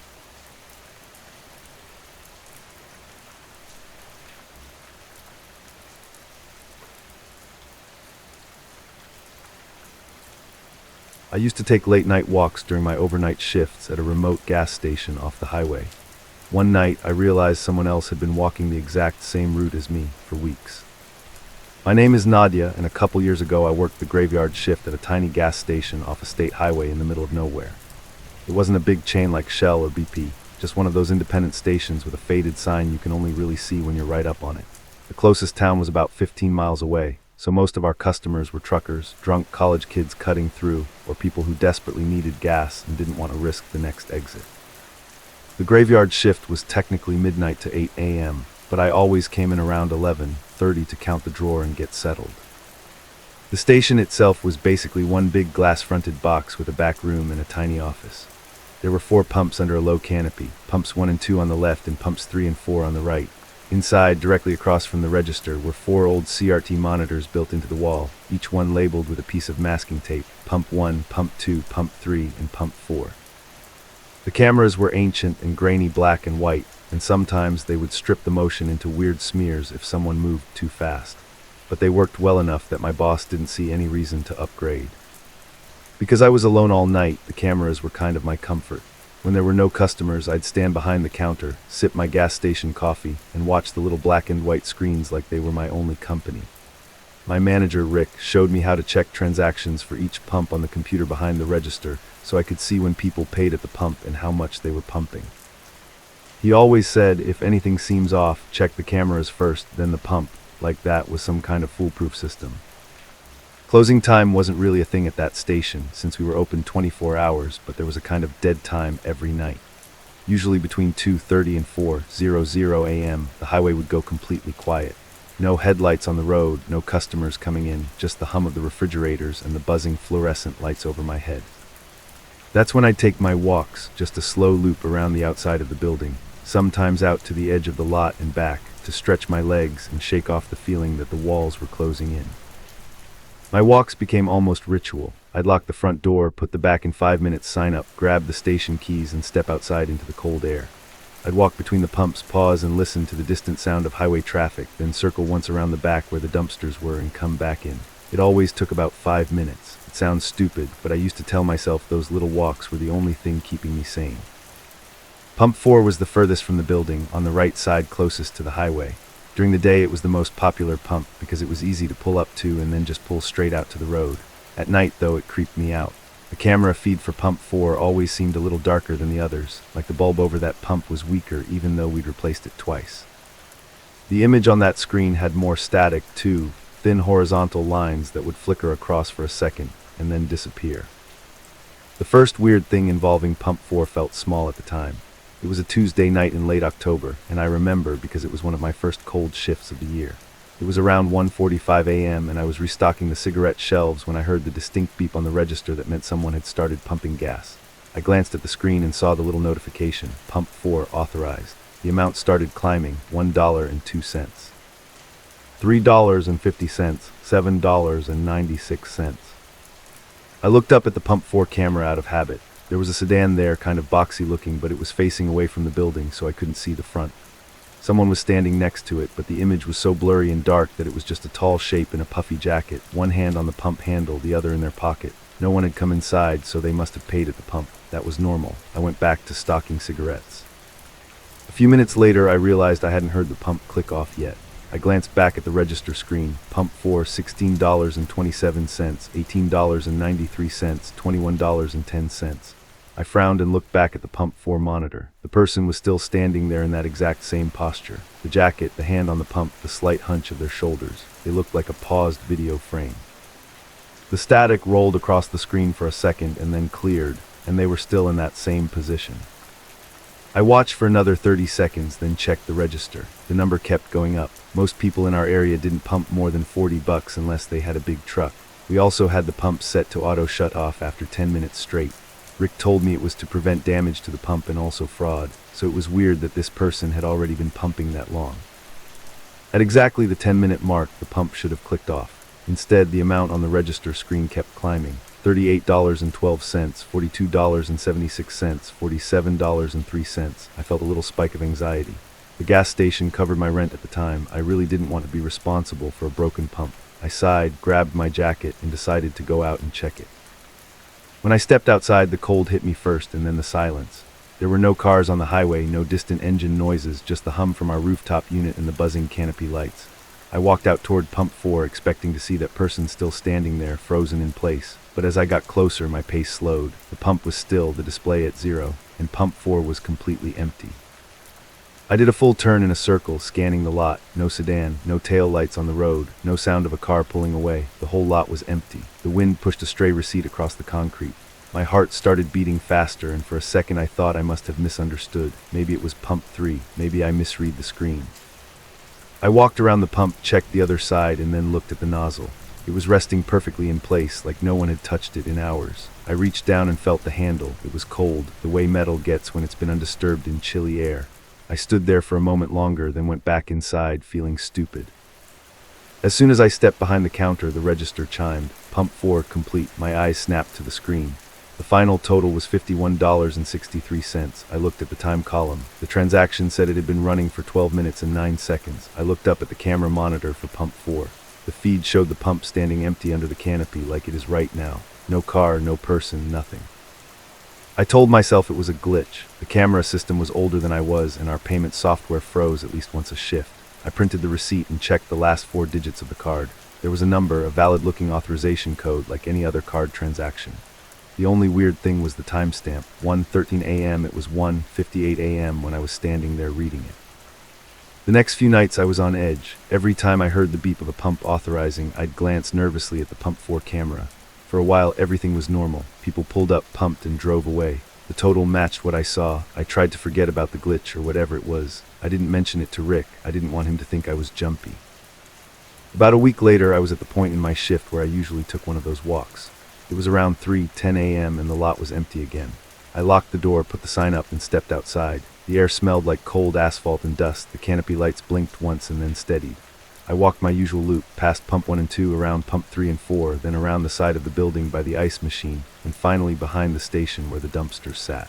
I used to take late-night walks during my overnight shifts at a remote gas station off the highway. One night, I realized someone else had been walking the exact same route as me for weeks. My name is Nadia, and a couple years ago I worked the graveyard shift at a tiny gas station off a state highway in the middle of nowhere. It wasn't a big chain like Shell or BP, just one of those independent stations with a faded sign you can only really see when you're right up on it. The closest town was about 15 miles away, so most of our customers were truckers, drunk college kids cutting through, or people who desperately needed gas and didn't want to risk the next exit. The graveyard shift was technically midnight to 8 a.m., but I always came in around 11:30 to count the drawer and get settled. The station itself was basically one big glass-fronted box with a back room and a tiny office. There were 4 pumps under a low canopy, pumps 1 and 2 on the left and pumps 3 and 4 on the right. Inside, directly across from the register, were 4 old CRT monitors built into the wall, each one labeled with a piece of masking tape: Pump 1, Pump 2, Pump 3, and Pump 4. The cameras were ancient and grainy black and white, and sometimes they would strip the motion into weird smears if someone moved too fast. But they worked well enough that my boss didn't see any reason to upgrade. Because I was alone all night, the cameras were kind of my comfort. When there were no customers, I'd stand behind the counter, sip my gas station coffee, and watch the little black and white screens like they were my only company. My manager, Rick, showed me how to check transactions for each pump on the computer behind the register, so I could see when people paid at the pump and how much they were pumping. He always said, if anything seems off, check the cameras first, then the pump, like that was some kind of foolproof system. Closing time wasn't really a thing at that station, since we were open 24 hours, but there was a kind of dead time every night. Usually between 2:30 and 4:00 a.m., the highway would go completely quiet. No headlights on the road, no customers coming in, just the hum of the refrigerators and the buzzing fluorescent lights over my head. That's when I'd take my walks, just a slow loop around the outside of the building, sometimes out to the edge of the lot and back, to stretch my legs and shake off the feeling that the walls were closing in. My walks became almost ritual. I'd lock the front door, put the back in 5 minutes sign up, grab the station keys, and step outside into the cold air. I'd walk between the pumps, pause and listen to the distant sound of highway traffic, then circle once around the back where the dumpsters were and come back in. It always took about 5 minutes. It sounds stupid, but I used to tell myself those little walks were the only thing keeping me sane. Pump 4 was the furthest from the building, on the right side closest to the highway. During the day it was the most popular pump because it was easy to pull up to and then just pull straight out to the road. At night, though, it creeped me out. The camera feed for Pump 4 always seemed a little darker than the others, like the bulb over that pump was weaker even though we'd replaced it twice. The image on that screen had more static, too, thin horizontal lines that would flicker across for a second and then disappear. The first weird thing involving Pump 4 felt small at the time. It was a Tuesday night in late October, and I remember because it was one of my first cold shifts of the year. It was around 1:45 a.m. and I was restocking the cigarette shelves when I heard the distinct beep on the register that meant someone had started pumping gas. I glanced at the screen and saw the little notification, Pump 4 authorized. The amount started climbing, $1.02. $3.50, $7.96. I looked up at the Pump 4 camera out of habit. There was a sedan there, kind of boxy looking, but it was facing away from the building, so I couldn't see the front. Someone was standing next to it, but the image was so blurry and dark that it was just a tall shape in a puffy jacket, one hand on the pump handle, the other in their pocket. No one had come inside, so they must have paid at the pump. That was normal. I went back to stocking cigarettes. A few minutes later, I realized I hadn't heard the pump click off yet. I glanced back at the register screen. Pump 4, $16.27, $18.93, $21.10. I frowned and looked back at the Pump 4 monitor. The person was still standing there in that exact same posture. The jacket, the hand on the pump, the slight hunch of their shoulders. They looked like a paused video frame. The static rolled across the screen for a second and then cleared, and they were still in that same position. I watched for another 30 seconds, then checked the register. The number kept going up. Most people in our area didn't pump more than $40 unless they had a big truck. We also had the pump set to auto shut off after 10 minutes straight. Rick told me it was to prevent damage to the pump and also fraud, so it was weird that this person had already been pumping that long. At exactly the 10-minute mark, the pump should have clicked off. Instead, the amount on the register screen kept climbing. $38.12, $42.76, $47.03. I felt a little spike of anxiety. The gas station covered my rent at the time. I really didn't want to be responsible for a broken pump. I sighed, grabbed my jacket, and decided to go out and check it. When I stepped outside, the cold hit me first and then the silence. There were no cars on the highway, no distant engine noises, just the hum from our rooftop unit and the buzzing canopy lights. I walked out toward Pump 4, expecting to see that person still standing there, frozen in place. But as I got closer, my pace slowed. The pump was still, the display at 0, and Pump 4 was completely empty. I did a full turn in a circle, scanning the lot. No sedan, no tail lights on the road, no sound of a car pulling away. The whole lot was empty. The wind pushed a stray receipt across the concrete. My heart started beating faster, and for a second I thought I must have misunderstood. Maybe it was Pump 3. Maybe I misread the screen. I walked around the pump, checked the other side, and then looked at the nozzle. It was resting perfectly in place, like no one had touched it in hours. I reached down and felt the handle. It was cold, the way metal gets when it's been undisturbed in chilly air. I stood there for a moment longer, then went back inside, feeling stupid. As soon as I stepped behind the counter, the register chimed. Pump 4 complete. My eyes snapped to the screen. The final total was $51.63. I looked at the time column. The transaction said it had been running for 12 minutes and 9 seconds. I looked up at the camera monitor for Pump 4. The feed showed the pump standing empty under the canopy like it is right now. No car, no person, nothing. I told myself it was a glitch. The camera system was older than I was, and our payment software froze at least once a shift. I printed the receipt and checked the last 4 digits of the card. There was a number, a valid-looking authorization code like any other card transaction. The only weird thing was the timestamp. 1:13 a.m. It was 1:58 a.m. when I was standing there reading it. The next few nights I was on edge. Every time I heard the beep of a pump authorizing, I'd glance nervously at the Pump 4 camera. For a while, everything was normal. People pulled up, pumped, and drove away. The total matched what I saw. I tried to forget about the glitch or whatever it was. I didn't mention it to Rick. I didn't want him to think I was jumpy. About a week later, I was at the point in my shift where I usually took one of those walks. It was around 3:10 a.m. and the lot was empty again. I locked the door, put the sign up, and stepped outside. The air smelled like cold asphalt and dust. The canopy lights blinked once and then steadied. I walked my usual loop, past Pump 1 and 2, around Pump 3 and 4, then around the side of the building by the ice machine, and finally behind the station where the dumpsters sat.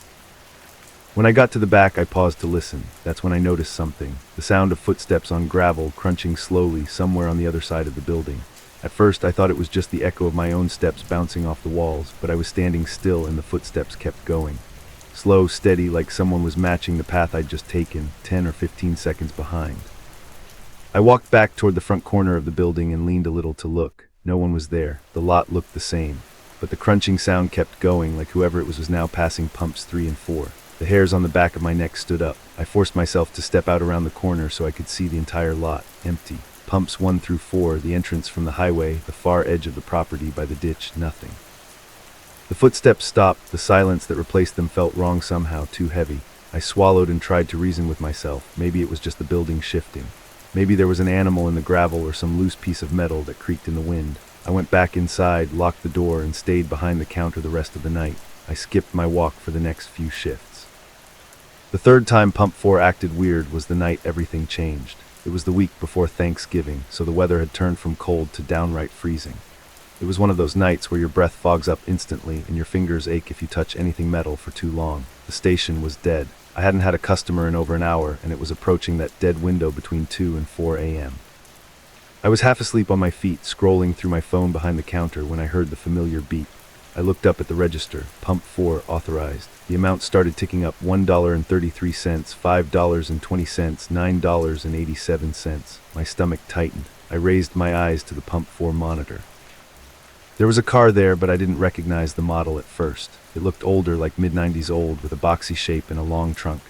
When I got to the back, I paused to listen. That's when I noticed something. The sound of footsteps on gravel, crunching slowly somewhere on the other side of the building. At first, I thought it was just the echo of my own steps bouncing off the walls, but I was standing still and the footsteps kept going. Slow, steady, like someone was matching the path I'd just taken, 10 or 15 seconds behind. I walked back toward the front corner of the building and leaned a little to look. No one was there. The lot looked the same. But the crunching sound kept going, like whoever it was now passing Pumps 3 and 4. The hairs on the back of my neck stood up. I forced myself to step out around the corner so I could see the entire lot, empty. Pumps 1 through 4, the entrance from the highway, the far edge of the property by the ditch, nothing. The footsteps stopped. The silence that replaced them felt wrong somehow, too heavy. I swallowed and tried to reason with myself. Maybe it was just the building shifting. Maybe there was an animal in the gravel or some loose piece of metal that creaked in the wind. I went back inside, locked the door, and stayed behind the counter the rest of the night. I skipped my walk for the next few shifts. The third time Pump 4 acted weird was the night everything changed. It was the week before Thanksgiving, so the weather had turned from cold to downright freezing. It was one of those nights where your breath fogs up instantly and your fingers ache if you touch anything metal for too long. The station was dead. I hadn't had a customer in over an hour, and it was approaching that dead window between 2 and 4 a.m. I was half asleep on my feet, scrolling through my phone behind the counter when I heard the familiar beep. I looked up at the register. Pump 4 authorized. The amount started ticking up. $1.33, $5.20, $9.87. My stomach tightened. I raised my eyes to the Pump 4 monitor. There was a car there, but I didn't recognize the model at first. It looked older, like mid-90s old, with a boxy shape and a long trunk.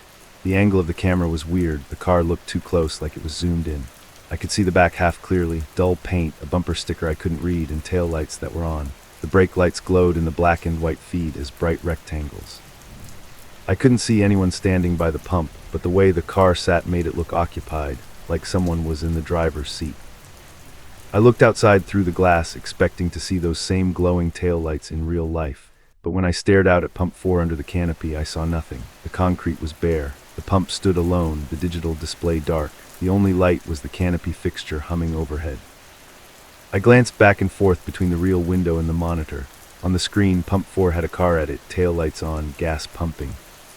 The angle of the camera was weird. The car looked too close, like it was zoomed in. I could see the back half clearly, dull paint, a bumper sticker I couldn't read, and tail lights that were on. The brake lights glowed in the black and white feed as bright rectangles. I couldn't see anyone standing by the pump, but the way the car sat made it look occupied, like someone was in the driver's seat. I looked outside through the glass, expecting to see those same glowing taillights in real life. But when I stared out at Pump 4 under the canopy, I saw nothing. The concrete was bare. The pump stood alone, the digital display dark. The only light was the canopy fixture humming overhead. I glanced back and forth between the real window and the monitor. On the screen, Pump 4 had a car at it, taillights on, gas pumping.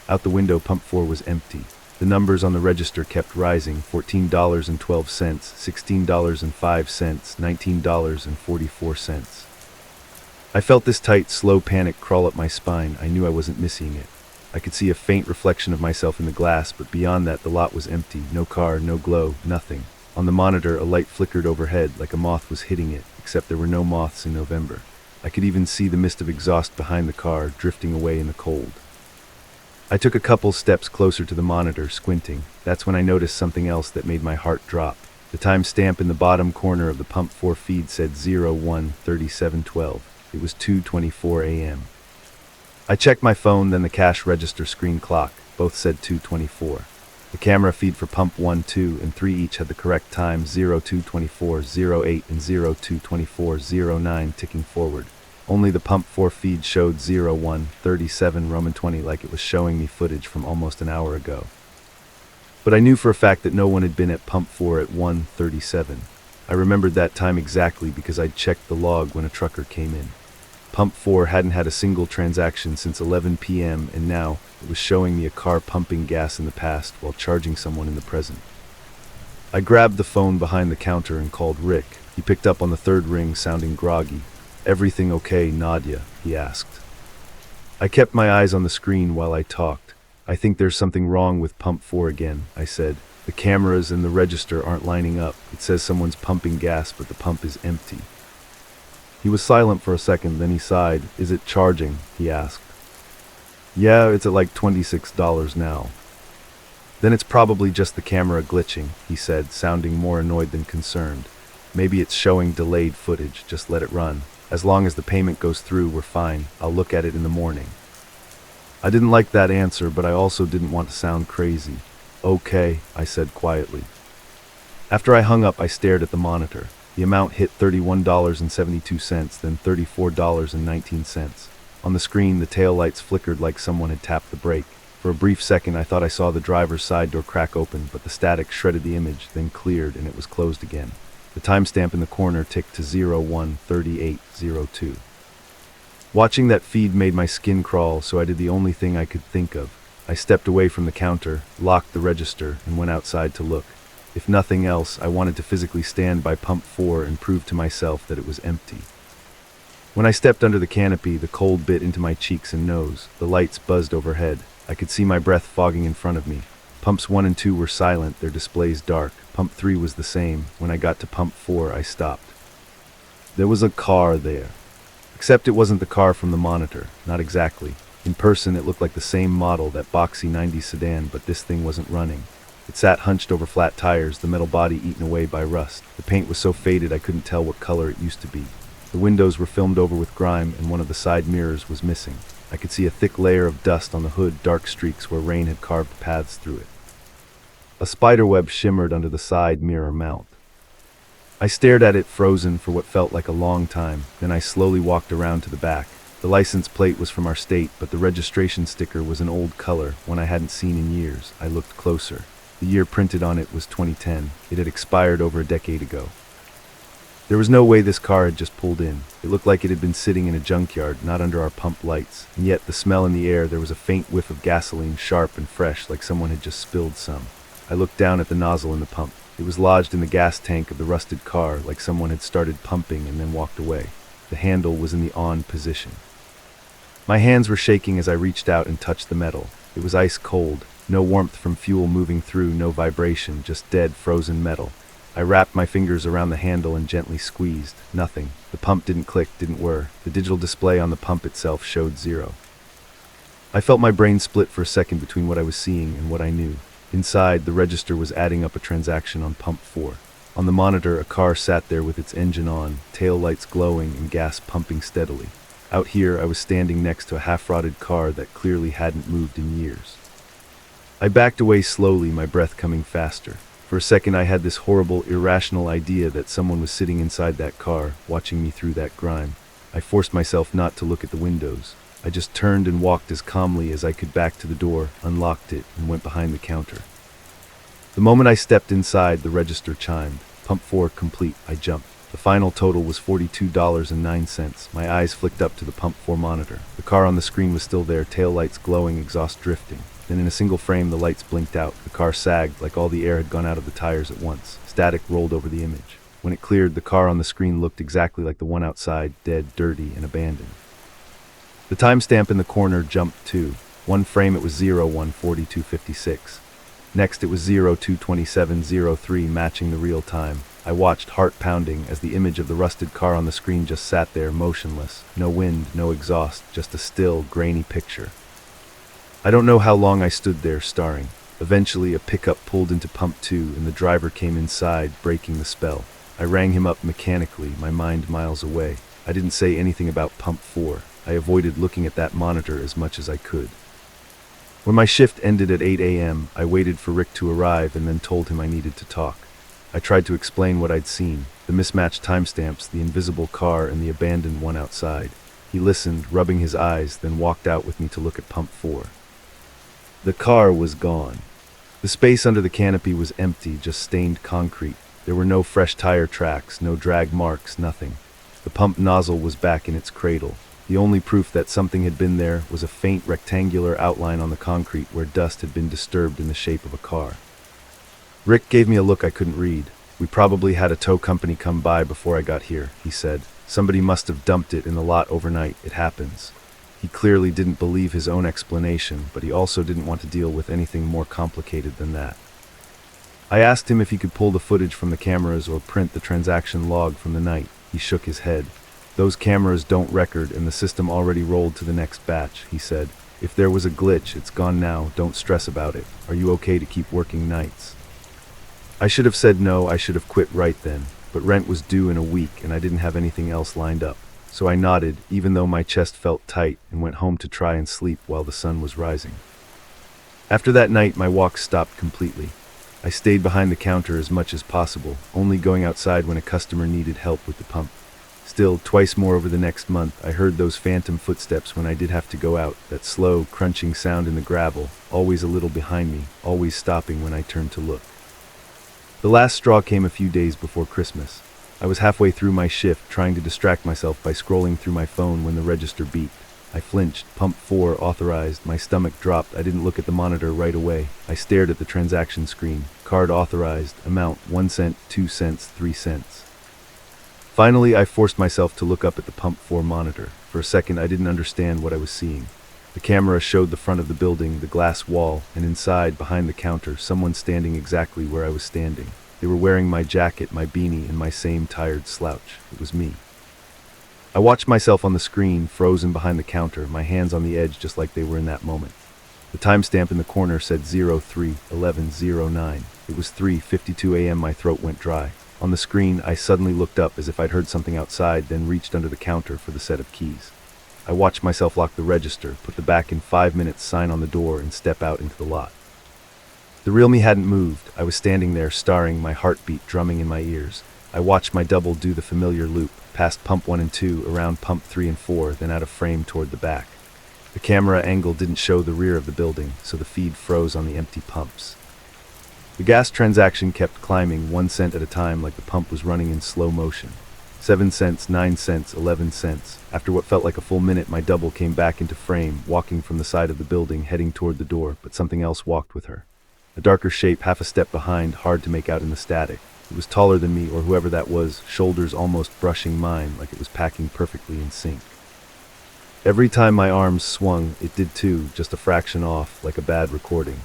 Out the window, Pump 4 was empty. The numbers on the register kept rising, $14.12, $16.05, $19.44. I felt this tight, slow panic crawl up my spine. I knew I wasn't missing it. I could see a faint reflection of myself in the glass, but beyond that the lot was empty. No car, no glow, nothing. On the monitor, a light flickered overhead like a moth was hitting it, except there were no moths in November. I could even see the mist of exhaust behind the car, drifting away in the cold. I took a couple steps closer to the monitor, squinting. That's when I noticed something else that made my heart drop. The time stamp in the bottom corner of the Pump 4 feed said 01:37:12. It was 2:24 a.m. I checked my phone, then the cash register screen clock. Both said 2:24. The camera feed for Pump 1, 2, and 3 each had the correct time, 02:24:08 and 02:24:09 ticking forward. Only the Pump 4 feed showed 01:37 Roman 20 like it was showing me footage from almost an hour ago. But I knew for a fact that no one had been at Pump 4 at 1:37. I remembered that time exactly because I'd checked the log when a trucker came in. Pump 4 hadn't had a single transaction since 11 p.m. and now it was showing me a car pumping gas in the past while charging someone in the present. I grabbed the phone behind the counter and called Rick. He picked up on the third ring, sounding groggy. "Everything okay, Nadia?" he asked. I kept my eyes on the screen while I talked. "I think there's something wrong with Pump 4 again," I said. "The cameras and the register aren't lining up. It says someone's pumping gas, but the pump is empty." He was silent for a second, then he sighed. "Is it charging?" he asked. "Yeah, it's at like $26 now." "Then it's probably just the camera glitching," he said, sounding more annoyed than concerned. "Maybe it's showing delayed footage. Just let it run. As long as the payment goes through, we're fine. I'll look at it in the morning." I didn't like that answer, but I also didn't want to sound crazy. "Okay," I said quietly. After I hung up, I stared at the monitor. The amount hit $31.72, then $34.19. On the screen, the taillights flickered like someone had tapped the brake. For a brief second, I thought I saw the driver's side door crack open, but the static shredded the image, then cleared, and it was closed again. The timestamp in the corner ticked to 01:38:02. Watching that feed made my skin crawl, so I did the only thing I could think of. I stepped away from the counter, locked the register, and went outside to look. If nothing else, I wanted to physically stand by Pump 4 and prove to myself that it was empty. When I stepped under the canopy, the cold bit into my cheeks and nose. The lights buzzed overhead. I could see my breath fogging in front of me. Pumps 1 and 2 were silent, their displays dark. Pump 3 was the same. When I got to Pump 4, I stopped. There was a car there. Except it wasn't the car from the monitor. Not exactly. In person, it looked like the same model, that boxy 90s sedan, but this thing wasn't running. It sat hunched over flat tires, the metal body eaten away by rust. The paint was so faded I couldn't tell what color it used to be. The windows were filmed over with grime, and one of the side mirrors was missing. I could see a thick layer of dust on the hood, dark streaks where rain had carved paths through it. A spiderweb shimmered under the side mirror mount. I stared at it, frozen, for what felt like a long time. Then I slowly walked around to the back. The license plate was from our state, but the registration sticker was an old color, one I hadn't seen in years. I looked closer. The year printed on it was 2010. It had expired over a decade ago. There was no way this car had just pulled in. It looked like it had been sitting in a junkyard, not under our pump lights. And yet, the smell in the air, there was a faint whiff of gasoline, sharp and fresh, like someone had just spilled some. I looked down at the nozzle in the pump. It was lodged in the gas tank of the rusted car, like someone had started pumping and then walked away. The handle was in the on position. My hands were shaking as I reached out and touched the metal. It was ice cold. No warmth from fuel moving through, no vibration, just dead, frozen metal. I wrapped my fingers around the handle and gently squeezed. Nothing. The pump didn't click, didn't whir. The digital display on the pump itself showed 0. I felt my brain split for a second between what I was seeing and what I knew. Inside, the register was adding up a transaction on Pump 4. On the monitor, a car sat there with its engine on, tail lights glowing and gas pumping steadily. Out here, I was standing next to a half-rotted car that clearly hadn't moved in years. I backed away slowly, my breath coming faster. For a second, I had this horrible, irrational idea that someone was sitting inside that car, watching me through that grime. I forced myself not to look at the windows. I just turned and walked as calmly as I could back to the door, unlocked it, and went behind the counter. The moment I stepped inside, the register chimed. Pump 4 complete. I jumped. The final total was $42.09. My eyes flicked up to the Pump 4 monitor. The car on the screen was still there, tail lights glowing, exhaust drifting. Then in a single frame, the lights blinked out. The car sagged, like all the air had gone out of the tires at once. Static rolled over the image. When it cleared, the car on the screen looked exactly like the one outside, dead, dirty, and abandoned. The timestamp in the corner jumped too. One frame it was 01:42:56. Next it was 02:27:03, matching the real time. I watched, heart pounding, as the image of the rusted car on the screen just sat there, motionless. No wind, no exhaust, just a still, grainy picture. I don't know how long I stood there, staring. Eventually, a pickup pulled into Pump 2, and the driver came inside, breaking the spell. I rang him up mechanically, my mind miles away. I didn't say anything about Pump 4. I avoided looking at that monitor as much as I could. When my shift ended at 8 a.m., I waited for Rick to arrive and then told him I needed to talk. I tried to explain what I'd seen, the mismatched timestamps, the invisible car, and the abandoned one outside. He listened, rubbing his eyes, then walked out with me to look at Pump 4. The car was gone. The space under the canopy was empty, just stained concrete. There were no fresh tire tracks, no drag marks, nothing. The pump nozzle was back in its cradle. The only proof that something had been there was a faint rectangular outline on the concrete where dust had been disturbed in the shape of a car. Rick gave me a look I couldn't read. "We probably had a tow company come by before I got here," he said. "Somebody must have dumped it in the lot overnight. It happens." He clearly didn't believe his own explanation, but he also didn't want to deal with anything more complicated than that. I asked him if he could pull the footage from the cameras or print the transaction log from the night. He shook his head. "Those cameras don't record, and the system already rolled to the next batch," he said. "If there was a glitch, it's gone now. Don't stress about it. Are you okay to keep working nights?" I should have said no. I should have quit right then, but rent was due in a week and I didn't have anything else lined up. So I nodded, even though my chest felt tight, and went home to try and sleep while the sun was rising. After that night, my walk stopped completely. I stayed behind the counter as much as possible, only going outside when a customer needed help with the pump. Still, twice more over the next month, I heard those phantom footsteps when I did have to go out, that slow, crunching sound in the gravel, always a little behind me, always stopping when I turned to look. The last straw came a few days before Christmas. I was halfway through my shift, trying to distract myself by scrolling through my phone when the register beeped. I flinched. Pump 4 authorized. My stomach dropped. I didn't look at the monitor right away. I stared at the transaction screen. Card authorized. Amount 1 cent, 2 cents, 3 cents. Finally, I forced myself to look up at the Pump 4 monitor. For a second, I didn't understand what I was seeing. The camera showed the front of the building, the glass wall, and inside, behind the counter, someone standing exactly where I was standing. They were wearing my jacket, my beanie, and my same tired slouch. It was me. I watched myself on the screen, frozen behind the counter, my hands on the edge just like they were in that moment. The timestamp in the corner said 03:11:09. It was 3:52 a.m. My throat went dry. On the screen, I suddenly looked up as if I'd heard something outside, then reached under the counter for the set of keys. I watched myself lock the register, put the back in 5 minutes sign on the door, and step out into the lot. The real me hadn't moved. I was standing there, staring, my heartbeat drumming in my ears. I watched my double do the familiar loop, past Pump 1 and 2, around Pump 3 and 4, then out of frame toward the back. The camera angle didn't show the rear of the building, so the feed froze on the empty pumps. The gas transaction kept climbing, 1 cent at a time, like the pump was running in slow motion. 7 cents, 9 cents, 11 cents. After what felt like a full minute, my double came back into frame, walking from the side of the building, heading toward the door, but something else walked with her. A darker shape, half a step behind, hard to make out in the static. It was taller than me, or whoever that was, shoulders almost brushing mine, like it was packing perfectly in sync. Every time my arms swung, it did too, just a fraction off, like a bad recording.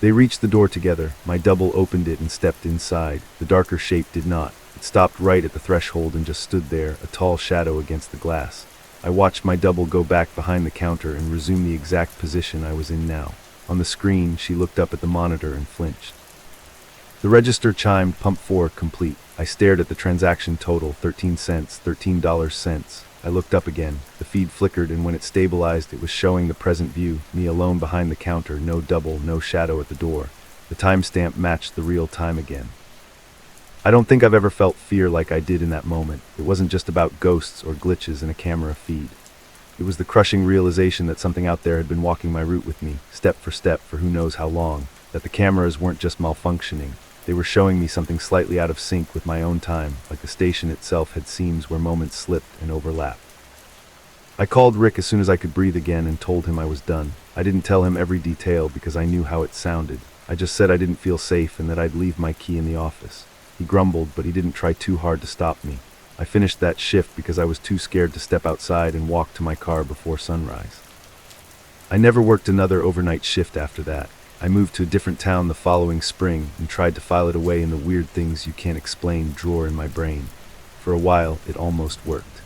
They reached the door together. My double opened it and stepped inside. The darker shape did not. It stopped right at the threshold and just stood there, a tall shadow against the glass. I watched my double go back behind the counter and resume the exact position I was in now. On the screen, she looked up at the monitor and flinched. The register chimed, Pump 4 complete. I stared at the transaction total, 13 cents, $13. I looked up again. The feed flickered, and when it stabilized, it was showing the present view, me alone behind the counter, no double, no shadow at the door. The timestamp matched the real time again. I don't think I've ever felt fear like I did in that moment. It wasn't just about ghosts or glitches in a camera feed. It was the crushing realization that something out there had been walking my route with me, step for step, for who knows how long. That the cameras weren't just malfunctioning. They were showing me something slightly out of sync with my own time, like the station itself had seams where moments slipped and overlapped. I called Rick as soon as I could breathe again and told him I was done. I didn't tell him every detail because I knew how it sounded. I just said I didn't feel safe and that I'd leave my key in the office. He grumbled, but he didn't try too hard to stop me. I finished that shift because I was too scared to step outside and walk to my car before sunrise. I never worked another overnight shift after that. I moved to a different town the following spring and tried to file it away in the weird things you can't explain drawer in my brain. For a while, it almost worked.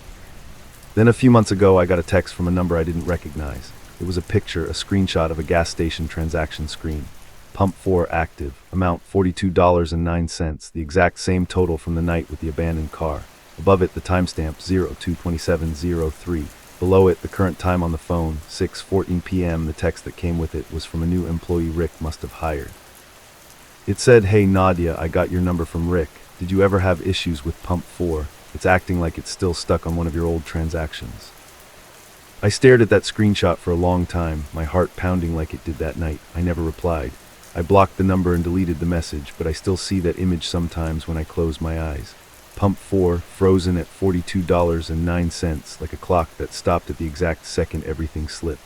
Then a few months ago, I got a text from a number I didn't recognize. It was a picture, a screenshot of a gas station transaction screen. Pump 4 active, amount $42.09, the exact same total from the night with the abandoned car. Above it, the timestamp 02/27/03. Below it, the current time on the phone, 6:14 p.m. The text that came with it was from a new employee Rick must have hired. It said, "Hey Nadia, I got your number from Rick. Did you ever have issues with Pump 4? It's acting like it's still stuck on one of your old transactions." I stared at that screenshot for a long time, my heart pounding like it did that night. I never replied. I blocked the number and deleted the message, but I still see that image sometimes when I close my eyes. Pump 4, frozen at $42.09, like a clock that stopped at the exact second everything slipped.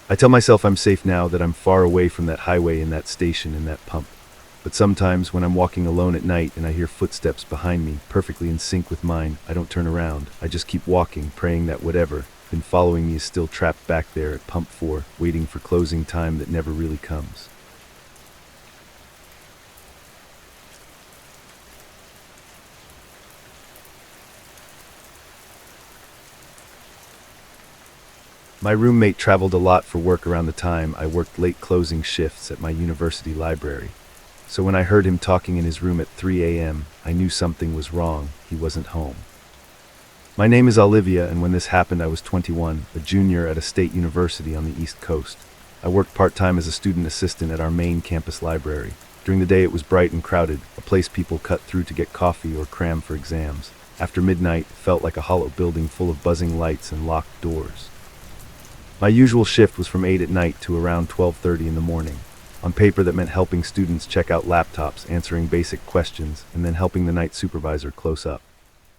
I tell myself I'm safe now, that I'm far away from that highway and that station and that pump. But sometimes when I'm walking alone at night and I hear footsteps behind me, perfectly in sync with mine, I don't turn around. I just keep walking, praying that whatever been following me is still trapped back there at Pump 4, waiting for closing time that never really comes. My roommate traveled a lot for work around the time I worked late closing shifts at my university library. So when I heard him talking in his room at 3 a.m., I knew something was wrong. He wasn't home. My name is Olivia, and when this happened I was 21, a junior at a state university on the East Coast. I worked part-time as a student assistant at our main campus library. During the day it was bright and crowded, a place people cut through to get coffee or cram for exams. After midnight, it felt like a hollow building full of buzzing lights and locked doors. My usual shift was from 8 at night to around 12:30 in the morning. On paper that meant helping students check out laptops, answering basic questions, and then helping the night supervisor close up.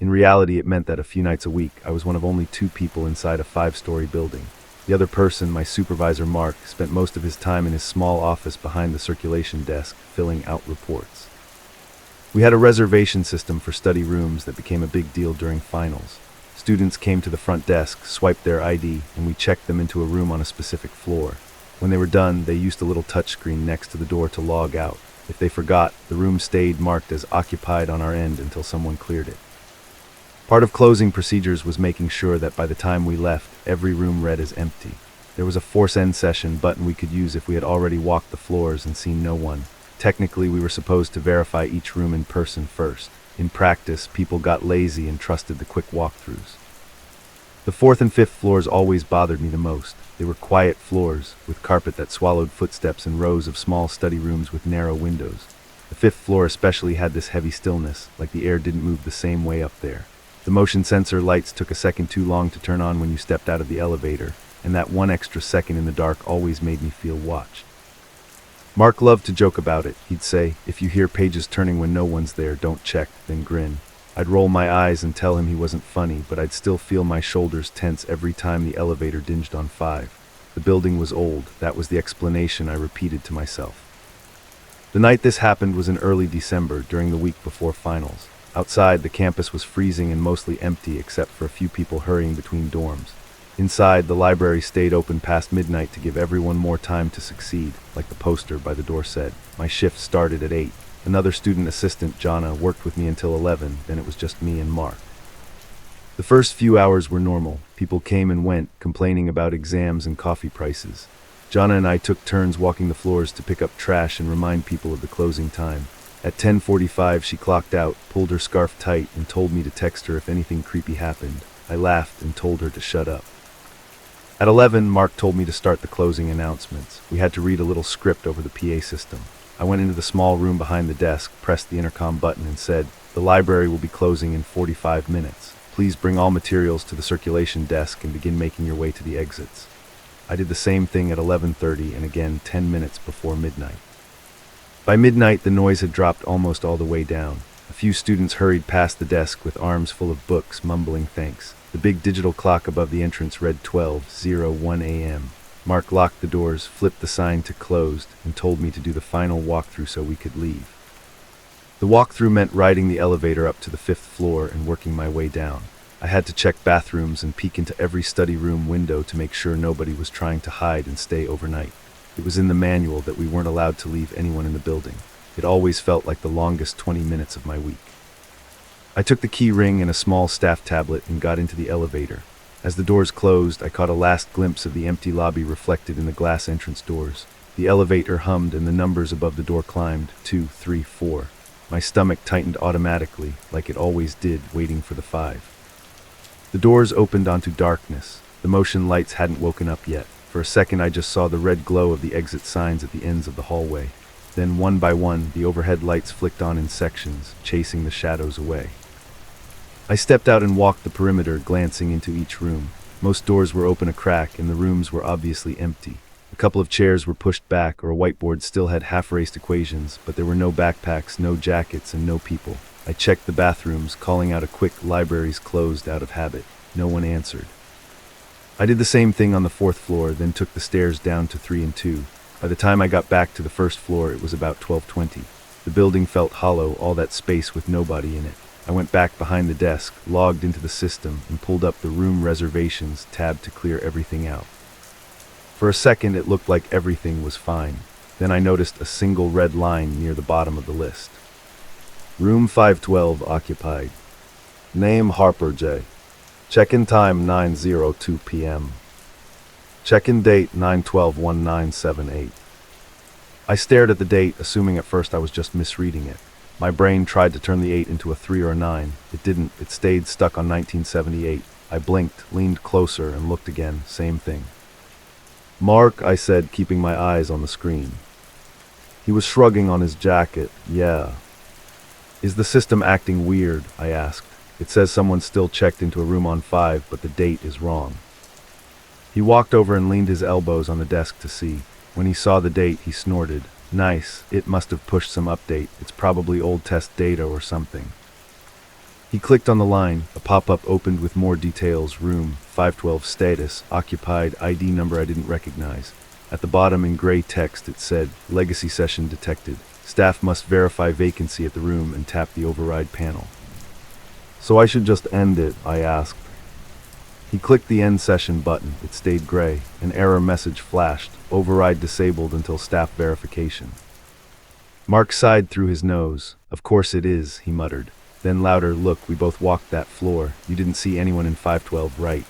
In reality, it meant that a few nights a week, I was one of only 2 people inside a 5-story building. The other person, my supervisor Mark, spent most of his time in his small office behind the circulation desk, filling out reports. We had a reservation system for study rooms that became a big deal during finals. Students came to the front desk, swiped their ID, and we checked them into a room on a specific floor. When they were done, they used a little touchscreen next to the door to log out. If they forgot, the room stayed marked as occupied on our end until someone cleared it. Part of closing procedures was making sure that by the time we left, every room read as empty. There was a force end session button we could use if we had already walked the floors and seen no one. Technically, we were supposed to verify each room in person first. In practice, people got lazy and trusted the quick walkthroughs. The 4th and 5th floors always bothered me the most. They were quiet floors, with carpet that swallowed footsteps and rows of small study rooms with narrow windows. The 5th floor especially had this heavy stillness, like the air didn't move the same way up there. The motion sensor lights took a second too long to turn on when you stepped out of the elevator, and that one extra second in the dark always made me feel watched. Mark loved to joke about it. He'd say, "If you hear pages turning when no one's there, don't check," then grin. I'd roll my eyes and tell him he wasn't funny, but I'd still feel my shoulders tense every time the elevator dinged on 5. The building was old. That was the explanation I repeated to myself. The night this happened was in early December, during the week before finals. Outside, the campus was freezing and mostly empty except for a few people hurrying between dorms. Inside, the library stayed open past midnight to give everyone more time to succeed, like the poster by the door said. My shift started at 8. Another student assistant, Jana, worked with me until 11, then it was just me and Mark. The first few hours were normal. People came and went, complaining about exams and coffee prices. Jana and I took turns walking the floors to pick up trash and remind people of the closing time. At 10:45, she clocked out, pulled her scarf tight, and told me to text her if anything creepy happened. I laughed and told her to shut up. At 11, Mark told me to start the closing announcements. We had to read a little script over the PA system. I went into the small room behind the desk, pressed the intercom button, and said, "The library will be closing in 45 minutes. Please bring all materials to the circulation desk and begin making your way to the exits." I did the same thing at 11:30 and again 10 minutes before midnight. By midnight, the noise had dropped almost all the way down. A few students hurried past the desk with arms full of books, mumbling thanks. The big digital clock above the entrance read 12:01 a.m. Mark locked the doors, flipped the sign to closed, and told me to do the final walkthrough so we could leave. The walkthrough meant riding the elevator up to the 5th floor and working my way down. I had to check bathrooms and peek into every study room window to make sure nobody was trying to hide and stay overnight. It was in the manual that we weren't allowed to leave anyone in the building. It always felt like the longest 20 minutes of my week. I took the key ring and a small staff tablet and got into the elevator. As the doors closed, I caught a last glimpse of the empty lobby reflected in the glass entrance doors. The elevator hummed and the numbers above the door climbed, 2, 3, 4. My stomach tightened automatically, like it always did, waiting for the 5. The doors opened onto darkness. The motion lights hadn't woken up yet. For a second I just saw the red glow of the exit signs at the ends of the hallway. Then one by one, the overhead lights flicked on in sections, chasing the shadows away. I stepped out and walked the perimeter, glancing into each room. Most doors were open a crack, and the rooms were obviously empty. A couple of chairs were pushed back, or a whiteboard still had half-erased equations, but there were no backpacks, no jackets, and no people. I checked the bathrooms, calling out a quick "libraries closed" out of habit. No one answered. I did the same thing on the 4th floor, then took the stairs down to 3 and 2. By the time I got back to the 1st floor, it was about 12:20. The building felt hollow, all that space with nobody in it. I went back behind the desk, logged into the system, and pulled up the room reservations tab to clear everything out. For a second, it looked like everything was fine. Then I noticed a single red line near the bottom of the list. Room 512 occupied. Name Harper J. Check-in time 9:02 p.m. Check-in date 9/12/1978. I stared at the date, assuming at first I was just misreading it. My brain tried to turn the 8 into a 3 or a 9. It didn't. It stayed stuck on 1978. I blinked, leaned closer, and looked again. Same thing. Mark, I said, keeping my eyes on the screen. He was shrugging on his jacket. Yeah. Is the system acting weird? I asked. It says someone still checked into a room on 5, but the date is wrong. He walked over and leaned his elbows on the desk to see. When he saw the date, he snorted. Nice, it must have pushed some update. It's probably old test data or something. He clicked on the line. A pop-up opened with more details. Room 512 status, occupied, ID number I didn't recognize. At the bottom in gray text it said, legacy session detected. Staff must verify vacancy at the room and tap the override panel. So I should just end it, I asked. He clicked the end session button. It stayed gray. An error message flashed. Override disabled until staff verification. Mark sighed through his nose. Of course it is, he muttered. Then louder, look, we both walked that floor. You didn't see anyone in 512, right?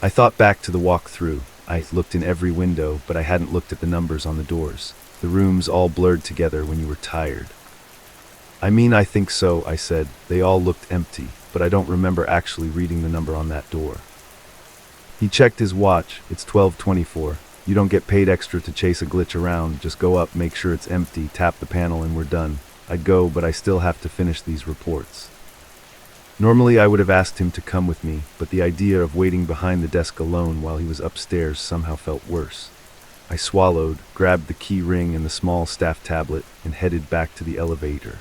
I thought back to the walk-through. I looked in every window, but I hadn't looked at the numbers on the doors. The rooms all blurred together when you were tired. I mean, I think so, I said. They all looked empty, but I don't remember actually reading the number on that door. He checked his watch. It's 12:24. You don't get paid extra to chase a glitch around. Just go up, make sure it's empty, tap the panel, and we're done. I'd go, but I still have to finish these reports. Normally I would have asked him to come with me, but the idea of waiting behind the desk alone while he was upstairs somehow felt worse. I swallowed, grabbed the key ring and the small staff tablet, and headed back to the elevator.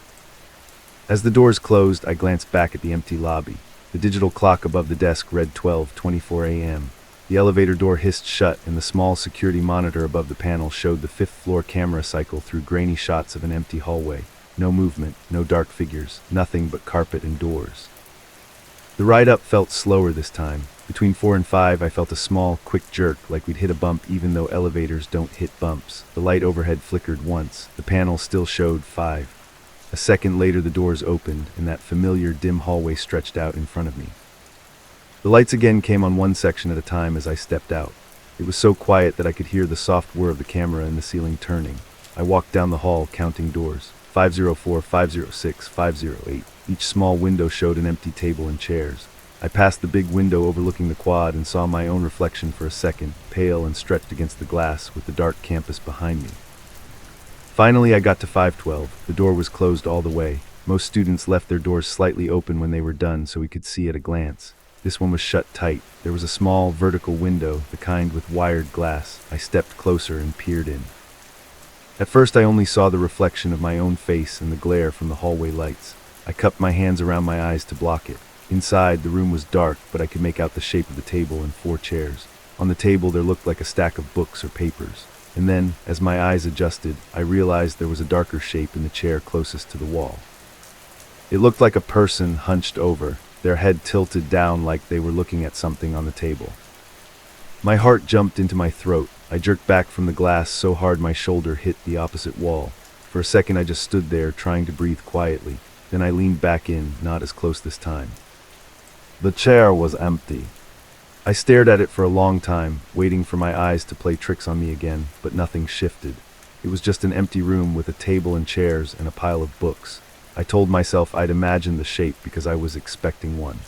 As the doors closed, I glanced back at the empty lobby. The digital clock above the desk read 12:24 a.m. The elevator door hissed shut, and the small security monitor above the panel showed the 5th floor camera cycle through grainy shots of an empty hallway. No movement, no dark figures, nothing but carpet and doors. The ride up felt slower this time. Between 4 and 5, I felt a small, quick jerk, like we'd hit a bump even though elevators don't hit bumps. The light overhead flickered once. The panel still showed 5. A second later, the doors opened, and that familiar dim hallway stretched out in front of me. The lights again came on one section at a time as I stepped out. It was so quiet that I could hear the soft whir of the camera in the ceiling turning. I walked down the hall, counting doors. 504, 506, 508. Each small window showed an empty table and chairs. I passed the big window overlooking the quad and saw my own reflection for a second, pale and stretched against the glass with the dark campus behind me. Finally, I got to 512. The door was closed all the way. Most students left their doors slightly open when they were done so we could see at a glance. This one was shut tight. There was a small vertical window, the kind with wired glass. I stepped closer and peered in. At first, I only saw the reflection of my own face and the glare from the hallway lights. I cupped my hands around my eyes to block it. Inside, the room was dark, but I could make out the shape of the table and 4 chairs. On the table, there looked like a stack of books or papers. And then, as my eyes adjusted, I realized there was a darker shape in the chair closest to the wall. It looked like a person hunched over, their head tilted down like they were looking at something on the table. My heart jumped into my throat. I jerked back from the glass so hard my shoulder hit the opposite wall. For a second I just stood there, trying to breathe quietly. Then I leaned back in, not as close this time. The chair was empty. I stared at it for a long time, waiting for my eyes to play tricks on me again, but nothing shifted. It was just an empty room with a table and chairs and a pile of books. I told myself I'd imagined the shape because I was expecting one.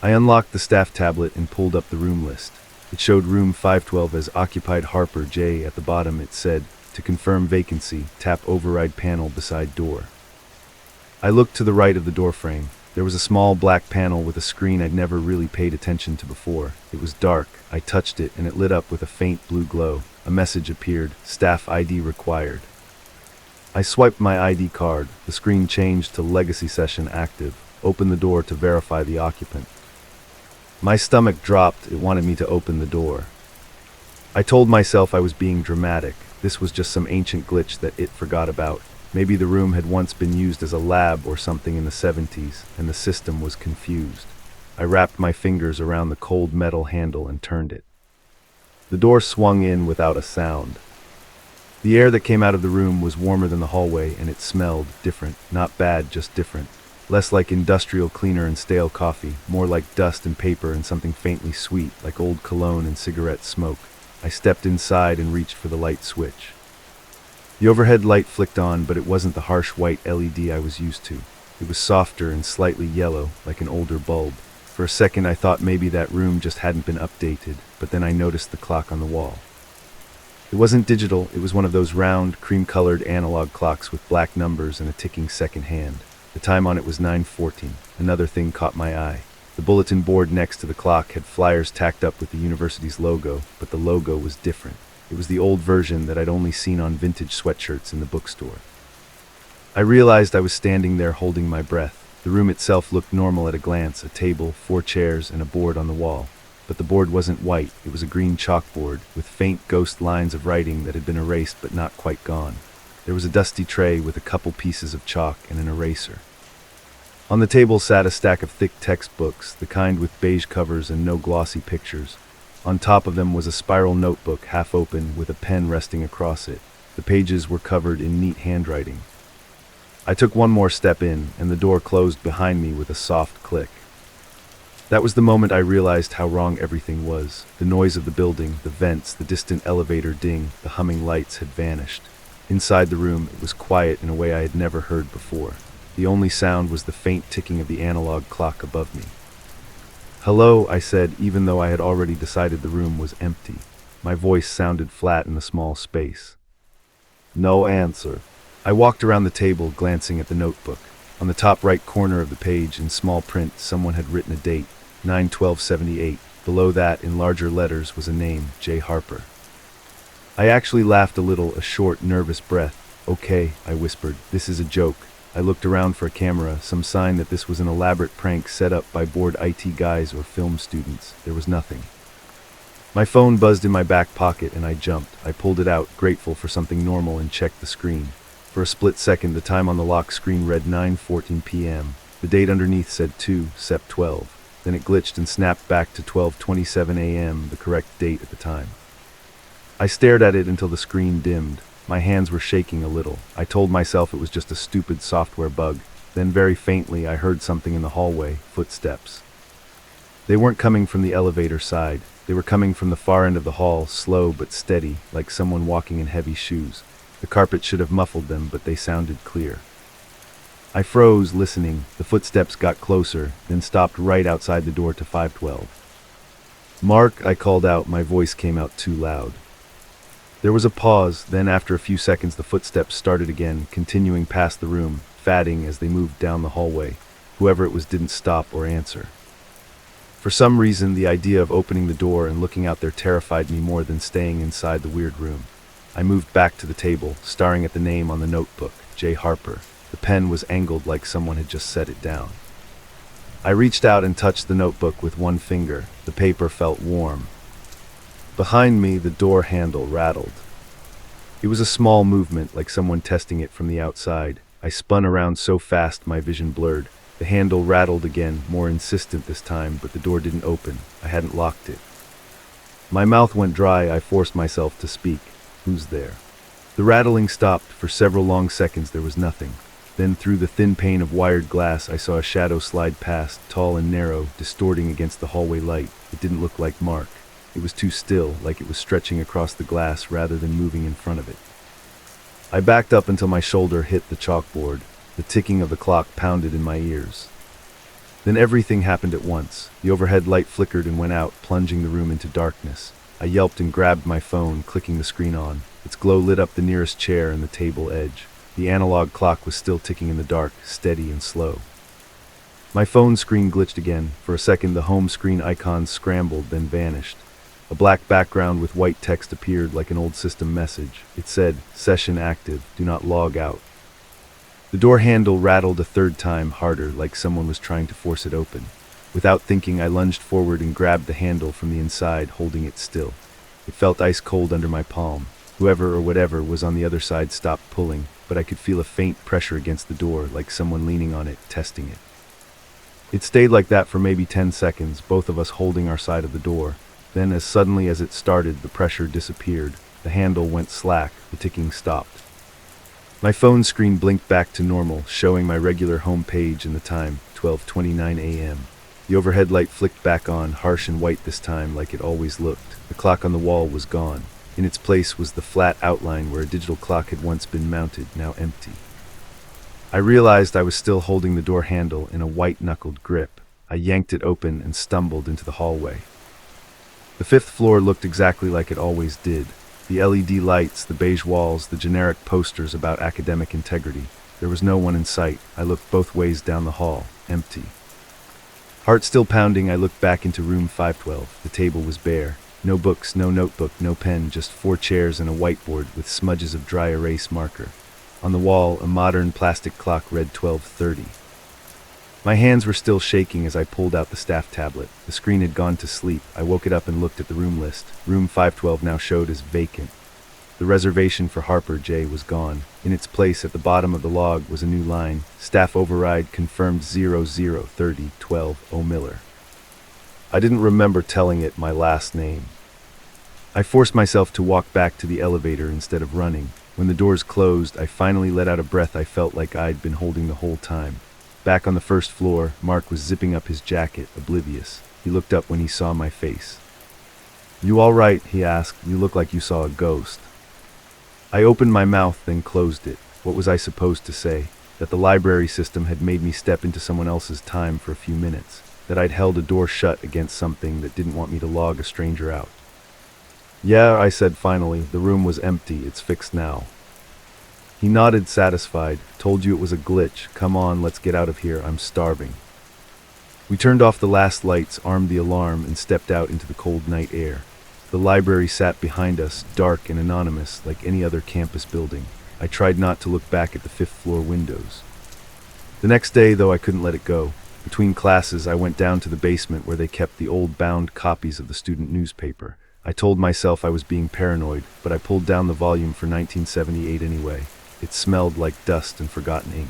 I unlocked the staff tablet and pulled up the room list. It showed room 512 as occupied. Harper J. At the bottom it said, "To confirm vacancy, tap override panel beside door." I looked to the right of the door frame. There was a small black panel with a screen I'd never really paid attention to before. It was dark. I touched it and it lit up with a faint blue glow. A message appeared, "Staff ID required." I swiped my ID card. The screen changed to Legacy Session Active. Opened the door to verify the occupant. My stomach dropped. It wanted me to open the door. I told myself I was being dramatic. This was just some ancient glitch that it forgot about. Maybe the room had once been used as a lab or something in the 70s, and the system was confused. I wrapped my fingers around the cold metal handle and turned it. The door swung in without a sound. The air that came out of the room was warmer than the hallway, and it smelled different. Not bad, just different. Less like industrial cleaner and stale coffee, more like dust and paper and something faintly sweet, like old cologne and cigarette smoke. I stepped inside and reached for the light switch. The overhead light flicked on, but it wasn't the harsh white LED I was used to. It was softer and slightly yellow, like an older bulb. For a second I thought maybe that room just hadn't been updated, but then I noticed the clock on the wall. It wasn't digital, it was one of those round, cream-colored analog clocks with black numbers and a ticking second hand. The time on it was 9:14. Another thing caught my eye. The bulletin board next to the clock had flyers tacked up with the university's logo, but the logo was different. It was the old version that I'd only seen on vintage sweatshirts in the bookstore. I realized I was standing there holding my breath. The room itself looked normal at a glance, a table, 4 chairs, and a board on the wall. But the board wasn't white, it was a green chalkboard, with faint ghost lines of writing that had been erased but not quite gone. There was a dusty tray with a couple pieces of chalk and an eraser. On the table sat a stack of thick textbooks, the kind with beige covers and no glossy pictures. On top of them was a spiral notebook, half open, with a pen resting across it. The pages were covered in neat handwriting. I took one more step in, and the door closed behind me with a soft click. That was the moment I realized how wrong everything was. The noise of the building, the vents, the distant elevator ding, the humming lights had vanished. Inside the room, it was quiet in a way I had never heard before. The only sound was the faint ticking of the analog clock above me. "Hello," I said, even though I had already decided the room was empty. My voice sounded flat in the small space. No answer. I walked around the table, glancing at the notebook. On the top right corner of the page, in small print, someone had written a date, 9/12/78. Below that, in larger letters, was a name, J. Harper. I actually laughed a little, a short, nervous breath. "Okay," I whispered, "this is a joke." I looked around for a camera, some sign that this was an elaborate prank set up by bored IT guys or film students. There was nothing. My phone buzzed in my back pocket and I jumped. I pulled it out, grateful for something normal, and checked the screen. For a split second, the time on the lock screen read 9:14 p.m. The date underneath said 2/12. Then it glitched and snapped back to 12:27 a.m., the correct date at the time. I stared at it until the screen dimmed. My hands were shaking a little. I told myself it was just a stupid software bug. Then very faintly I heard something in the hallway, footsteps. They weren't coming from the elevator side. They were coming from the far end of the hall, slow but steady, like someone walking in heavy shoes. The carpet should have muffled them, but they sounded clear. I froze, listening. The footsteps got closer, then stopped right outside the door to 512. "Mark," I called out. My voice came out too loud. There was a pause, then after a few seconds the footsteps started again, continuing past the room, fading as they moved down the hallway. Whoever it was didn't stop or answer. For some reason, the idea of opening the door and looking out there terrified me more than staying inside the weird room. I moved back to the table, staring at the name on the notebook, J. Harper. The pen was angled like someone had just set it down. I reached out and touched the notebook with one finger. The paper felt warm. Behind me, the door handle rattled. It was a small movement, like someone testing it from the outside. I spun around so fast my vision blurred. The handle rattled again, more insistent this time, but the door didn't open. I hadn't locked it. My mouth went dry. I forced myself to speak. "Who's there?" The rattling stopped. For several long seconds there was nothing. Then through the thin pane of wired glass I saw a shadow slide past, tall and narrow, distorting against the hallway light. It didn't look like Mark. It was too still, like it was stretching across the glass rather than moving in front of it. I backed up until my shoulder hit the chalkboard. The ticking of the clock pounded in my ears. Then everything happened at once. The overhead light flickered and went out, plunging the room into darkness. I yelped and grabbed my phone, clicking the screen on. Its glow lit up the nearest chair and the table edge. The analog clock was still ticking in the dark, steady and slow. My phone screen glitched again. For a second the home screen icons scrambled, then vanished. A black background with white text appeared like an old system message. It said, "Session active, do not log out." The door handle rattled a third time, harder, like someone was trying to force it open. Without thinking, I lunged forward and grabbed the handle from the inside, holding it still. It felt ice cold under my palm. Whoever or whatever was on the other side stopped pulling, but I could feel a faint pressure against the door, like someone leaning on it, testing it. It stayed like that for maybe 10 seconds, both of us holding our side of the door. Then, as suddenly as it started, the pressure disappeared. The handle went slack, the ticking stopped. My phone screen blinked back to normal, showing my regular home page and the time, 12:29 a.m. The overhead light flicked back on, harsh and white this time, like it always looked. The clock on the wall was gone. In its place was the flat outline where a digital clock had once been mounted, now empty. I realized I was still holding the door handle in a white-knuckled grip. I yanked it open and stumbled into the hallway. The fifth floor looked exactly like it always did. The LED lights, the beige walls, the generic posters about academic integrity. There was no one in sight. I looked both ways down the hall, empty. Heart still pounding, I looked back into room 512. The table was bare. No books, no notebook, no pen, just 4 chairs and a whiteboard with smudges of dry erase marker. On the wall, a modern plastic clock read 12:30. My hands were still shaking as I pulled out the staff tablet. The screen had gone to sleep. I woke it up and looked at the room list. Room 512 now showed as vacant. The reservation for Harper J. was gone. In its place at the bottom of the log was a new line. Staff override confirmed 003012 O'Miller. I didn't remember telling it my last name. I forced myself to walk back to the elevator instead of running. When the doors closed, I finally let out a breath I felt like I'd been holding the whole time. Back on the first floor, Mark was zipping up his jacket, oblivious. He looked up when he saw my face. "You all right?" he asked. "You look like you saw a ghost." I opened my mouth, then closed it. What was I supposed to say? That the library system had made me step into someone else's time for a few minutes. That I'd held a door shut against something that didn't want me to log a stranger out. "Yeah," I said finally. "The room was empty. It's fixed now." He nodded, satisfied. "Told you it was a glitch. Come on, let's get out of here. I'm starving." We turned off the last lights, armed the alarm, and stepped out into the cold night air. The library sat behind us, dark and anonymous, like any other campus building. I tried not to look back at the 5th floor windows. The next day, though, I couldn't let it go. Between classes, I went down to the basement where they kept the old bound copies of the student newspaper. I told myself I was being paranoid, but I pulled down the volume for 1978 anyway. It smelled like dust and forgotten ink.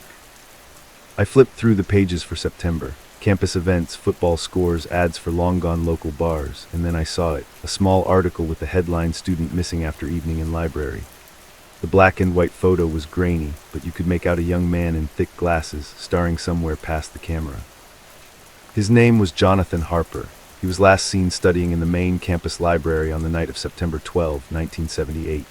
I flipped through the pages for September. Campus events, football scores, ads for long-gone local bars, and then I saw it, a small article with the headline "Student Missing After Evening in Library." The black and white photo was grainy, but you could make out a young man in thick glasses, staring somewhere past the camera. His name was Jonathan Harper. He was last seen studying in the main campus library on the night of September 12, 1978.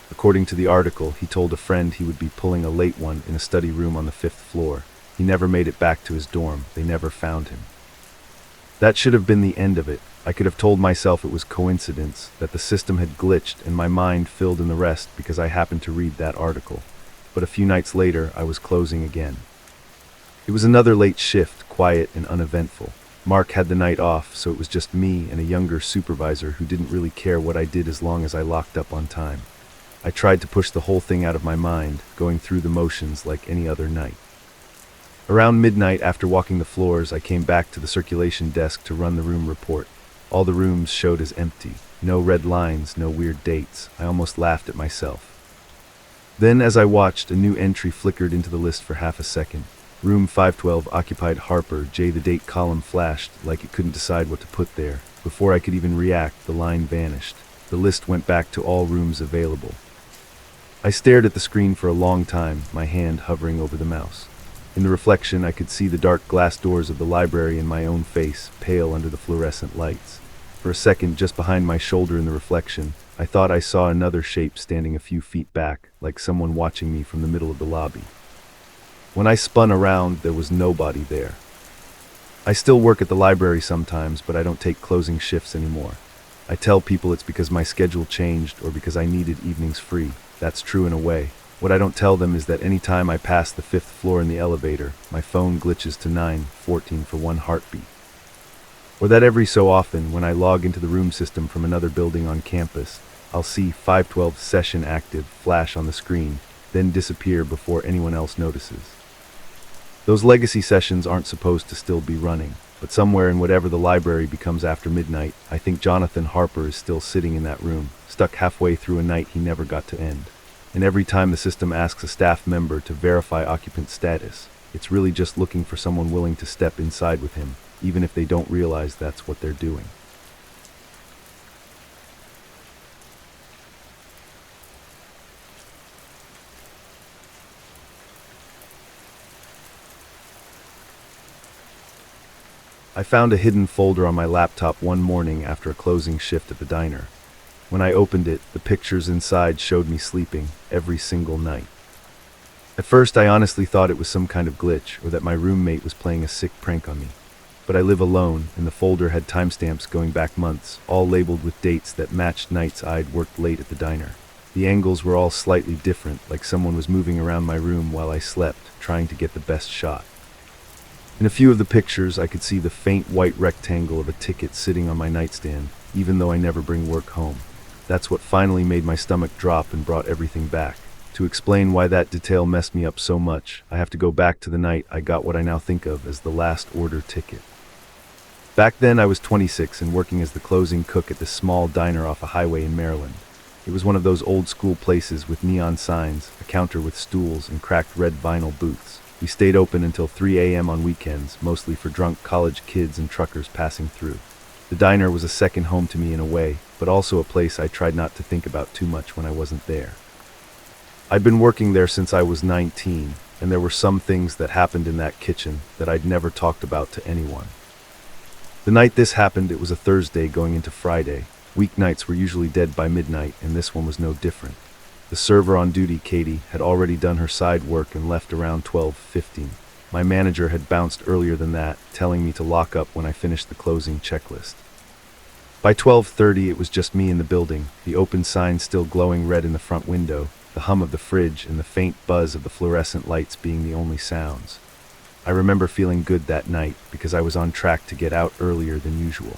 According to the article, he told a friend he would be pulling a late one in a study room on the 5th floor. He never made it back to his dorm. They never found him. That should have been the end of it. I could have told myself it was coincidence, that the system had glitched and my mind filled in the rest because I happened to read that article. But a few nights later, I was closing again. It was another late shift, quiet and uneventful. Mark had the night off, so it was just me and a younger supervisor who didn't really care what I did as long as I locked up on time. I tried to push the whole thing out of my mind, going through the motions like any other night. Around midnight, after walking the floors, I came back to the circulation desk to run the room report. All the rooms showed as empty. No red lines, no weird dates. I almost laughed at myself. Then, as I watched, a new entry flickered into the list for half a second. Room 512 occupied Harper J. The date column flashed like it couldn't decide what to put there. Before I could even react, the line vanished. The list went back to all rooms available. I stared at the screen for a long time, my hand hovering over the mouse. In the reflection, I could see the dark glass doors of the library and my own face, pale under the fluorescent lights. For a second, just behind my shoulder in the reflection, I thought I saw another shape standing a few feet back, like someone watching me from the middle of the lobby. When I spun around, there was nobody there. I still work at the library sometimes, but I don't take closing shifts anymore. I tell people it's because my schedule changed or because I needed evenings free. That's true in a way. What I don't tell them is that any time I pass the 5th floor in the elevator, my phone glitches to 9:14 for one heartbeat. Or that every so often, when I log into the room system from another building on campus, I'll see 512 session active flash on the screen, then disappear before anyone else notices. Those legacy sessions aren't supposed to still be running, but somewhere in whatever the library becomes after midnight, I think Jonathan Harper is still sitting in that room, stuck halfway through a night he never got to end. And every time the system asks a staff member to verify occupant status, it's really just looking for someone willing to step inside with him, even if they don't realize that's what they're doing. I found a hidden folder on my laptop one morning after a closing shift at the diner. When I opened it, the pictures inside showed me sleeping every single night. At first, I honestly thought it was some kind of glitch or that my roommate was playing a sick prank on me. But I live alone, and the folder had timestamps going back months, all labeled with dates that matched nights I'd worked late at the diner. The angles were all slightly different, like someone was moving around my room while I slept, trying to get the best shot. In a few of the pictures, I could see the faint white rectangle of a ticket sitting on my nightstand, even though I never bring work home. That's what finally made my stomach drop and brought everything back. To explain why that detail messed me up so much, I have to go back to the night I got what I now think of as the last order ticket. Back then, I was 26 and working as the closing cook at this small diner off a highway in Maryland. It was one of those old school places with neon signs, a counter with stools, and cracked red vinyl booths. We stayed open until 3 a.m. on weekends, mostly for drunk college kids and truckers passing through. The diner was a second home to me in a way, but also a place I tried not to think about too much when I wasn't there. I'd been working there since I was 19, and there were some things that happened in that kitchen that I'd never talked about to anyone. The night this happened, it was a Thursday going into Friday. Weeknights were usually dead by midnight, and this one was no different. The server on duty, Katie, had already done her side work and left around 12:15. My manager had bounced earlier than that, telling me to lock up when I finished the closing checklist. By 12:30, it was just me in the building, the open sign still glowing red in the front window, the hum of the fridge and the faint buzz of the fluorescent lights being the only sounds. I remember feeling good that night because I was on track to get out earlier than usual.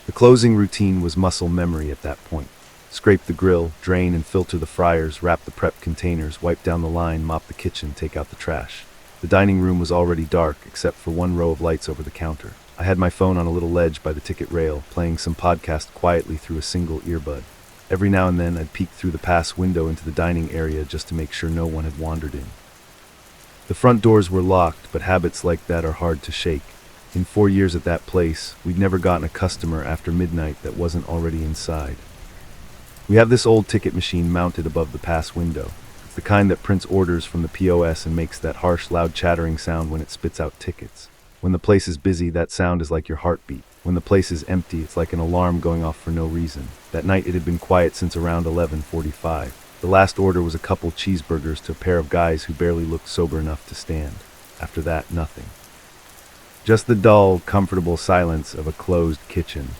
The closing routine was muscle memory at that point. Scrape the grill, drain and filter the fryers, wrap the prep containers, wipe down the line, mop the kitchen, take out the trash. The dining room was already dark, except for one row of lights over the counter. I had my phone on a little ledge by the ticket rail, playing some podcast quietly through a single earbud. Every now and then, I'd peek through the pass window into the dining area just to make sure no one had wandered in. The front doors were locked, but habits like that are hard to shake. In 4 years at that place, we'd never gotten a customer after midnight that wasn't already inside. We have this old ticket machine mounted above the pass window. It's the kind that prints orders from the POS and makes that harsh, loud chattering sound when it spits out tickets. When the place is busy, that sound is like your heartbeat. When the place is empty, it's like an alarm going off for no reason. That night it had been quiet since around 11:45. The last order was a couple cheeseburgers to a pair of guys who barely looked sober enough to stand. After that, nothing. Just the dull, comfortable silence of a closed kitchen.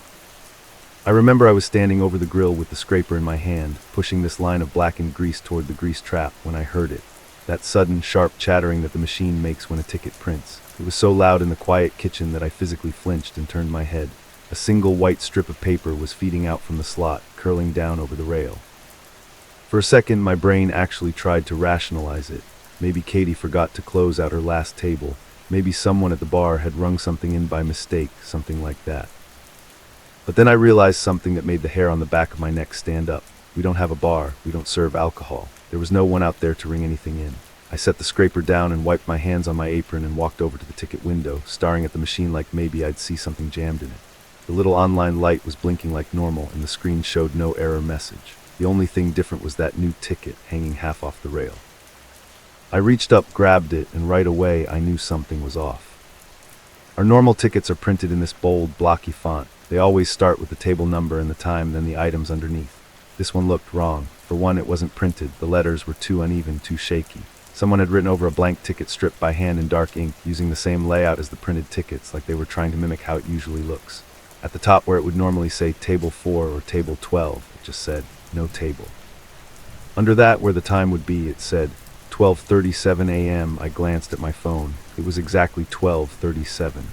I remember I was standing over the grill with the scraper in my hand, pushing this line of blackened grease toward the grease trap when I heard it. That sudden, sharp chattering that the machine makes when a ticket prints. It was so loud in the quiet kitchen that I physically flinched and turned my head. A single white strip of paper was feeding out from the slot, curling down over the rail. For a second, my brain actually tried to rationalize it. Maybe Katie forgot to close out her last table. Maybe someone at the bar had rung something in by mistake, something like that. But then I realized something that made the hair on the back of my neck stand up. We don't have a bar. We don't serve alcohol. There was no one out there to ring anything in. I set the scraper down and wiped my hands on my apron and walked over to the ticket window, staring at the machine like maybe I'd see something jammed in it. The little online light was blinking like normal, and the screen showed no error message. The only thing different was that new ticket hanging half off the rail. I reached up, grabbed it, and right away I knew something was off. Our normal tickets are printed in this bold, blocky font. They always start with the table number and the time, then the items underneath. This one looked wrong. For one, it wasn't printed. The letters were too uneven, too shaky. Someone had written over a blank ticket strip by hand in dark ink, using the same layout as the printed tickets, like they were trying to mimic how it usually looks. At the top, where it would normally say Table 4 or Table 12, it just said, No table. Under that, where the time would be, it said, 12:37 a.m. I glanced at my phone. It was exactly 12:37.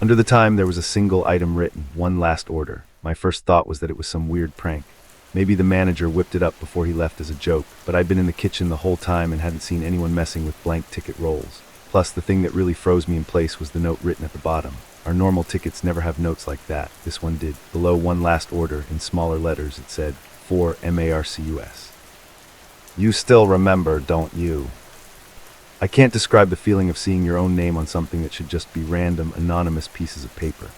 Under the time, there was a single item written, one last order. My first thought was that it was some weird prank. Maybe the manager whipped it up before he left as a joke, but I'd been in the kitchen the whole time and hadn't seen anyone messing with blank ticket rolls. Plus, the thing that really froze me in place was the note written at the bottom. Our normal tickets never have notes like that. This one did. Below one last order, in smaller letters, it said, For MARCUS. You still remember, don't you? I can't describe the feeling of seeing your own name on something that should just be random, anonymous pieces of paper.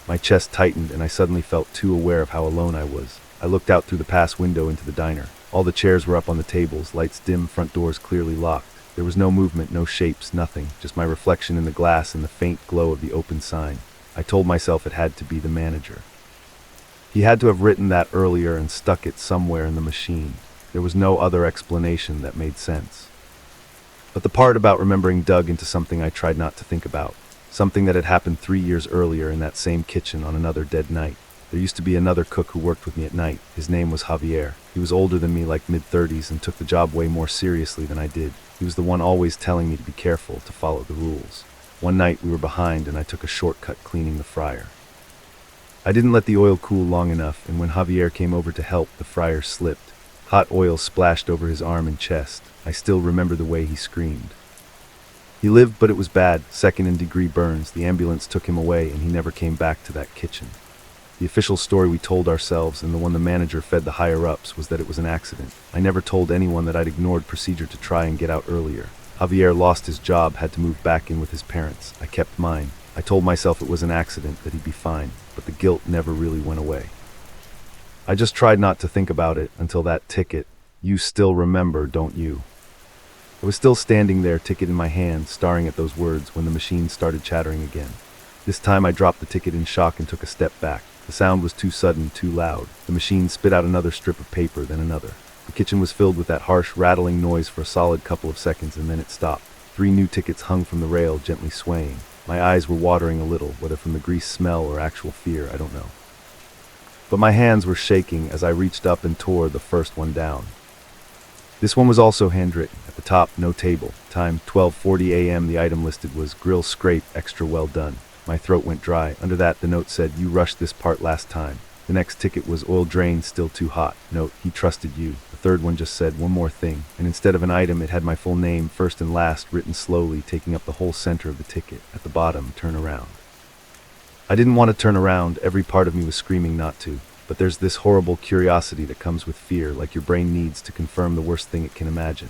My chest tightened, and I suddenly felt too aware of how alone I was. I looked out through the pass window into the diner. All the chairs were up on the tables, lights dim, front doors clearly locked. There was no movement, no shapes, nothing, just my reflection in the glass and the faint glow of the open sign. I told myself it had to be the manager. He had to have written that earlier and stuck it somewhere in the machine. There was no other explanation that made sense. But the part about remembering dug into something I tried not to think about. Something that had happened 3 years earlier in that same kitchen on another dead night. There used to be another cook who worked with me at night. His name was Javier. He was older than me, like mid-30s, and took the job way more seriously than I did. He was the one always telling me to be careful, to follow the rules. One night we were behind and I took a shortcut cleaning the fryer. I didn't let the oil cool long enough, and when Javier came over to help, the fryer slipped. Hot oil splashed over his arm and chest. I still remember the way he screamed. He lived, but it was bad, second-degree burns. The ambulance took him away, and he never came back to that kitchen. The official story we told ourselves, and the one the manager fed the higher-ups, was that it was an accident. I never told anyone that I'd ignored procedure to try and get out earlier. Javier lost his job, had to move back in with his parents. I kept mine. I told myself it was an accident, that he'd be fine, but the guilt never really went away. I just tried not to think about it until that ticket. You still remember, don't you? I was still standing there, ticket in my hand, staring at those words, when the machine started chattering again. This time I dropped the ticket in shock and took a step back. The sound was too sudden, too loud. The machine spit out another strip of paper, then another. The kitchen was filled with that harsh, rattling noise for a solid couple of seconds, and then it stopped. 3 new tickets hung from the rail, gently swaying. My eyes were watering a little, whether from the grease smell or actual fear, I don't know. But my hands were shaking as I reached up and tore the first one down. This one was also handwritten. At the top, no table. Time 12:40 a.m. The item listed was grill scrape, extra well done. My throat went dry. Under that, the note said, You rushed this part last time. The next ticket was oil drain, still too hot. Note, he trusted you. The third one just said, One more thing. And instead of an item, it had my full name, first and last, written slowly, taking up the whole center of the ticket. At the bottom, turn around. I didn't want to turn around. Every part of me was screaming not to. But there's this horrible curiosity that comes with fear, like your brain needs to confirm the worst thing it can imagine.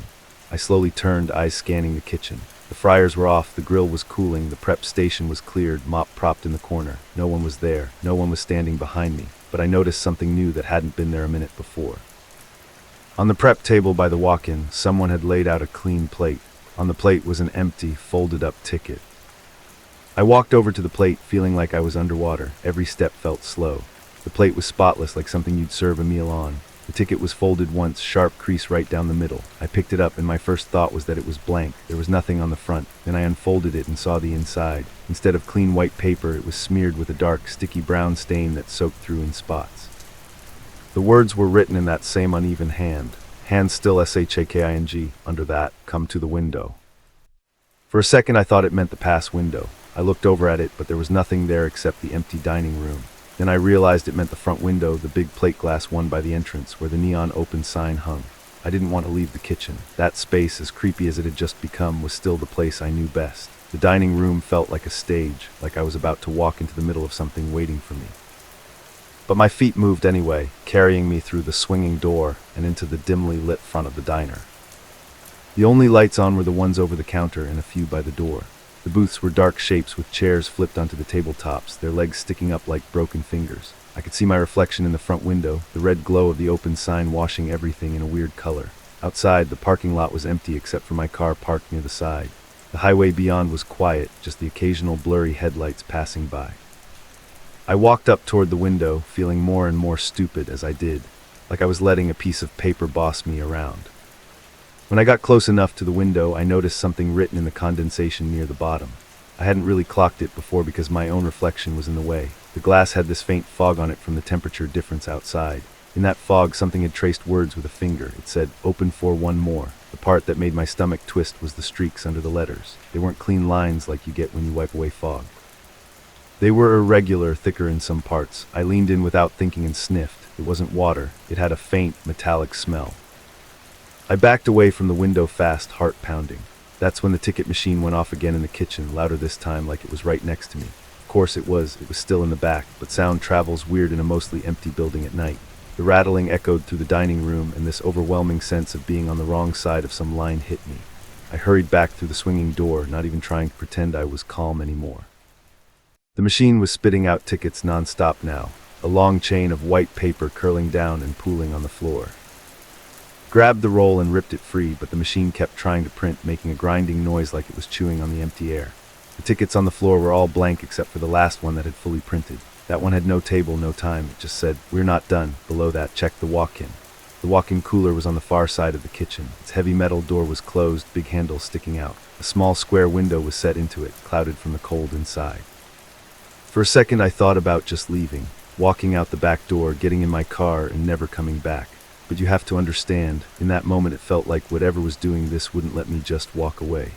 I slowly turned, eyes scanning the kitchen. The fryers were off, the grill was cooling, the prep station was cleared, mop propped in the corner. No one was there, no one was standing behind me, but I noticed something new that hadn't been there a minute before. On the prep table by the walk-in, someone had laid out a clean plate. On the plate was an empty, folded-up ticket. I walked over to the plate, feeling like I was underwater. Every step felt slow. The plate was spotless, like something you'd serve a meal on. The ticket was folded once, sharp crease right down the middle. I picked it up and my first thought was that it was blank. There was nothing on the front. Then I unfolded it and saw the inside. Instead of clean white paper, it was smeared with a dark, sticky brown stain that soaked through in spots. The words were written in that same uneven hand. Hand still SHAKING. Under that, come to the window. For a second I thought it meant the pass window. I looked over at it, but there was nothing there except the empty dining room. Then I realized it meant the front window, the big plate glass one by the entrance, where the neon open sign hung. I didn't want to leave the kitchen. That space, as creepy as it had just become, was still the place I knew best. The dining room felt like a stage, like I was about to walk into the middle of something waiting for me. But my feet moved anyway, carrying me through the swinging door and into the dimly lit front of the diner. The only lights on were the ones over the counter and a few by the door. The booths were dark shapes with chairs flipped onto the tabletops, their legs sticking up like broken fingers. I could see my reflection in the front window, the red glow of the open sign washing everything in a weird color. Outside, the parking lot was empty except for my car parked near the side. The highway beyond was quiet, just the occasional blurry headlights passing by. I walked up toward the window, feeling more and more stupid as I did, like I was letting a piece of paper boss me around. When I got close enough to the window, I noticed something written in the condensation near the bottom. I hadn't really clocked it before because my own reflection was in the way. The glass had this faint fog on it from the temperature difference outside. In that fog, something had traced words with a finger. It said, "Open for one more." The part that made my stomach twist was the streaks under the letters. They weren't clean lines like you get when you wipe away fog. They were irregular, thicker in some parts. I leaned in without thinking and sniffed. It wasn't water. It had a faint, metallic smell. I backed away from the window fast, heart pounding. That's when the ticket machine went off again in the kitchen, louder this time, like it was right next to me. Of course it was still in the back, but sound travels weird in a mostly empty building at night. The rattling echoed through the dining room, and this overwhelming sense of being on the wrong side of some line hit me. I hurried back through the swinging door, not even trying to pretend I was calm anymore. The machine was spitting out tickets non-stop now, a long chain of white paper curling down and pooling on the floor. Grabbed the roll and ripped it free, but the machine kept trying to print, making a grinding noise like it was chewing on the empty air. The tickets on the floor were all blank except for the last one that had fully printed. That one had no table, no time. It just said, "We're not done." Below that, "Check the walk-in." The walk-in cooler was on the far side of the kitchen. Its heavy metal door was closed, big handle sticking out. A small square window was set into it, clouded from the cold inside. For a second I thought about just leaving, walking out the back door, getting in my car, and never coming back. But you have to understand, in that moment it felt like whatever was doing this wouldn't let me just walk away.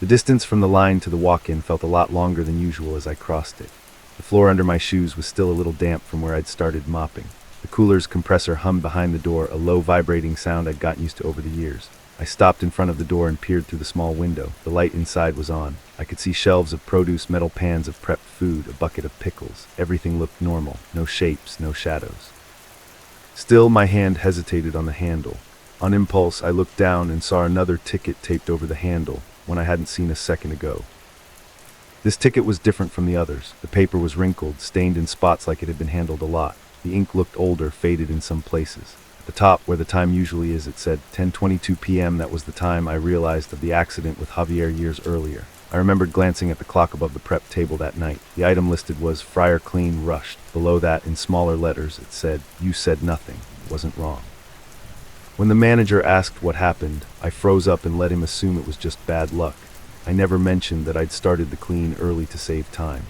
The distance from the line to the walk-in felt a lot longer than usual as I crossed it. The floor under my shoes was still a little damp from where I'd started mopping. The cooler's compressor hummed behind the door, a low vibrating sound I'd gotten used to over the years. I stopped in front of the door and peered through the small window. The light inside was on. I could see shelves of produce, metal pans of prepped food, a bucket of pickles. Everything looked normal. No shapes, no shadows. Still, my hand hesitated on the handle. On impulse, I looked down and saw another ticket taped over the handle, one I hadn't seen a second ago. This ticket was different from the others. The paper was wrinkled, stained in spots like it had been handled a lot. The ink looked older, faded in some places. At the top, where the time usually is, it said 10:22 p.m. That was the time I realized of the accident with Javier years earlier. I remembered glancing at the clock above the prep table that night. The item listed was "Fryer Clean Rushed." Below that, in smaller letters, it said, "You said nothing. It wasn't wrong." When the manager asked what happened, I froze up and let him assume it was just bad luck. I never mentioned that I'd started the clean early to save time.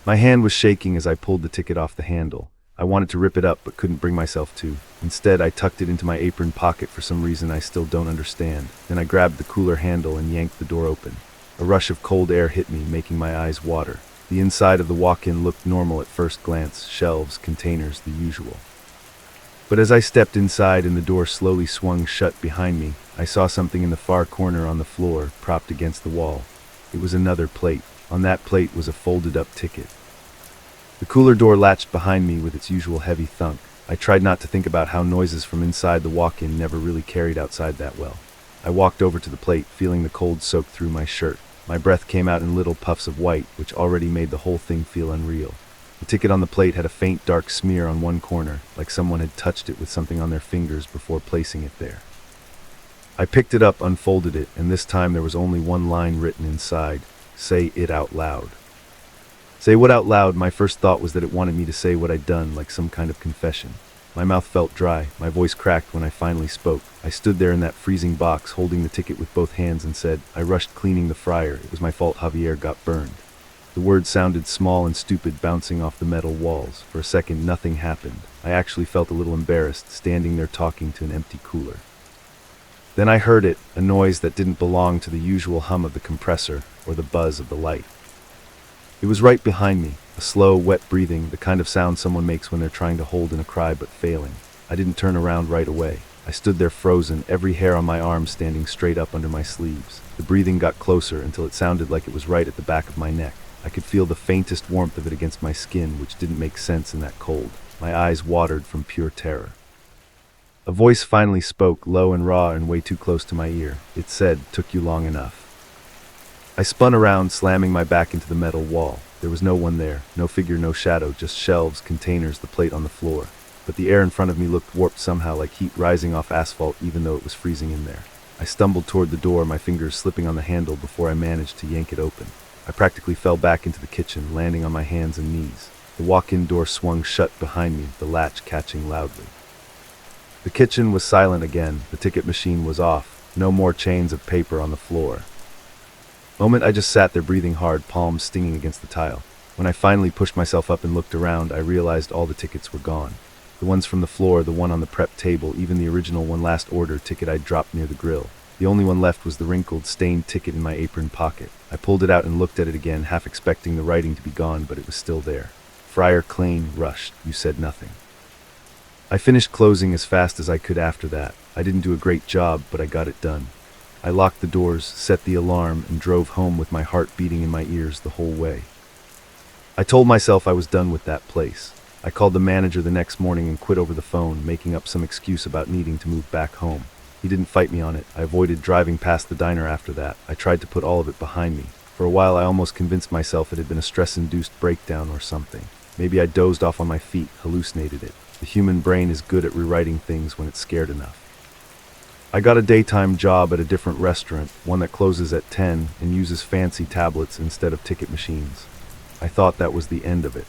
My hand was shaking as I pulled the ticket off the handle. I wanted to rip it up but couldn't bring myself to. Instead, I tucked it into my apron pocket for some reason I still don't understand. Then I grabbed the cooler handle and yanked the door open. A rush of cold air hit me, making my eyes water. The inside of the walk-in looked normal at first glance, shelves, containers, the usual. But as I stepped inside and the door slowly swung shut behind me, I saw something in the far corner on the floor, propped against the wall. It was another plate. On that plate was a folded-up ticket. The cooler door latched behind me with its usual heavy thunk. I tried not to think about how noises from inside the walk-in never really carried outside that well. I walked over to the plate, feeling the cold soak through my shirt. My breath came out in little puffs of white, which already made the whole thing feel unreal. The ticket on the plate had a faint dark smear on one corner, like someone had touched it with something on their fingers before placing it there. I picked it up, unfolded it, and this time there was only one line written inside: "Say it out loud." Say what out loud? My first thought was that it wanted me to say what I'd done, like some kind of confession. My mouth felt dry, my voice cracked when I finally spoke. I stood there in that freezing box, holding the ticket with both hands, and said, "I rushed cleaning the fryer. It was my fault Javier got burned." The words sounded small and stupid, bouncing off the metal walls. For a second, nothing happened. I actually felt a little embarrassed, standing there talking to an empty cooler. Then I heard it, a noise that didn't belong to the usual hum of the compressor or the buzz of the light. It was right behind me, a slow, wet breathing, the kind of sound someone makes when they're trying to hold in a cry but failing. I didn't turn around right away. I stood there frozen, every hair on my arm standing straight up under my sleeves. The breathing got closer until it sounded like it was right at the back of my neck. I could feel the faintest warmth of it against my skin, which didn't make sense in that cold. My eyes watered from pure terror. A voice finally spoke, low and raw and way too close to my ear. It said, "Took you long enough." I spun around, slamming my back into the metal wall. There was no one there, no figure, no shadow, just shelves, containers, the plate on the floor. But the air in front of me looked warped somehow, like heat rising off asphalt even though it was freezing in there. I stumbled toward the door, my fingers slipping on the handle before I managed to yank it open. I practically fell back into the kitchen, landing on my hands and knees. The walk-in door swung shut behind me, the latch catching loudly. The kitchen was silent again. The ticket machine was off. No more chains of paper on the floor. Moment I just sat there breathing hard, palms stinging against the tile. When I finally pushed myself up and looked around, I realized all the tickets were gone. The ones from the floor, the one on the prep table, even the original one last order ticket I'd dropped near the grill. The only one left was the wrinkled, stained ticket in my apron pocket. I pulled it out and looked at it again, half expecting the writing to be gone, but it was still there. Friar Clane, rushed. You said nothing. I finished closing as fast as I could after that. I didn't do a great job, but I got it done. I locked the doors, set the alarm, and drove home with my heart beating in my ears the whole way. I told myself I was done with that place. I called the manager the next morning and quit over the phone, making up some excuse about needing to move back home. He didn't fight me on it. I avoided driving past the diner after that. I tried to put all of it behind me. For a while I almost convinced myself it had been a stress-induced breakdown or something. Maybe I dozed off on my feet, hallucinated it. The human brain is good at rewriting things when it's scared enough. I got a daytime job at a different restaurant, one that closes at 10 and uses fancy tablets instead of ticket machines. I thought that was the end of it.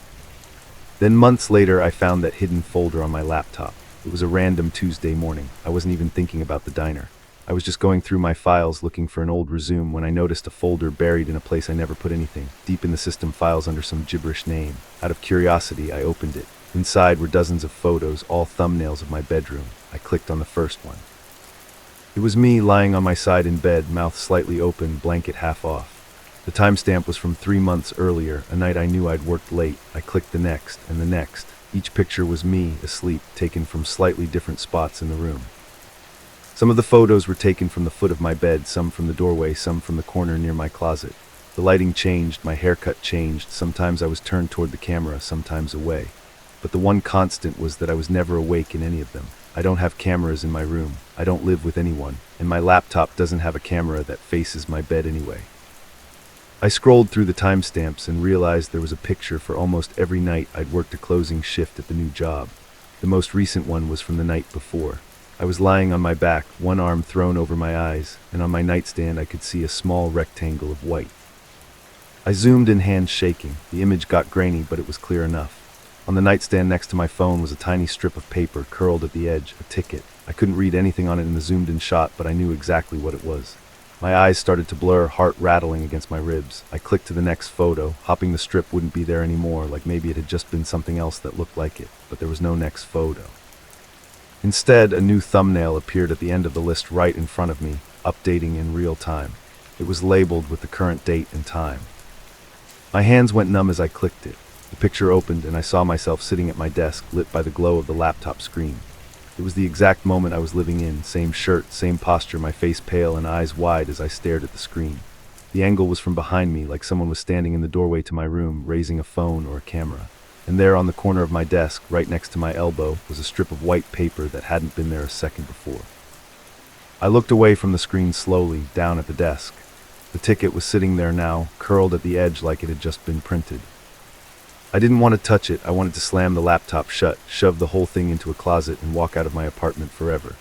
Then months later I found that hidden folder on my laptop. It was a random Tuesday morning. I wasn't even thinking about the diner. I was just going through my files looking for an old resume when I noticed a folder buried in a place I never put anything, deep in the system files under some gibberish name. Out of curiosity, I opened it. Inside were dozens of photos, all thumbnails of my bedroom. I clicked on the first one. It was me lying on my side in bed, mouth slightly open, blanket half off. The timestamp was from 3 months earlier, a night I knew I'd worked late. I clicked the next, and the next. Each picture was me, asleep, taken from slightly different spots in the room. Some of the photos were taken from the foot of my bed, some from the doorway, some from the corner near my closet. The lighting changed, my haircut changed. Sometimes I was turned toward the camera, sometimes away. But the one constant was that I was never awake in any of them. I don't have cameras in my room. I don't live with anyone, and my laptop doesn't have a camera that faces my bed anyway. I scrolled through the timestamps and realized there was a picture for almost every night I'd worked a closing shift at the new job. The most recent one was from the night before. I was lying on my back, one arm thrown over my eyes, and on my nightstand I could see a small rectangle of white. I zoomed in, hands shaking. The image got grainy, but it was clear enough. On the nightstand next to my phone was a tiny strip of paper curled at the edge, a ticket. I couldn't read anything on it in the zoomed-in shot, but I knew exactly what it was. My eyes started to blur, heart rattling against my ribs. I clicked to the next photo, hoping the strip wouldn't be there anymore, like maybe it had just been something else that looked like it, but there was no next photo. Instead, a new thumbnail appeared at the end of the list right in front of me, updating in real time. It was labeled with the current date and time. My hands went numb as I clicked it. The picture opened and I saw myself sitting at my desk, lit by the glow of the laptop screen. It was the exact moment I was living in, same shirt, same posture, my face pale and eyes wide as I stared at the screen. The angle was from behind me, like someone was standing in the doorway to my room, raising a phone or a camera. And there on the corner of my desk, right next to my elbow, was a strip of white paper that hadn't been there a second before. I looked away from the screen slowly, down at the desk. The ticket was sitting there now, curled at the edge like it had just been printed. I didn't want to touch it. I wanted to slam the laptop shut, shove the whole thing into a closet, and walk out of my apartment forever.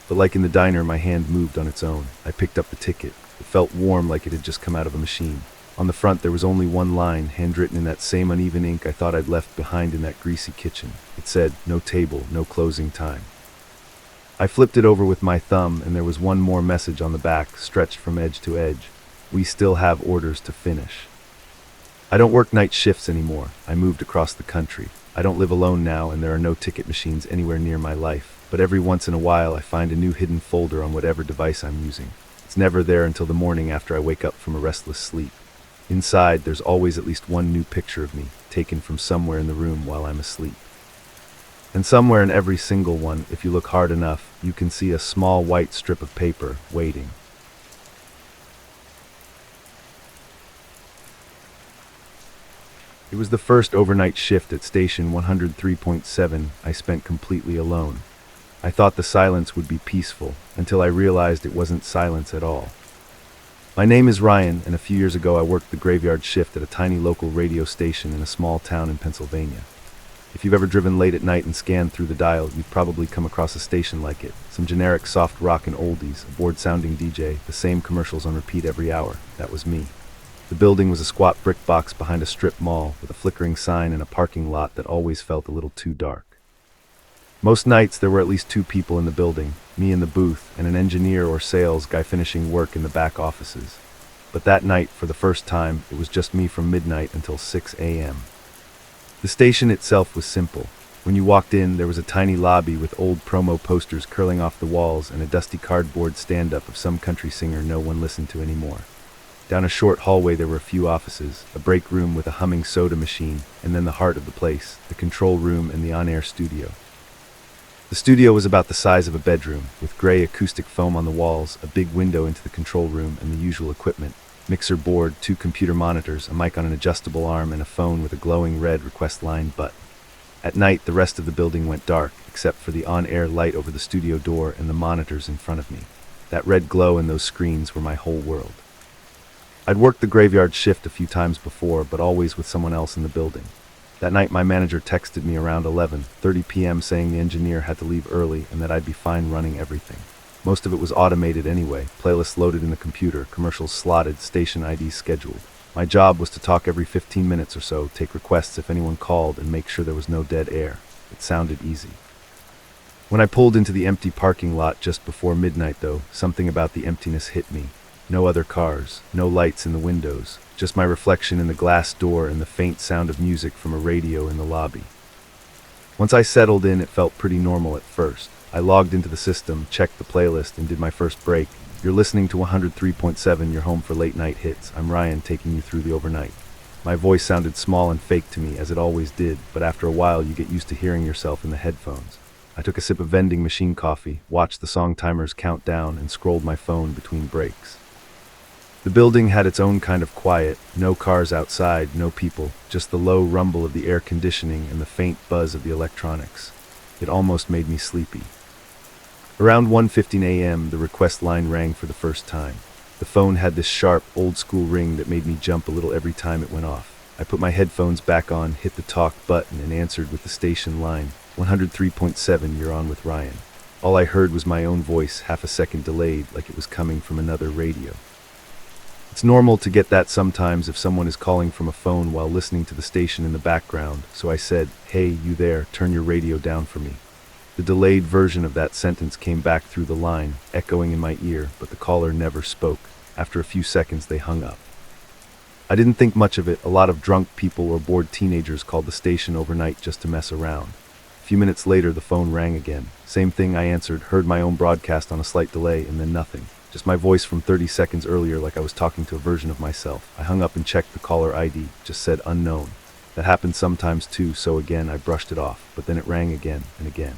But like in the diner, my hand moved on its own. I picked up the ticket. It felt warm, like it had just come out of a machine. On the front there was only one line, handwritten in that same uneven ink I thought I'd left behind in that greasy kitchen. It said, "No table, no closing time." I flipped it over with my thumb, and there was one more message on the back, stretched from edge to edge. "We still have orders to finish." I don't work night shifts anymore. I moved across the country. I don't live alone now, and there are no ticket machines anywhere near my life. But every once in a while I find a new hidden folder on whatever device I'm using. It's never there until the morning after I wake up from a restless sleep. Inside, there's always at least one new picture of me, taken from somewhere in the room while I'm asleep. And somewhere in every single one, if you look hard enough, you can see a small white strip of paper, waiting. It was the first overnight shift at station 103.7 I spent completely alone. I thought the silence would be peaceful, until I realized it wasn't silence at all. My name is Ryan, and a few years ago I worked the graveyard shift at a tiny local radio station in a small town in Pennsylvania. If you've ever driven late at night and scanned through the dial, you've probably come across a station like it. Some generic soft rock and oldies, a bored-sounding DJ, the same commercials on repeat every hour. That was me. The building was a squat brick box behind a strip mall, with a flickering sign and a parking lot that always felt a little too dark. Most nights there were at least 2 people in the building, me in the booth, and an engineer or sales guy finishing work in the back offices. But that night, for the first time, it was just me from midnight until 6 a.m. The station itself was simple. When you walked in, there was a tiny lobby with old promo posters curling off the walls and a dusty cardboard stand-up of some country singer no one listened to anymore. Down a short hallway there were a few offices, a break room with a humming soda machine, and then the heart of the place, the control room and the on-air studio. The studio was about the size of a bedroom, with gray acoustic foam on the walls, a big window into the control room, and the usual equipment: mixer board, 2 computer monitors, a mic on an adjustable arm, and a phone with a glowing red request line button. At night, the rest of the building went dark, except for the on-air light over the studio door and the monitors in front of me. That red glow and those screens were my whole world. I'd worked the graveyard shift a few times before, but always with someone else in the building. That night my manager texted me around 11:30 p.m. saying the engineer had to leave early and that I'd be fine running everything. Most of it was automated anyway, playlists loaded in the computer, commercials slotted, station IDs scheduled. My job was to talk every 15 minutes or so, take requests if anyone called, and make sure there was no dead air. It sounded easy. When I pulled into the empty parking lot just before midnight though, something about the emptiness hit me. No other cars, no lights in the windows, just my reflection in the glass door and the faint sound of music from a radio in the lobby. Once I settled in, it felt pretty normal at first. I logged into the system, checked the playlist, and did my first break. You're listening to 103.7, your home for late night hits. I'm Ryan, taking you through the overnight. My voice sounded small and fake to me, as it always did, but after a while you get used to hearing yourself in the headphones. I took a sip of vending machine coffee, watched the song timers count down, and scrolled my phone between breaks. The building had its own kind of quiet, no cars outside, no people, just the low rumble of the air conditioning and the faint buzz of the electronics. It almost made me sleepy. Around 1:15 a.m., the request line rang for the first time. The phone had this sharp, old-school ring that made me jump a little every time it went off. I put my headphones back on, hit the talk button, and answered with the station line. 103.7, you're on with Ryan. All I heard was my own voice, half a second delayed, like it was coming from another radio. It's normal to get that sometimes if someone is calling from a phone while listening to the station in the background, so I said, "Hey, you there, turn your radio down for me." The delayed version of that sentence came back through the line, echoing in my ear, but the caller never spoke. After a few seconds, they hung up. I didn't think much of it. A lot of drunk people or bored teenagers called the station overnight just to mess around. A few minutes later, the phone rang again. Same thing, I answered, heard my own broadcast on a slight delay, and then nothing. Just my voice from 30 seconds earlier, like I was talking to a version of myself. I hung up and checked the caller ID, just said unknown. That happened sometimes too, so again I brushed it off, but then it rang again and again.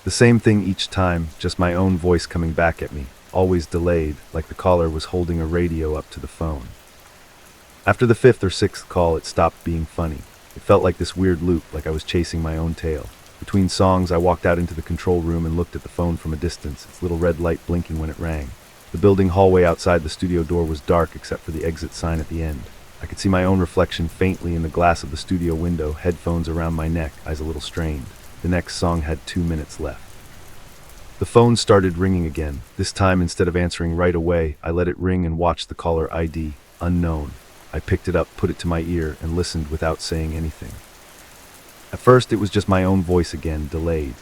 The same thing each time, just my own voice coming back at me, always delayed, like the caller was holding a radio up to the phone. After the 5th or 6th call, it stopped being funny. It felt like this weird loop, like I was chasing my own tail. Between songs, I walked out into the control room and looked at the phone from a distance, its little red light blinking when it rang. The building hallway outside the studio door was dark except for the exit sign at the end. I could see my own reflection faintly in the glass of the studio window, headphones around my neck, eyes a little strained. The next song had 2 minutes left. The phone started ringing again. This time, instead of answering right away, I let it ring and watched the caller ID, unknown. I picked it up, put it to my ear, and listened without saying anything. At first, it was just my own voice again, delayed.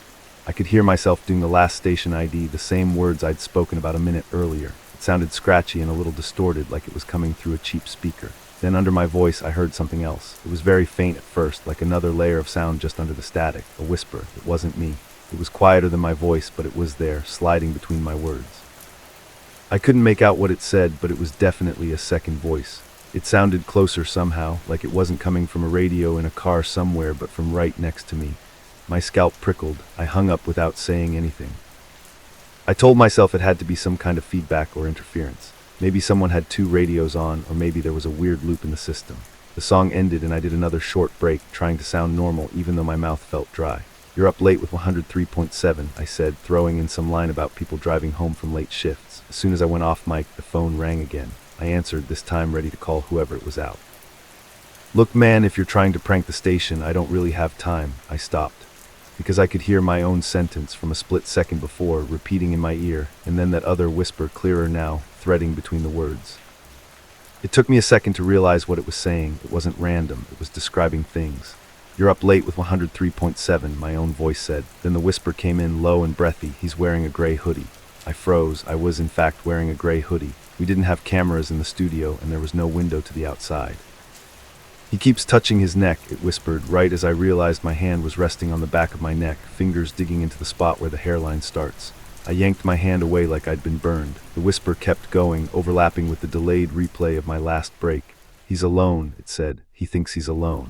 I could hear myself doing the last station ID, the same words I'd spoken about a minute earlier. It sounded scratchy and a little distorted, like it was coming through a cheap speaker. Then under my voice, I heard something else. It was very faint at first, like another layer of sound just under the static, a whisper. It wasn't me. It was quieter than my voice, but it was there, sliding between my words. I couldn't make out what it said, but it was definitely a second voice. It sounded closer somehow, like it wasn't coming from a radio in a car somewhere, but from right next to me. My scalp prickled. I hung up without saying anything. I told myself it had to be some kind of feedback or interference. Maybe someone had 2 radios on, or maybe there was a weird loop in the system. The song ended and I did another short break, trying to sound normal even though my mouth felt dry. "You're up late with 103.7, I said, throwing in some line about people driving home from late shifts. As soon as I went off mic, the phone rang again. I answered, this time ready to call whoever it was out. "Look, man, if you're trying to prank the station, I don't really have time." I stopped, because I could hear my own sentence from a split second before repeating in my ear, and then that other whisper clearer now, threading between the words. It took me a second to realize what it was saying. It wasn't random, it was describing things. "You're up late with 103.7, my own voice said. Then the whisper came in low and breathy. "He's wearing a gray hoodie." I froze. I was in fact wearing a gray hoodie. We didn't have cameras in the studio and there was no window to the outside. "He keeps touching his neck," it whispered, right as I realized my hand was resting on the back of my neck, fingers digging into the spot where the hairline starts. I yanked my hand away like I'd been burned. The whisper kept going, overlapping with the delayed replay of my last break. "He's alone," it said. "He thinks he's alone."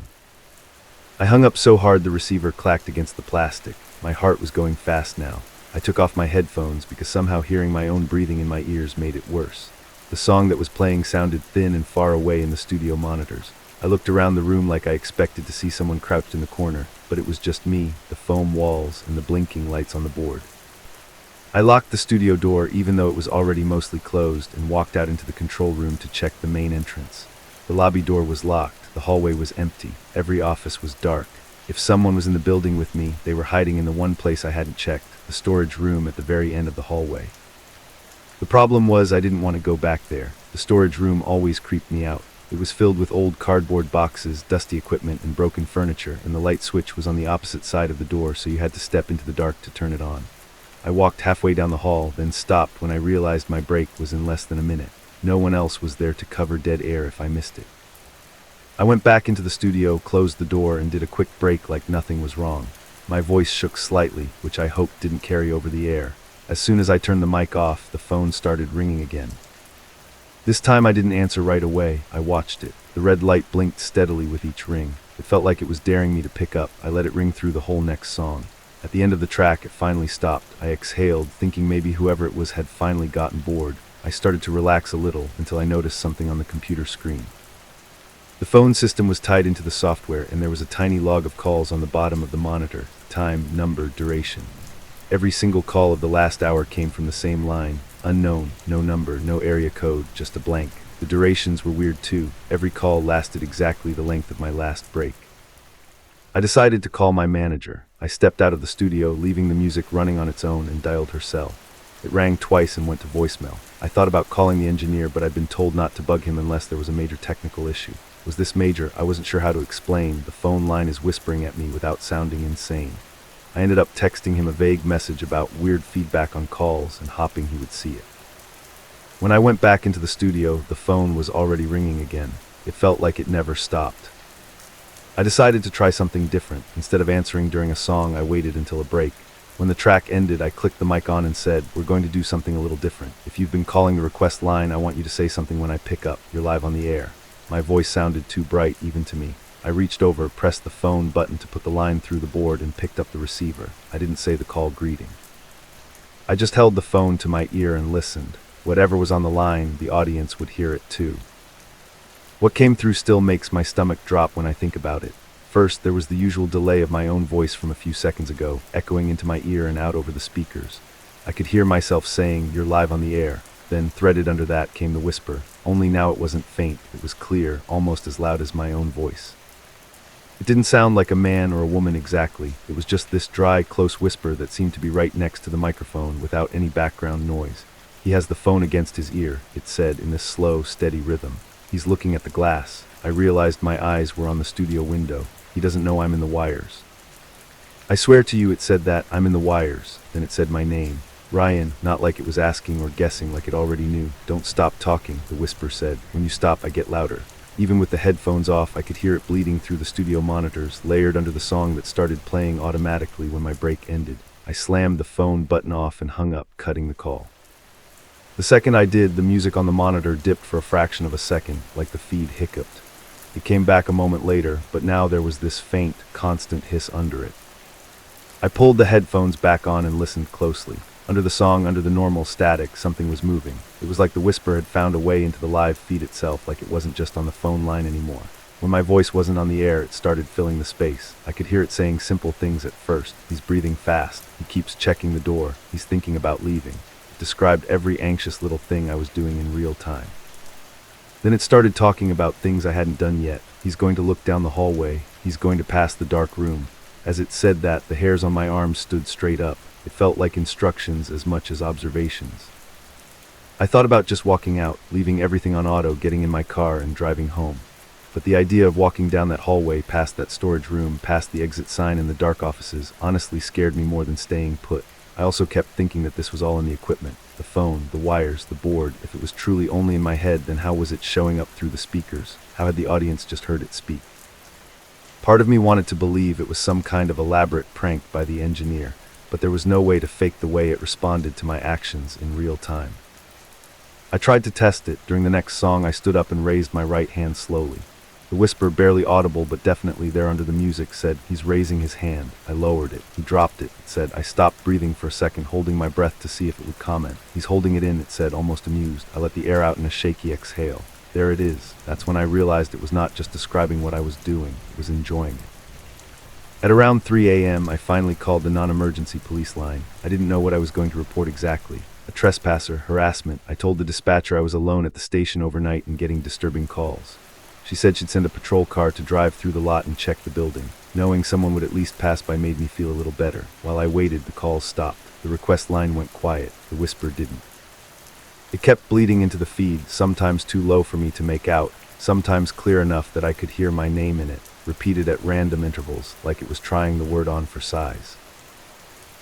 I hung up so hard the receiver clacked against the plastic. My heart was going fast now. I took off my headphones because somehow hearing my own breathing in my ears made it worse. The song that was playing sounded thin and far away in the studio monitors. I looked around the room like I expected to see someone crouched in the corner, but it was just me, the foam walls, and the blinking lights on the board. I locked the studio door even though it was already mostly closed and walked out into the control room to check the main entrance. The lobby door was locked. The hallway was empty. Every office was dark. If someone was in the building with me, they were hiding in the one place I hadn't checked, the storage room at the very end of the hallway. The problem was I didn't want to go back there. The storage room always creeped me out. It was filled with old cardboard boxes, dusty equipment, and broken furniture, and the light switch was on the opposite side of the door, so you had to step into the dark to turn it on. I walked halfway down the hall, then stopped when I realized my break was in less than a minute. No one else was there to cover dead air if I missed it. I went back into the studio, closed the door, and did a quick break like nothing was wrong. My voice shook slightly, which I hoped didn't carry over the air. As soon as I turned the mic off, the phone started ringing again. This time I didn't answer right away. I watched it. The red light blinked steadily with each ring. It felt like it was daring me to pick up. I let it ring through the whole next song. At the end of the track, it finally stopped. I exhaled, thinking maybe whoever it was had finally gotten bored. I started to relax a little until I noticed something on the computer screen. The phone system was tied into the software, and there was a tiny log of calls on the bottom of the monitor: time, number, duration. Every single call of the last hour came from the same line: unknown, no number, no area code, just a blank. The durations were weird too. Every call lasted exactly the length of my last break. I decided to call my manager. I stepped out of the studio, leaving the music running on its own, and dialed her cell. It rang twice and went to voicemail. I thought about calling the engineer, but I'd been told not to bug him unless there was a major technical issue. Was this major? I wasn't sure how to explain. The phone line is whispering at me without sounding insane. I ended up texting him a vague message about weird feedback on calls and hoping he would see it. When I went back into the studio, the phone was already ringing again. It felt like it never stopped. I decided to try something different. Instead of answering during a song, I waited until a break. When the track ended, I clicked the mic on and said, "We're going to do something a little different. If you've been calling the request line, I want you to say something when I pick up. You're live on the air." My voice sounded too bright even to me. I reached over, pressed the phone button to put the line through the board, and picked up the receiver. I didn't say the call greeting. I just held the phone to my ear and listened. Whatever was on the line, the audience would hear it too. What came through still makes my stomach drop when I think about it. First, there was the usual delay of my own voice from a few seconds ago, echoing into my ear and out over the speakers. I could hear myself saying, "You're live on the air." Then, threaded under that, came the whisper. Only now it wasn't faint, it was clear, almost as loud as my own voice. It didn't sound like a man or a woman exactly. It was just this dry, close whisper that seemed to be right next to the microphone without any background noise. "He has the phone against his ear," it said in this slow, steady rhythm. "He's looking at the glass." I realized my eyes were on the studio window. "He doesn't know I'm in the wires." "I swear to you," it said, "that I'm in the wires." Then it said my name. "Ryan," not like it was asking or guessing, like it already knew. "Don't stop talking," the whisper said. "When you stop, I get louder." Even with the headphones off, I could hear it bleeding through the studio monitors, layered under the song that started playing automatically when my break ended. I slammed the phone button off and hung up, cutting the call. The second I did, the music on the monitor dipped for a fraction of a second, like the feed hiccuped. It came back a moment later, but now there was this faint, constant hiss under it. I pulled the headphones back on and listened closely. Under the song, under the normal static, something was moving. It was like the whisper had found a way into the live feed itself, like it wasn't just on the phone line anymore. When my voice wasn't on the air, it started filling the space. I could hear it saying simple things at first. He's breathing fast. He keeps checking the door. He's thinking about leaving. It described every anxious little thing I was doing in real time. Then it started talking about things I hadn't done yet. He's going to look down the hallway. He's going to pass the dark room. As it said that, the hairs on my arms stood straight up. It felt like instructions as much as observations. I thought about just walking out, leaving everything on auto, getting in my car and driving home. But the idea of walking down that hallway, past that storage room, past the exit sign and the dark offices, honestly scared me more than staying put. I also kept thinking that this was all in the equipment, the phone, the wires, the board. If it was truly only in my head, then how was it showing up through the speakers? How had the audience just heard it speak? Part of me wanted to believe it was some kind of elaborate prank by the engineer, but there was no way to fake the way it responded to my actions in real time. I tried to test it. During the next song, I stood up and raised my right hand slowly. The whisper, barely audible but definitely there under the music, said, "He's raising his hand." I lowered it. He dropped it. It said, I stopped breathing for a second, holding my breath to see if it would comment. "He's holding it in," it said, almost amused. I let the air out in a shaky exhale. There it is. That's when I realized it was not just describing what I was doing, it was enjoying it. At around 3 a.m., I finally called the non-emergency police line. I didn't know what I was going to report exactly. A trespasser, harassment. I told the dispatcher I was alone at the station overnight and getting disturbing calls. She said she'd send a patrol car to drive through the lot and check the building. Knowing someone would at least pass by made me feel a little better. While I waited, the calls stopped. The request line went quiet. The whisper didn't. It kept bleeding into the feed, sometimes too low for me to make out, sometimes clear enough that I could hear my name in it, repeated at random intervals, like it was trying the word on for size.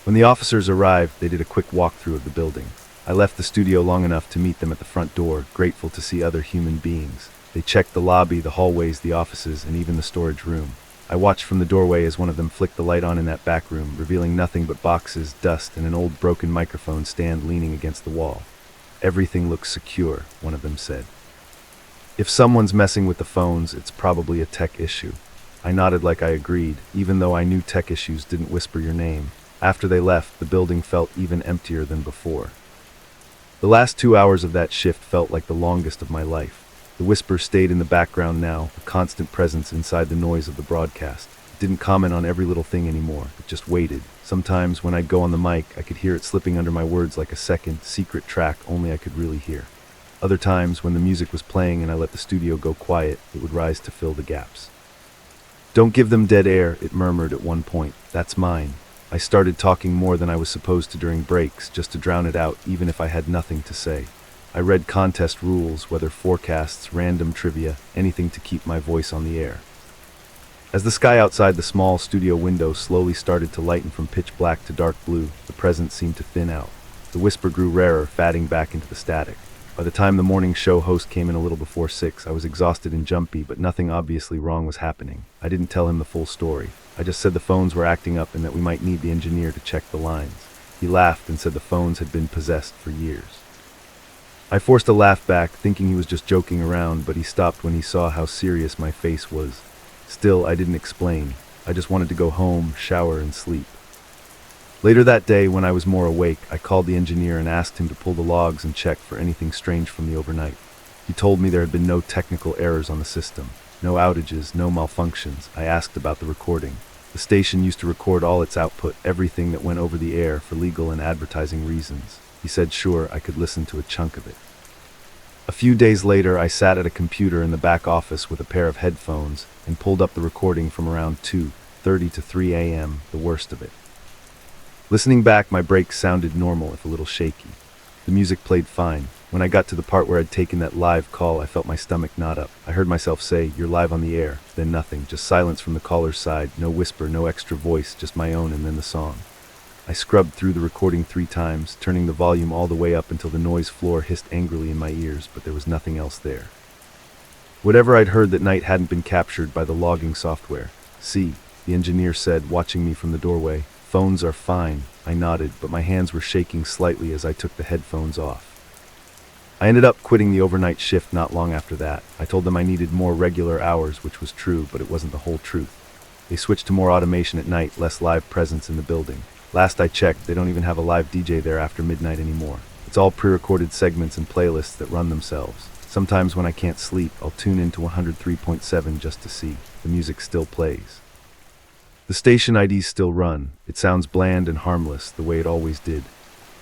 When the officers arrived, they did a quick walkthrough of the building. I left the studio long enough to meet them at the front door, grateful to see other human beings. They checked the lobby, the hallways, the offices, and even the storage room. I watched from the doorway as one of them flicked the light on in that back room, revealing nothing but boxes, dust, and an old broken microphone stand leaning against the wall. "Everything looks secure," one of them said. "If someone's messing with the phones, it's probably a tech issue." I nodded like I agreed, even though I knew tech issues didn't whisper your name. After they left, the building felt even emptier than before. The last 2 hours of that shift felt like the longest of my life. The whisper stayed in the background now, a constant presence inside the noise of the broadcast. It didn't comment on every little thing anymore, it just waited. Sometimes when I'd go on the mic, I could hear it slipping under my words like a second, secret track only I could really hear. Other times, when the music was playing and I let the studio go quiet, it would rise to fill the gaps. "Don't give them dead air," it murmured at one point. "That's mine." I started talking more than I was supposed to during breaks, just to drown it out, even if I had nothing to say. I read contest rules, weather forecasts, random trivia, anything to keep my voice on the air. As the sky outside the small studio window slowly started to lighten from pitch black to dark blue, the presence seemed to thin out. The whisper grew rarer, fading back into the static. By the time the morning show host came in a little before 6, I was exhausted and jumpy, but nothing obviously wrong was happening. I didn't tell him the full story. I just said the phones were acting up and that we might need the engineer to check the lines. He laughed and said the phones had been possessed for years. I forced a laugh back, thinking he was just joking around, but he stopped when he saw how serious my face was. Still, I didn't explain. I just wanted to go home, shower, and sleep. Later that day, when I was more awake, I called the engineer and asked him to pull the logs and check for anything strange from the overnight. He told me there had been no technical errors on the system, no outages, no malfunctions. I asked about the recording. The station used to record all its output, everything that went over the air, for legal and advertising reasons. He said sure, I could listen to a chunk of it. A few days later, I sat at a computer in the back office with a pair of headphones and pulled up the recording from around 2:30 to 3 a.m., the worst of it. Listening back, my breaks sounded normal, if a little shaky. The music played fine. When I got to the part where I'd taken that live call, I felt my stomach knot up. I heard myself say, "You're live on the air." Then nothing, just silence from the caller's side, no whisper, no extra voice, just my own and then the song. I scrubbed through the recording 3 times, turning the volume all the way up until the noise floor hissed angrily in my ears, but there was nothing else there. Whatever I'd heard that night hadn't been captured by the logging software. "See," the engineer said, watching me from the doorway. "Phones are fine." I nodded, but my hands were shaking slightly as I took the headphones off. I ended up quitting the overnight shift not long after that. I told them I needed more regular hours, which was true, but it wasn't the whole truth. They switched to more automation at night, less live presence in the building. Last I checked, they don't even have a live DJ there after midnight anymore. It's all pre-recorded segments and playlists that run themselves. Sometimes when I can't sleep, I'll tune into 103.7 just to see. The music still plays. The station IDs still run. It sounds bland and harmless, the way it always did.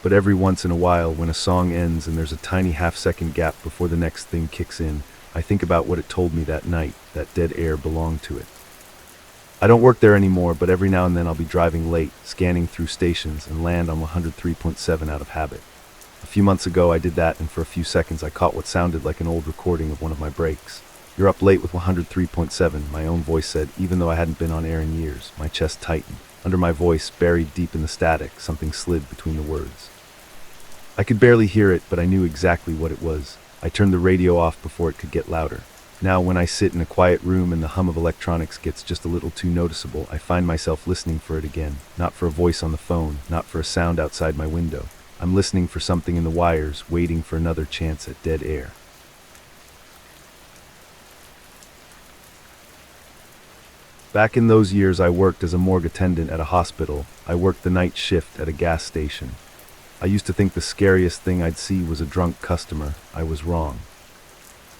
But every once in a while, when a song ends and there's a tiny half-second gap before the next thing kicks in, I think about what it told me that night, that dead air belonged to it. I don't work there anymore, but every now and then I'll be driving late, scanning through stations, and land on 103.7 out of habit. A few months ago I did that, and for a few seconds I caught what sounded like an old recording of one of my breaks. "You're up late with 103.7, my own voice said, even though I hadn't been on air in years. My chest tightened. Under my voice, buried deep in the static, something slid between the words. I could barely hear it, but I knew exactly what it was. I turned the radio off before it could get louder. Now, when I sit in a quiet room and the hum of electronics gets just a little too noticeable, I find myself listening for it again. Not for a voice on the phone, not for a sound outside my window. I'm listening for something in the wires, waiting for another chance at dead air. Back in those years, I worked as a morgue attendant at a hospital. I worked the night shift at a gas station. I used to think the scariest thing I'd see was a drunk customer. I was wrong.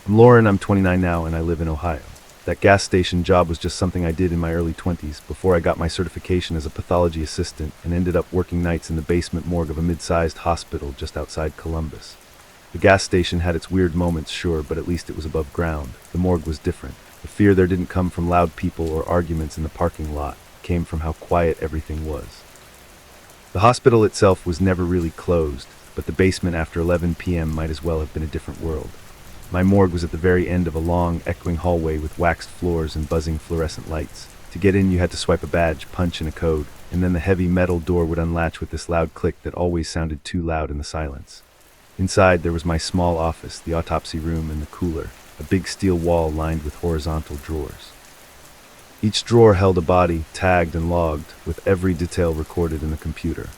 I'm Lauren, I'm 29 now, and I live in Ohio. That gas station job was just something I did in my early 20s before I got my certification as a pathology assistant and ended up working nights in the basement morgue of a mid-sized hospital just outside Columbus. The gas station had its weird moments, sure, but at least it was above ground. The morgue was different. The fear there didn't come from loud people or arguments in the parking lot. It came from how quiet everything was. The hospital itself was never really closed, but the basement after 11 p.m. might as well have been a different world. My morgue was at the very end of a long, echoing hallway with waxed floors and buzzing fluorescent lights. To get in, you had to swipe a badge, punch in a code, and then the heavy metal door would unlatch with this loud click that always sounded too loud in the silence. Inside, there was my small office, the autopsy room, and the cooler, a big steel wall lined with horizontal drawers. Each drawer held a body, tagged and logged, with every detail recorded in the computer.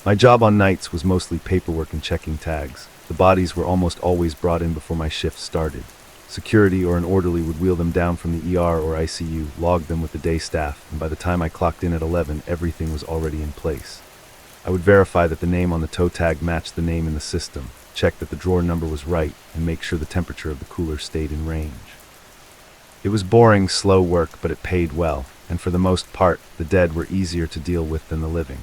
My job on nights was mostly paperwork and checking tags. The bodies were almost always brought in before my shift started. Security or an orderly would wheel them down from the ER or ICU, log them with the day staff, and by the time I clocked in at 11, everything was already in place. I would verify that the name on the toe tag matched the name in the system, check that the drawer number was right, and make sure the temperature of the cooler stayed in range. It was boring, slow work, but it paid well, and for the most part, the dead were easier to deal with than the living.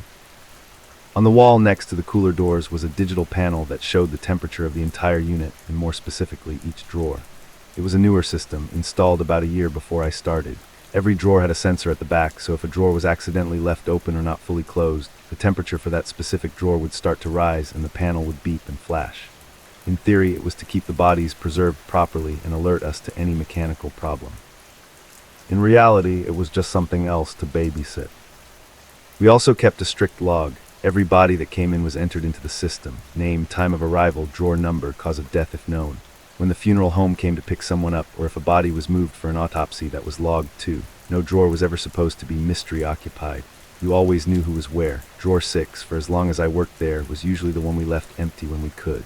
On the wall next to the cooler doors was a digital panel that showed the temperature of the entire unit, and more specifically, each drawer. It was a newer system, installed about a year before I started. Every drawer had a sensor at the back, so if a drawer was accidentally left open or not fully closed, the temperature for that specific drawer would start to rise and the panel would beep and flash. In theory, it was to keep the bodies preserved properly and alert us to any mechanical problem. In reality, it was just something else to babysit. We also kept a strict log. Every body that came in was entered into the system: name, time of arrival, drawer number, cause of death if known. When the funeral home came to pick someone up, or if a body was moved for an autopsy, that was logged too. No drawer was ever supposed to be mystery occupied. You always knew who was where. Drawer 6, for as long as I worked there, was usually the one we left empty when we could.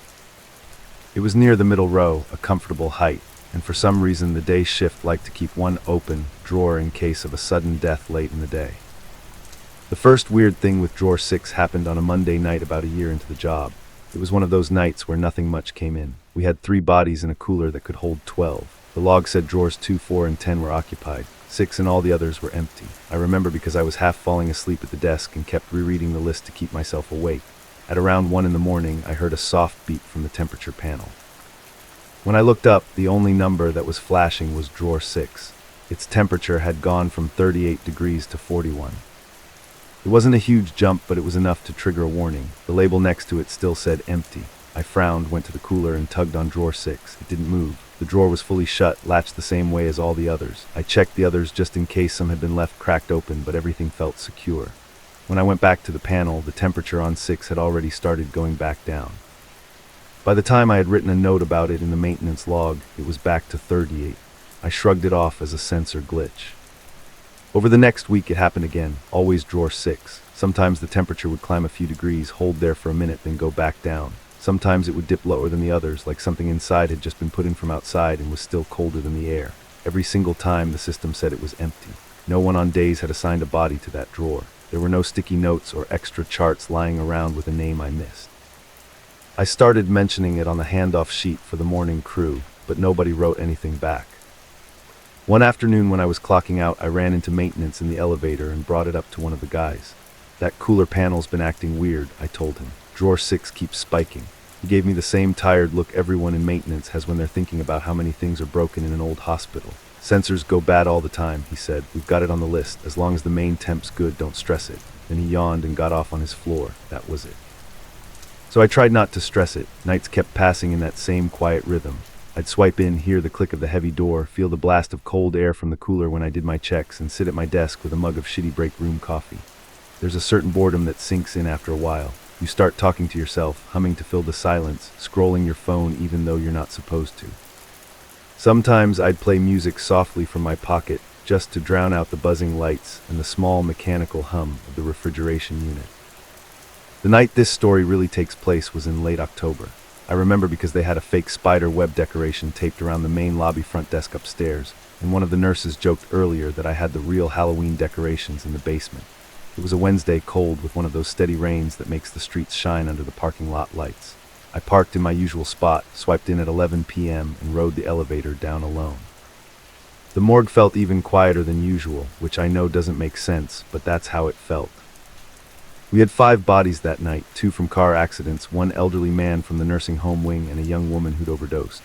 It was near the middle row, a comfortable height, and for some reason the day shift liked to keep one open drawer in case of a sudden death late in the day. The first weird thing with drawer 6 happened on a Monday night about a year into the job. It was one of those nights where nothing much came in. We had 3 bodies in a cooler that could hold 12. The log said drawers 2, 4, and 10 were occupied. 6 and all the others were empty. I remember because I was half falling asleep at the desk and kept rereading the list to keep myself awake. At around 1 in the morning, I heard a soft beep from the temperature panel. When I looked up, the only number that was flashing was drawer 6. Its temperature had gone from 38 degrees to 41. It wasn't a huge jump, but it was enough to trigger a warning. The label next to it still said empty. I frowned, went to the cooler, and tugged on drawer 6. It didn't move. The drawer was fully shut, latched the same way as all the others. I checked the others just in case some had been left cracked open, but everything felt secure. When I went back to the panel, the temperature on 6 had already started going back down. By the time I had written a note about it in the maintenance log, it was back to 38. I shrugged it off as a sensor glitch. Over the next week it happened again, always drawer 6. Sometimes the temperature would climb a few degrees, hold there for a minute, then go back down. Sometimes it would dip lower than the others, like something inside had just been put in from outside and was still colder than the air. Every single time the system said it was empty. No one on days had assigned a body to that drawer. There were no sticky notes or extra charts lying around with a name I missed. I started mentioning it on the handoff sheet for the morning crew, but nobody wrote anything back. One afternoon when I was clocking out, I ran into maintenance in the elevator and brought it up to one of the guys. "That cooler panel's been acting weird," I told him. "Drawer 6 keeps spiking." He gave me the same tired look everyone in maintenance has when they're thinking about how many things are broken in an old hospital. "Sensors go bad all the time," he said. "We've got it on the list. As long as the main temp's good, don't stress it." Then he yawned and got off on his floor. That was it. So I tried not to stress it. Nights kept passing in that same quiet rhythm. I'd swipe in, hear the click of the heavy door, feel the blast of cold air from the cooler when I did my checks, and sit at my desk with a mug of shitty break room coffee. There's a certain boredom that sinks in after a while. You start talking to yourself, humming to fill the silence, scrolling your phone even though you're not supposed to. Sometimes I'd play music softly from my pocket just to drown out the buzzing lights and the small mechanical hum of the refrigeration unit. The night this story really takes place was in late October. I remember because they had a fake spider web decoration taped around the main lobby front desk upstairs, and one of the nurses joked earlier that I had the real Halloween decorations in the basement. It was a Wednesday, cold, with one of those steady rains that makes the streets shine under the parking lot lights. I parked in my usual spot, swiped in at 11 p.m., and rode the elevator down alone. The morgue felt even quieter than usual, which I know doesn't make sense, but that's how it felt. We had 5 bodies that night, 2 from car accidents, 1 elderly man from the nursing home wing, and a young woman who'd overdosed.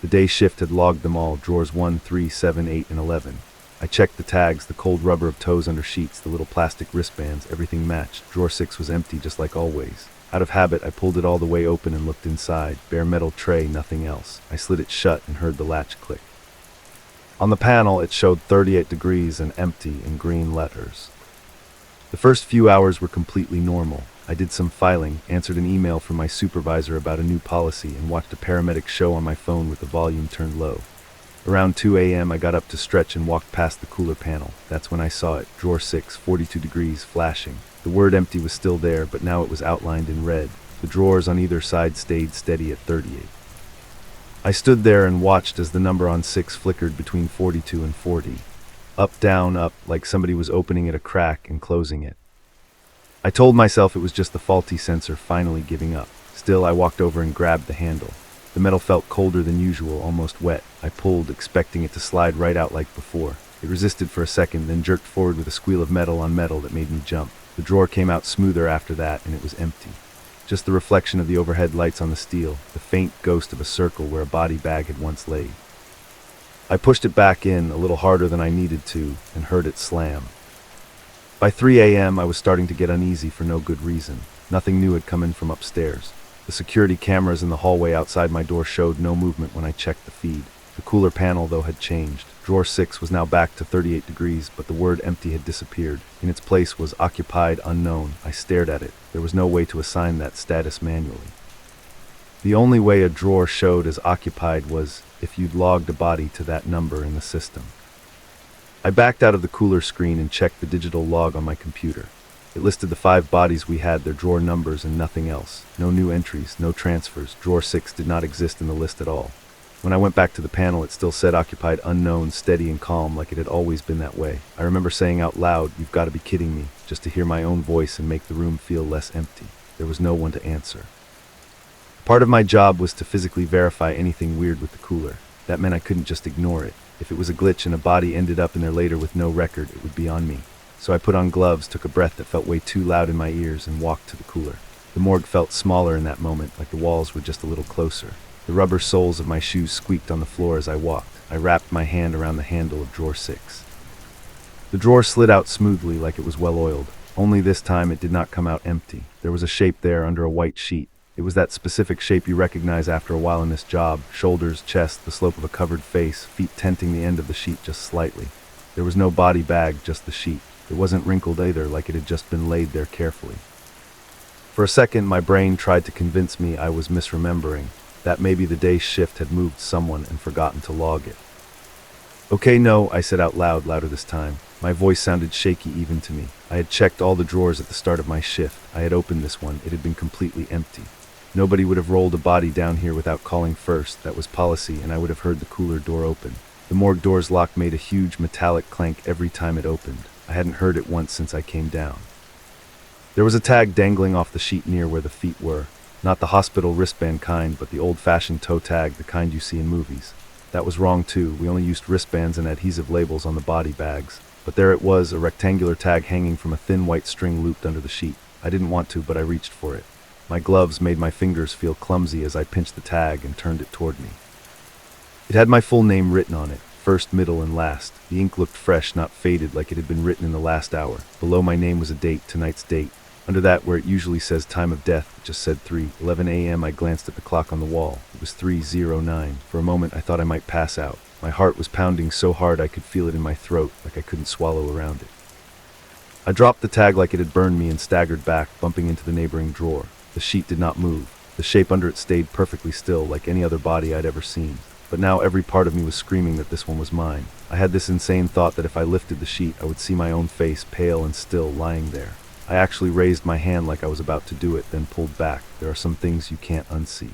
The day shift had logged them all, drawers 1, 3, 7, 8, and 11. I checked the tags, the cold rubber of toes under sheets, the little plastic wristbands, everything matched. Drawer 6 was empty, just like always. Out of habit, I pulled it all the way open and looked inside. Bare metal tray, nothing else. I slid it shut and heard the latch click. On the panel, it showed 38 degrees and empty in green letters. The first few hours were completely normal. I did some filing, answered an email from my supervisor about a new policy, and watched a paramedic show on my phone with the volume turned low. Around 2 a.m. I got up to stretch and walked past the cooler panel. That's when I saw it, drawer 6, 42 degrees, flashing. The word empty was still there, but now it was outlined in red. The drawers on either side stayed steady at 38. I stood there and watched as the number on 6 flickered between 42 and 40. Up, down, up, like somebody was opening it a crack and closing it. I told myself it was just the faulty sensor finally giving up. Still, I walked over and grabbed the handle. The metal felt colder than usual, almost wet. I pulled, expecting it to slide right out like before. It resisted for a second, then jerked forward with a squeal of metal on metal that made me jump. The drawer came out smoother after that, and it was empty. Just the reflection of the overhead lights on the steel, the faint ghost of a circle where a body bag had once laid. I pushed it back in, a little harder than I needed to, and heard it slam. By 3 a.m., I was starting to get uneasy for no good reason. Nothing new had come in from upstairs. The security cameras in the hallway outside my door showed no movement when I checked the feed. The cooler panel, though, had changed. Drawer 6 was now back to 38 degrees, but the word empty had disappeared. In its place was occupied unknown. I stared at it. There was no way to assign that status manually. The only way a drawer showed as occupied was if you'd logged a body to that number in the system. I backed out of the cooler screen and checked the digital log on my computer. It listed the 5 bodies we had, their drawer numbers, and nothing else. No new entries, no transfers. Drawer 6 did not exist in the list at all. When I went back to the panel, it still said occupied unknown, steady and calm, like it had always been that way. I remember saying out loud, "You've got to be kidding me," just to hear my own voice and make the room feel less empty. There was no one to answer. Part of my job was to physically verify anything weird with the cooler. That meant I couldn't just ignore it. If it was a glitch and a body ended up in there later with no record, it would be on me. So I put on gloves, took a breath that felt way too loud in my ears, and walked to the cooler. The morgue felt smaller in that moment, like the walls were just a little closer. The rubber soles of my shoes squeaked on the floor as I walked. I wrapped my hand around the handle of drawer 6. The drawer slid out smoothly like it was well oiled. Only this time it did not come out empty. There was a shape there under a white sheet. It was that specific shape you recognize after a while in this job. Shoulders, chest, the slope of a covered face, feet tenting the end of the sheet just slightly. There was no body bag, just the sheet. It wasn't wrinkled either, like it had just been laid there carefully. For a second, my brain tried to convince me I was misremembering, that maybe the day shift had moved someone and forgotten to log it. "Okay, no," I said out loud, louder this time. My voice sounded shaky even to me. I had checked all the drawers at the start of my shift. I had opened this one. It had been completely empty. Nobody would have rolled a body down here without calling first. That was policy, and I would have heard the cooler door open. The morgue door's lock made a huge metallic clank every time it opened. I hadn't heard it once since I came down. There was a tag dangling off the sheet near where the feet were. Not the hospital wristband kind, but the old-fashioned toe tag, the kind you see in movies. That was wrong too. We only used wristbands and adhesive labels on the body bags. But there it was, a rectangular tag hanging from a thin white string looped under the sheet. I didn't want to, but I reached for it. My gloves made my fingers feel clumsy as I pinched the tag and turned it toward me. It had my full name written on it, first, middle, and last. The ink looked fresh, not faded like it had been written in the last hour. Below my name was a date, tonight's date. Under that, where it usually says time of death, it just said 3:11 a.m. I glanced at the clock on the wall. It was 3:09. For a moment, I thought I might pass out. My heart was pounding so hard I could feel it in my throat, like I couldn't swallow around it. I dropped the tag like it had burned me and staggered back, bumping into the neighboring drawer. The sheet did not move. The shape under it stayed perfectly still, like any other body I'd ever seen. But now every part of me was screaming that this one was mine. I had this insane thought that if I lifted the sheet, I would see my own face, pale and still, lying there. I actually raised my hand like I was about to do it, then pulled back. There are some things you can't unsee.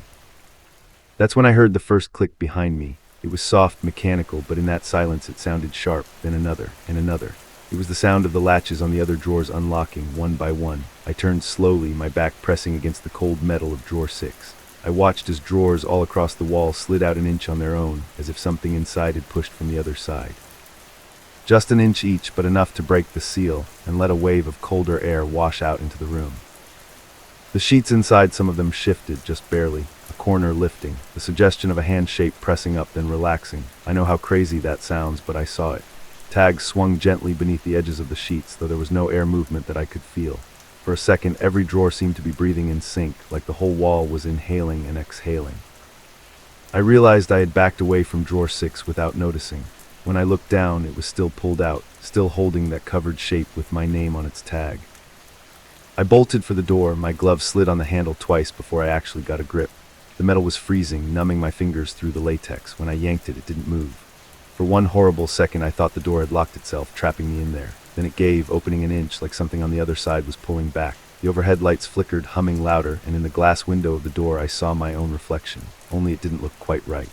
That's when I heard the first click behind me. It was soft, mechanical, but in that silence it sounded sharp, then another, and another. It was the sound of the latches on the other drawers unlocking, one by one. I turned slowly, my back pressing against the cold metal of drawer 6. I watched as drawers all across the wall slid out an inch on their own, as if something inside had pushed from the other side. Just an inch each, but enough to break the seal and let a wave of colder air wash out into the room. The sheets inside, some of them shifted, just barely, a corner lifting, the suggestion of a hand shape pressing up then relaxing. I know how crazy that sounds, but I saw it. Tags swung gently beneath the edges of the sheets, though there was no air movement that I could feel. For a second, every drawer seemed to be breathing in sync, like the whole wall was inhaling and exhaling. I realized I had backed away from drawer 6 without noticing. When I looked down, it was still pulled out, still holding that covered shape with my name on its tag. I bolted for the door, my glove slid on the handle twice before I actually got a grip. The metal was freezing, numbing my fingers through the latex. When I yanked it, it didn't move. For one horrible second, I thought the door had locked itself, trapping me in there. Then it gave, opening an inch, like something on the other side was pulling back. The overhead lights flickered, humming louder, and in the glass window of the door I saw my own reflection, only it didn't look quite right.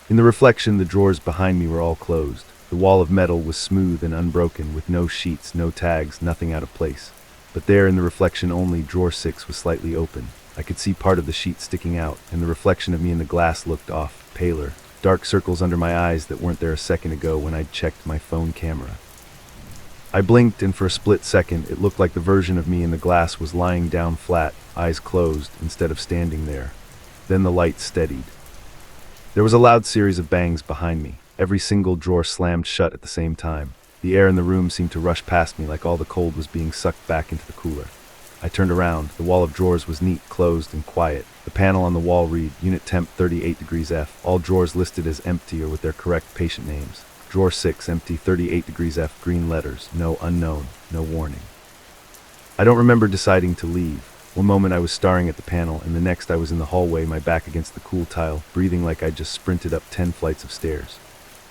In the reflection, the drawers behind me were all closed. The wall of metal was smooth and unbroken, with no sheets, no tags, nothing out of place. But there, in the reflection only, drawer 6 was slightly open. I could see part of the sheet sticking out, and the reflection of me in the glass looked off, paler. Dark circles under my eyes that weren't there a second ago when I'd checked my phone camera. I blinked, and for a split second, it looked like the version of me in the glass was lying down flat, eyes closed, instead of standing there. Then the light steadied. There was a loud series of bangs behind me. Every single drawer slammed shut at the same time. The air in the room seemed to rush past me like all the cold was being sucked back into the cooler. I turned around. The wall of drawers was neat, closed, and quiet. The panel on the wall read, Unit Temp 38 degrees F. All drawers listed as empty or with their correct patient names. Drawer 6, empty, 38 degrees F, green letters. No unknown, no warning. I don't remember deciding to leave. One moment I was staring at the panel, and the next I was in the hallway, my back against the cool tile, breathing like I'd just sprinted up 10 flights of stairs.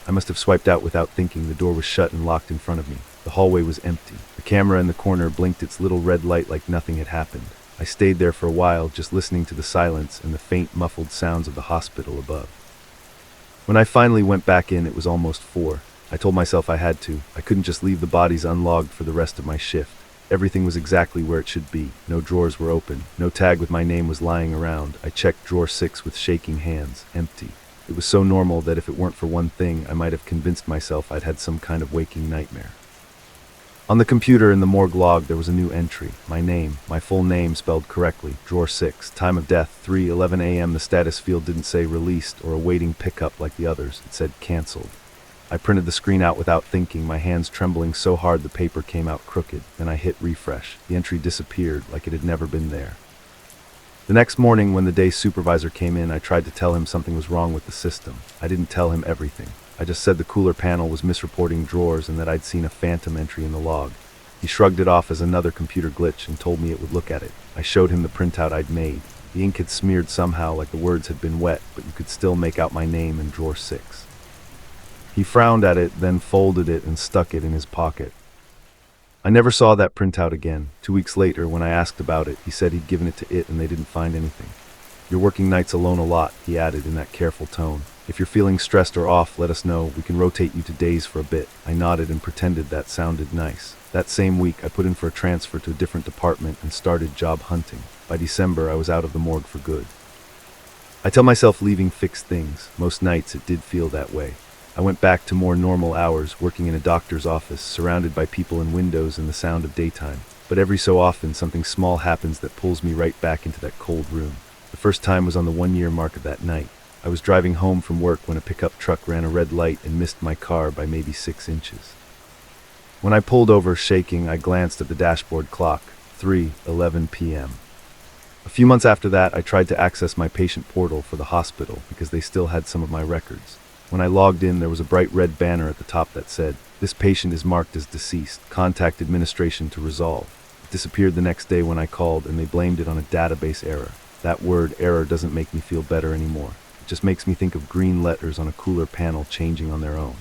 I must have swiped out without thinking. The door was shut and locked in front of me. The hallway was empty. The camera in the corner blinked its little red light like nothing had happened. I stayed there for a while, just listening to the silence and the faint, muffled sounds of the hospital above. When I finally went back in, it was almost 4. I told myself I had to. I couldn't just leave the bodies unlogged for the rest of my shift. Everything was exactly where it should be. No drawers were open. No tag with my name was lying around. I checked drawer 6 with shaking hands. Empty. It was so normal that if it weren't for one thing, I might have convinced myself I'd had some kind of waking nightmare. On the computer in the morgue log, there was a new entry. My name, my full name spelled correctly. Drawer 6. Time of death, 3:11 a.m. The status field didn't say released or awaiting pickup like the others. It said canceled. I printed the screen out without thinking, my hands trembling so hard the paper came out crooked. Then I hit refresh. The entry disappeared like it had never been there. The next morning, when the day supervisor came in, I tried to tell him something was wrong with the system. I didn't tell him everything. I just said the cooler panel was misreporting drawers and that I'd seen a phantom entry in the log. He shrugged it off as another computer glitch and told me it would look at it. I showed him the printout I'd made. The ink had smeared somehow like the words had been wet, but you could still make out my name in drawer 6. He frowned at it, then folded it and stuck it in his pocket. I never saw that printout again. 2 weeks later, when I asked about it, he said he'd given it to it and they didn't find anything. You're working nights alone a lot, he added in that careful tone. If you're feeling stressed or off, let us know. We can rotate you to days for a bit. I nodded and pretended that sounded nice. That same week, I put in for a transfer to a different department and started job hunting. By December, I was out of the morgue for good. I tell myself leaving fixed things. Most nights it did feel that way. I went back to more normal hours, working in a doctor's office, surrounded by people and windows and the sound of daytime. But every so often, something small happens that pulls me right back into that cold room. The first time was on the 1-year mark of that night. I was driving home from work when a pickup truck ran a red light and missed my car by maybe 6 inches. When I pulled over, shaking, I glanced at the dashboard clock. 3:11 p.m. A few months after that, I tried to access my patient portal for the hospital because they still had some of my records. When I logged in, there was a bright red banner at the top that said, "This patient is marked as deceased. Contact administration to resolve." It disappeared the next day when I called, and they blamed it on a database error. That word, error, doesn't make me feel better anymore. It just makes me think of green letters on a cooler panel changing on their own.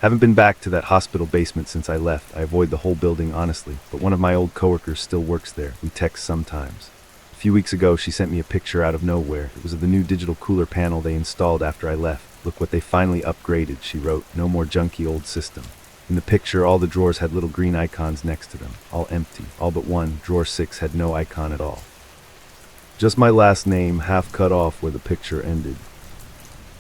Haven't been back to that hospital basement since I left. I avoid the whole building, honestly, but one of my old coworkers still works there. We text sometimes. A few weeks ago, she sent me a picture out of nowhere. It was of the new digital cooler panel they installed after I left. "Look what they finally upgraded," she wrote. "No more junky old system." In the picture, all the drawers had little green icons next to them, all empty. All but one, drawer 6, had no icon at all. Just my last name, half cut off where the picture ended.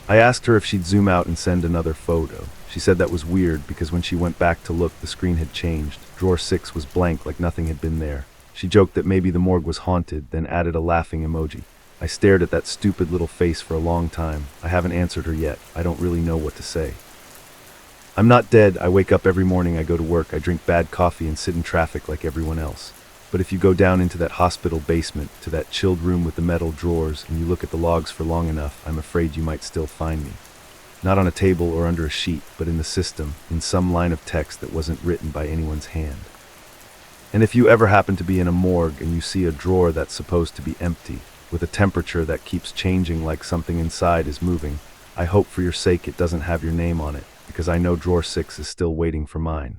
I asked her if she'd zoom out and send another photo. She said that was weird because when she went back to look, the screen had changed. Drawer 6 was blank, like nothing had been there. She joked that maybe the morgue was haunted, then added a laughing emoji. I stared at that stupid little face for a long time. I haven't answered her yet. I don't really know what to say. I'm not dead. I wake up every morning, I go to work, I drink bad coffee and sit in traffic like everyone else. But if you go down into that hospital basement, to that chilled room with the metal drawers, and you look at the logs for long enough, I'm afraid you might still find me. Not on a table or under a sheet, but in the system, in some line of text that wasn't written by anyone's hand. And if you ever happen to be in a morgue and you see a drawer that's supposed to be empty, with a temperature that keeps changing like something inside is moving, I hope for your sake it doesn't have your name on it, because I know drawer 6 is still waiting for mine.